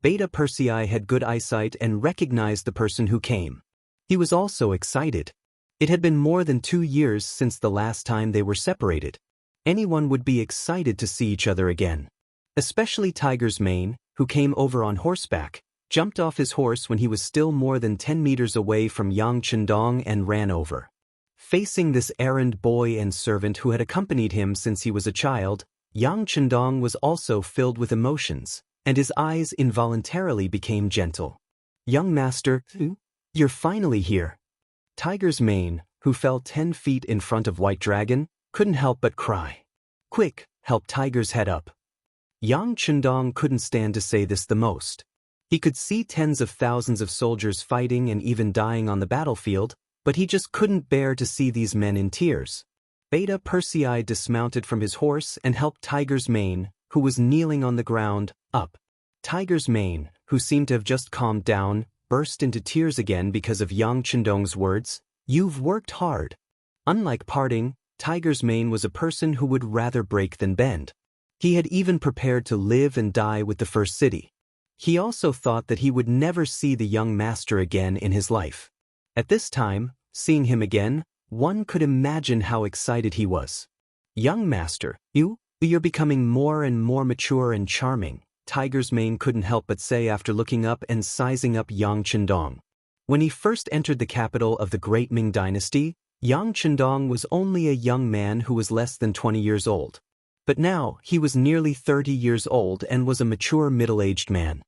Beta Persei had good eyesight and recognized the person who came. He was also excited. It had been more than 2 years since the last time they were separated. Anyone would be excited to see each other again. Especially Tiger's Mane, who came over on horseback, jumped off his horse when he was still more than 10 meters away from Yang Chendong and ran over. Facing this errand boy and servant who had accompanied him since he was a child, Yang Chendong was also filled with emotions, and his eyes involuntarily became gentle. "Young master, you're finally here." Tiger's Mane, who fell 10 feet in front of White Dragon, couldn't help but cry. "Quick, help Tiger's Head up." Yang Chendong couldn't stand to say this the most. He could see tens of thousands of soldiers fighting and even dying on the battlefield, but he just couldn't bear to see these men in tears. Beta Persei dismounted from his horse and helped Tiger's Mane, who was kneeling on the ground, up. Tiger's Mane, who seemed to have just calmed down, burst into tears again because of Yang Chendong's words. "You've worked hard." Unlike parting, Tiger's Mane was a person who would rather break than bend. He had even prepared to live and die with the first city. He also thought that he would never see the young master again in his life. At this time, seeing him again, one could imagine how excited he was. "Young master, you're becoming more and more mature and charming," Tiger's Mane couldn't help but say after looking up and sizing up Yang Chendong. When he first entered the capital of the Great Ming Dynasty, Yang Chendong was only a young man who was less than 20 years old. But now, he was nearly 30 years old and was a mature middle-aged man.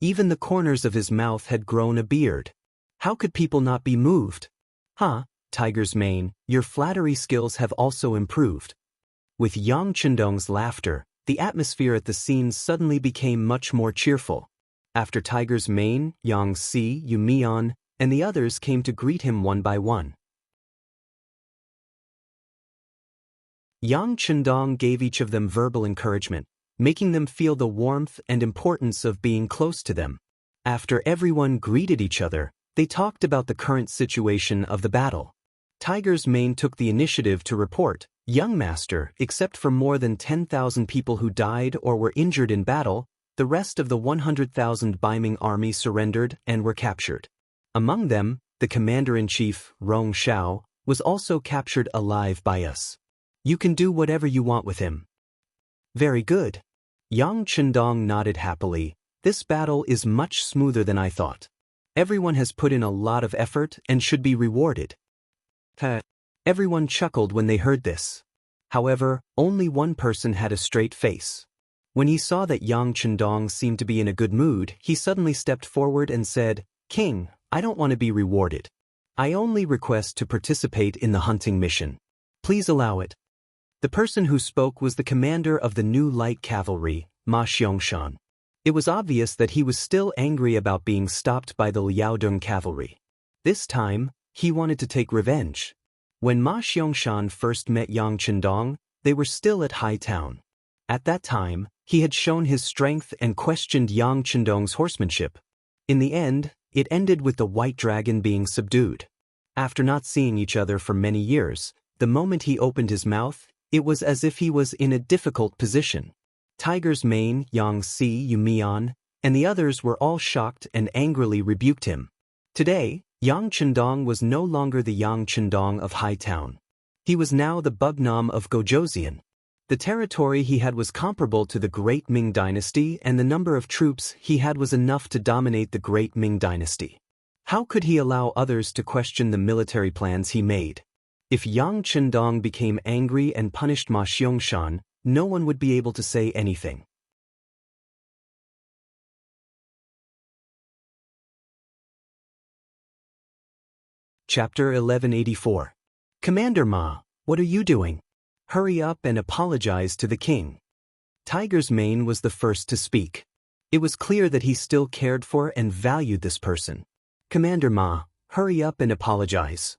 Even the corners of his mouth had grown a beard. How could people not be moved? Tiger's Mane, your flattery skills have also improved. With Yang Chendong's laughter, the atmosphere at the scene suddenly became much more cheerful. After Tiger's Mane, Yang Si, Yumian, and the others came to greet him one by one. Yang Chendong gave each of them verbal encouragement, making them feel the warmth and importance of being close to them. After everyone greeted each other, they talked about the current situation of the battle. Tiger's Mane took the initiative to report, "Young master, except for more than 10,000 people who died or were injured in battle, the rest of the 100,000 Baiming army surrendered and were captured. Among them, the commander-in-chief, Rong Shao, was also captured alive by us. You can do whatever you want with him." "Very good." Yang Chendong nodded happily. "This battle is much smoother than I thought. Everyone has put in a lot of effort and should be rewarded." Everyone chuckled when they heard this. However, only one person had a straight face. When he saw that Yang Chendong seemed to be in a good mood, he suddenly stepped forward and said, "King, I don't want to be rewarded. I only request to participate in the hunting mission. Please allow it." The person who spoke was the commander of the new light cavalry, Ma Xiangshan. It was obvious that he was still angry about being stopped by the Liaodong cavalry. This time, he wanted to take revenge. When Ma Xiangshan first met Yang Chendong, they were still at High Town. At that time, he had shown his strength and questioned Yang Chendong's horsemanship. In the end, it ended with the white dragon being subdued. After not seeing each other for many years, the moment he opened his mouth, it was as if he was in a difficult position. Tiger's Mane, Yang Si, Yumian, and the others were all shocked and angrily rebuked him. Today, Yang Chendong was no longer the Yang Chendong of High Town. He was now the Bugnam of Gojoseon. The territory he had was comparable to the Great Ming Dynasty, and the number of troops he had was enough to dominate the Great Ming Dynasty. How could he allow others to question the military plans he made? If Yang Chendong became angry and punished Ma Xiangshan, no one would be able to say anything. Chapter 1184. Commander Ma, what are you doing? Hurry up and apologize to the king. Tiger's Mane was the first to speak. It was clear that he still cared for and valued this person. "Commander Ma, hurry up and apologize."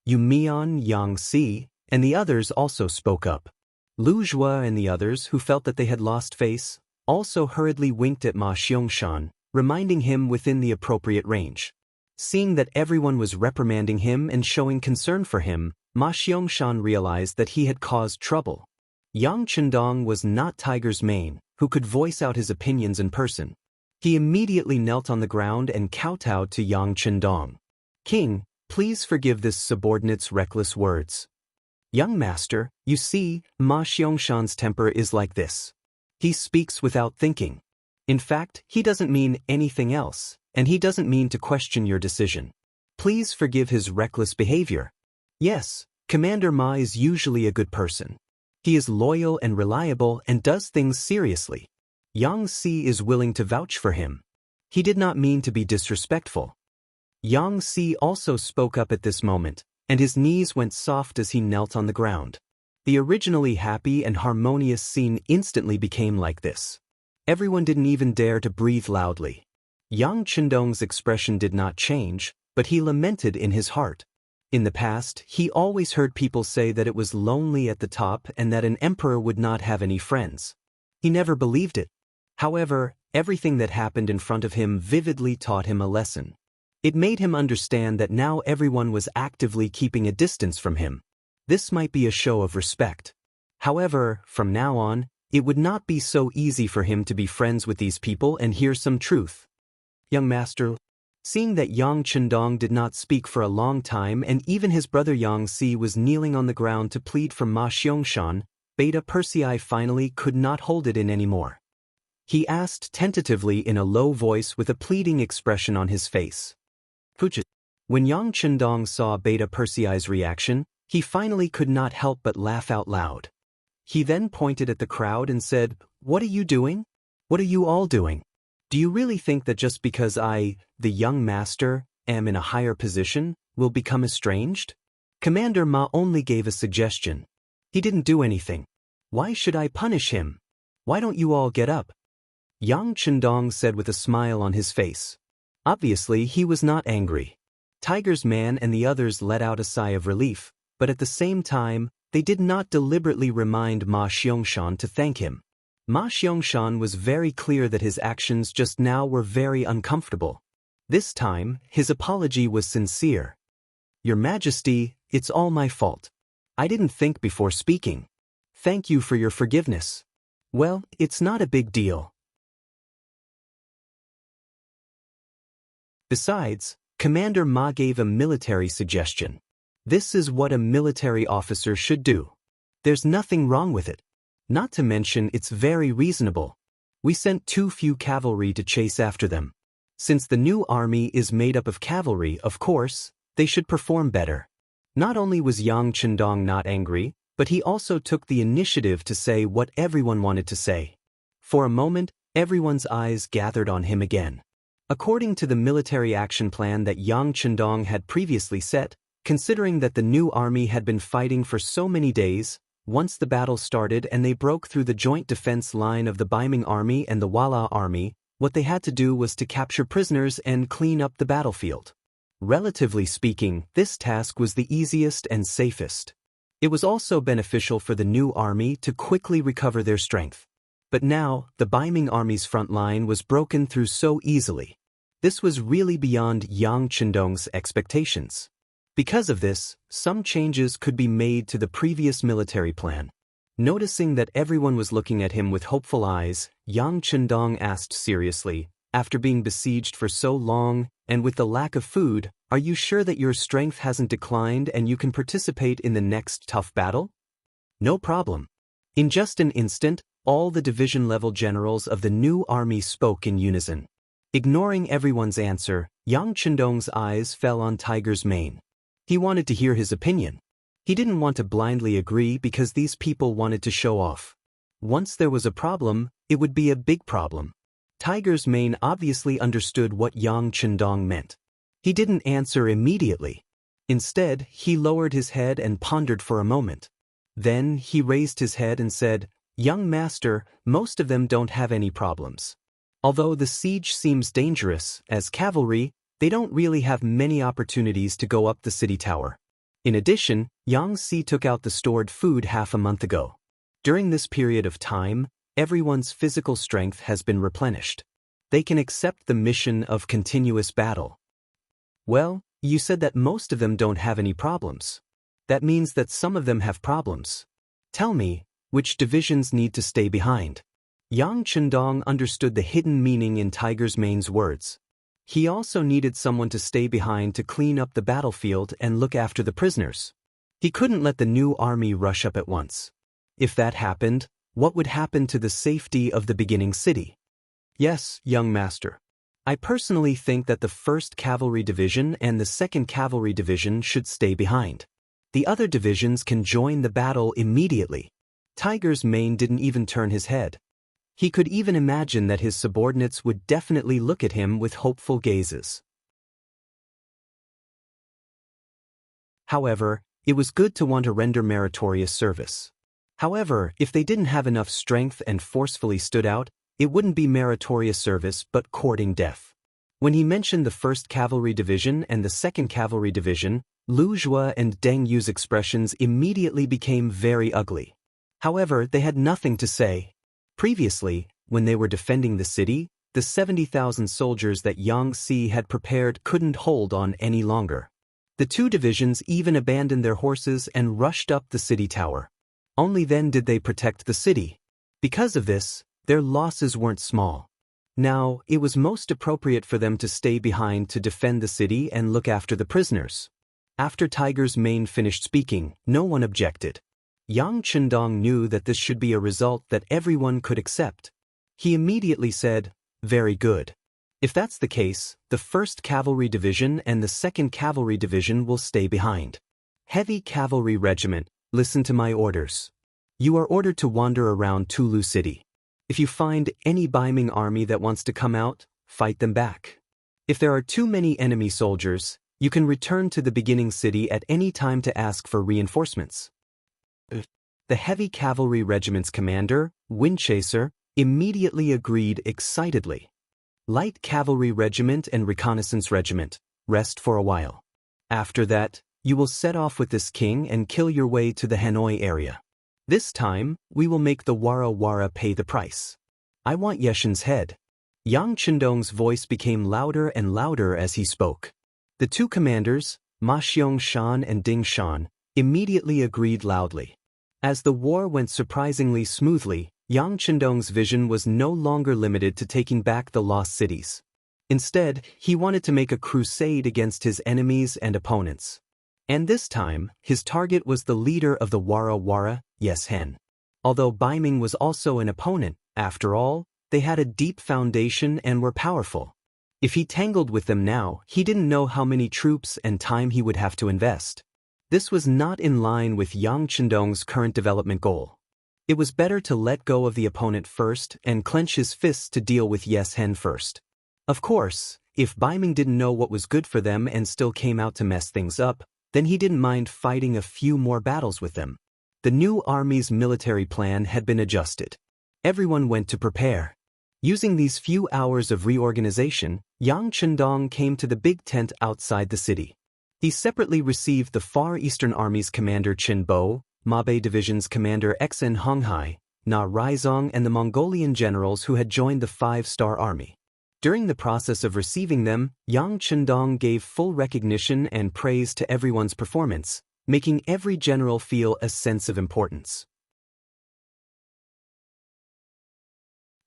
Yumian, Yang Si, and the others also spoke up. Lu Zhua and the others, who felt that they had lost face, also hurriedly winked at Ma Xiangshan, reminding him within the appropriate range. Seeing that everyone was reprimanding him and showing concern for him, Ma Xiangshan realized that he had caused trouble. Yang Chendong was not Tiger's Mane, who could voice out his opinions in person. He immediately knelt on the ground and kowtowed to Yang Chendong. "King, please forgive this subordinate's reckless words. Young master, you see, Ma Xiangshan's temper is like this. He speaks without thinking. In fact, he doesn't mean anything else, and he doesn't mean to question your decision. Please forgive his reckless behavior." Yes, Commander Ma is usually a good person. He is loyal and reliable and does things seriously. Yang Si is willing to vouch for him. He did not mean to be disrespectful. Yang Si also spoke up at this moment, and his knees went soft as he knelt on the ground. The originally happy and harmonious scene instantly became like this. Everyone didn't even dare to breathe loudly. Yang Chendong's expression did not change, but he lamented in his heart. In the past, he always heard people say that it was lonely at the top and that an emperor would not have any friends. He never believed it. However, everything that happened in front of him vividly taught him a lesson. It made him understand that now everyone was actively keeping a distance from him. This might be a show of respect. However, from now on, it would not be so easy for him to be friends with these people and hear some truth. Young master, seeing that Yang Chendong did not speak for a long time and even his brother Yang Si was kneeling on the ground to plead for Ma Xiangshan, Beta Persei finally could not hold it in anymore. He asked tentatively in a low voice with a pleading expression on his face. When Yang Chendong saw Beta Persei's reaction, he finally could not help but laugh out loud. He then pointed at the crowd and said, "What are you doing? What are you all doing? Do you really think that just because I, the young master, am in a higher position, will become estranged? Commander Ma only gave a suggestion. He didn't do anything. Why should I punish him? Why don't you all get up?" Yang Chendong said with a smile on his face. Obviously, he was not angry. Tiger's man and the others let out a sigh of relief, but at the same time, they did not deliberately remind Ma Xiangshan to thank him. Ma Xiangshan was very clear that his actions just now were very uncomfortable. This time, his apology was sincere. "Your Majesty, it's all my fault. I didn't think before speaking. Thank you for your forgiveness." "Well, it's not a big deal." Besides, Commander Ma gave a military suggestion. This is what a military officer should do. There's nothing wrong with it. Not to mention it's very reasonable. We sent too few cavalry to chase after them. Since the new army is made up of cavalry, of course, they should perform better. Not only was Yang Chendong not angry, but he also took the initiative to say what everyone wanted to say. For a moment, everyone's eyes gathered on him again. According to the military action plan that Yang Chendong had previously set, considering that the new army had been fighting for so many days, once the battle started and they broke through the joint defense line of the Baiming army and the Wala army, what they had to do was to capture prisoners and clean up the battlefield. Relatively speaking, this task was the easiest and safest. It was also beneficial for the new army to quickly recover their strength. But now, the Baiming army's front line was broken through so easily. This was really beyond Yang Chendong's expectations. Because of this, some changes could be made to the previous military plan. Noticing that everyone was looking at him with hopeful eyes, Yang Chendong asked seriously, "After being besieged for so long, and with the lack of food, are you sure that your strength hasn't declined and you can participate in the next tough battle?" "No problem." In just an instant, all the division-level generals of the new army spoke in unison. Ignoring everyone's answer, Yang Chendong's eyes fell on Tiger's mane. He wanted to hear his opinion. He didn't want to blindly agree because these people wanted to show off. Once there was a problem, it would be a big problem. Tiger's mane obviously understood what Yang Chendong meant. He didn't answer immediately. Instead, he lowered his head and pondered for a moment. Then he raised his head and said, "Young master, most of them don't have any problems. Although the siege seems dangerous, as cavalry, they don't really have many opportunities to go up the city tower. In addition, Yang Si took out the stored food half a month ago. During this period of time, everyone's physical strength has been replenished. They can accept the mission of continuous battle." "Well, you said that most of them don't have any problems. That means that some of them have problems. Tell me, which divisions need to stay behind?" Yang Chendong understood the hidden meaning in Tiger's mane's words. He also needed someone to stay behind to clean up the battlefield and look after the prisoners. He couldn't let the new army rush up at once. If that happened, what would happen to the safety of the beginning city? "Yes, young master. I personally think that the 1st Cavalry Division and the 2nd Cavalry Division should stay behind. The other divisions can join the battle immediately." Tiger's mane didn't even turn his head. He could even imagine that his subordinates would definitely look at him with hopeful gazes. However, it was good to want to render meritorious service. However, if they didn't have enough strength and forcefully stood out, it wouldn't be meritorious service but courting death. When he mentioned the 1st Cavalry Division and the 2nd Cavalry Division, Lu Zhua and Deng Yu's expressions immediately became very ugly. However, they had nothing to say. Previously, when they were defending the city, the 70,000 soldiers that Yang Si had prepared couldn't hold on any longer. The two divisions even abandoned their horses and rushed up the city tower. Only then did they protect the city. Because of this, their losses weren't small. Now, it was most appropriate for them to stay behind to defend the city and look after the prisoners. After Tiger's Mane finished speaking, no one objected. Yang Chendong knew that this should be a result that everyone could accept. He immediately said, "Very good. If that's the case, the 1st Cavalry Division and the 2nd Cavalry Division will stay behind. Heavy Cavalry Regiment, listen to my orders. You are ordered to wander around Tulu City. If you find any Baiming army that wants to come out, fight them back. If there are too many enemy soldiers, you can return to the beginning city at any time to ask for reinforcements." The Heavy Cavalry Regiment's commander, Windchaser, immediately agreed excitedly. "Light Cavalry Regiment and Reconnaissance Regiment, rest for a while. After that, you will set off with this king and kill your way to the Hanoi area. This time, we will make the Wara Wara pay the price. I want Yeshen's head." Yang Chendong's voice became louder and louder as he spoke. The two commanders, Ma Xiong-shan and Ding Shan, immediately agreed loudly. As the war went surprisingly smoothly, Yang Chendong's vision was no longer limited to taking back the lost cities. Instead, he wanted to make a crusade against his enemies and opponents. And this time, his target was the leader of the Wara Wara, Yes Hen. Although Baiming was also an opponent, after all, they had a deep foundation and were powerful. If he tangled with them now, he didn't know how many troops and time he would have to invest. This was not in line with Yang Chendong's current development goal. It was better to let go of the opponent first and clench his fists to deal with Yes Hen first. Of course, if Baiming didn't know what was good for them and still came out to mess things up, then he didn't mind fighting a few more battles with them. The new army's military plan had been adjusted. Everyone went to prepare. Using these few hours of reorganization, Yang Chendong came to the big tent outside the city. He separately received the Far Eastern Army's commander Qin Bo, Mabe Division's commander Xen Honghai, Na Raizong and the Mongolian generals who had joined the 5-star army. During the process of receiving them, Yang Chendong gave full recognition and praise to everyone's performance, making every general feel a sense of importance.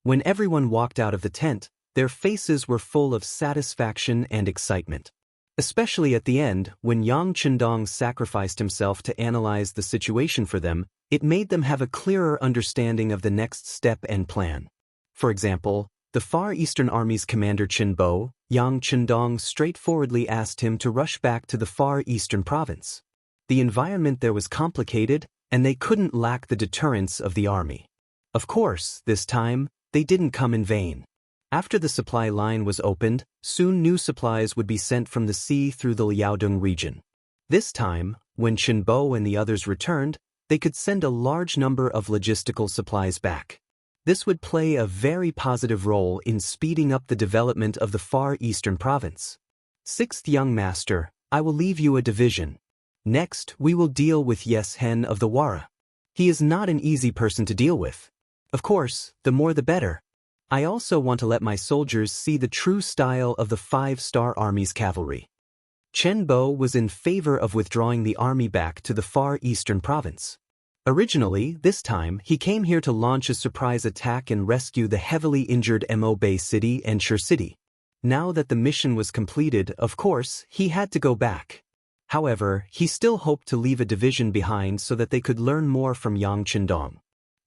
When everyone walked out of the tent, their faces were full of satisfaction and excitement. Especially at the end, when Yang Chendong sacrificed himself to analyze the situation for them, it made them have a clearer understanding of the next step and plan. For example, the Far Eastern Army's commander Qin Bo, Yang Chendong straightforwardly asked him to rush back to the Far Eastern province. The environment there was complicated, and they couldn't lack the deterrence of the army. Of course, this time, they didn't come in vain. After the supply line was opened, soon new supplies would be sent from the sea through the Liaodong region. This time, when Qin Bo and the others returned, they could send a large number of logistical supplies back. This would play a very positive role in speeding up the development of the Far Eastern province. 6th Young Master, I will leave you a division. Next, we will deal with Yes Hen of the Wara. He is not an easy person to deal with. Of course, the more the better. I also want to let my soldiers see the true style of the 5-star Army's cavalry. Qin Bo was in favor of withdrawing the army back to the Far Eastern province. Originally, this time, he came here to launch a surprise attack and rescue the heavily injured Mo Bay City and Shur City. Now that the mission was completed, of course, he had to go back. However, he still hoped to leave a division behind so that they could learn more from Yang Chendong.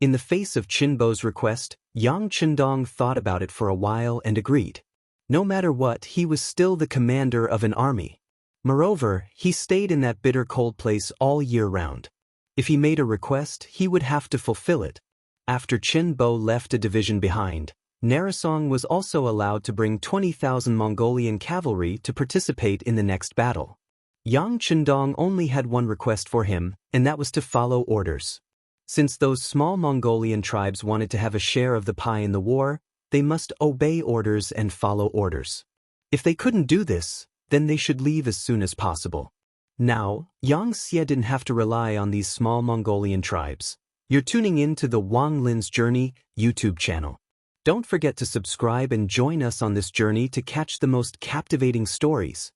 In the face of Qin Bo's request, Yang Chendong thought about it for a while and agreed. No matter what, he was still the commander of an army. Moreover, he stayed in that bitter cold place all year round. If he made a request, he would have to fulfill it. After Qin Bo left a division behind, Narasong was also allowed to bring 20,000 Mongolian cavalry to participate in the next battle. Yang Chendong only had one request for him, and that was to follow orders. Since those small Mongolian tribes wanted to have a share of the pie in the war, they must obey orders and follow orders. If they couldn't do this, then they should leave as soon as possible. Now, Xianxia didn't have to rely on these small Mongolian tribes. You're tuning in to the Wang Lin's Journey YouTube channel. Don't forget to subscribe and join us on this journey to catch the most captivating stories.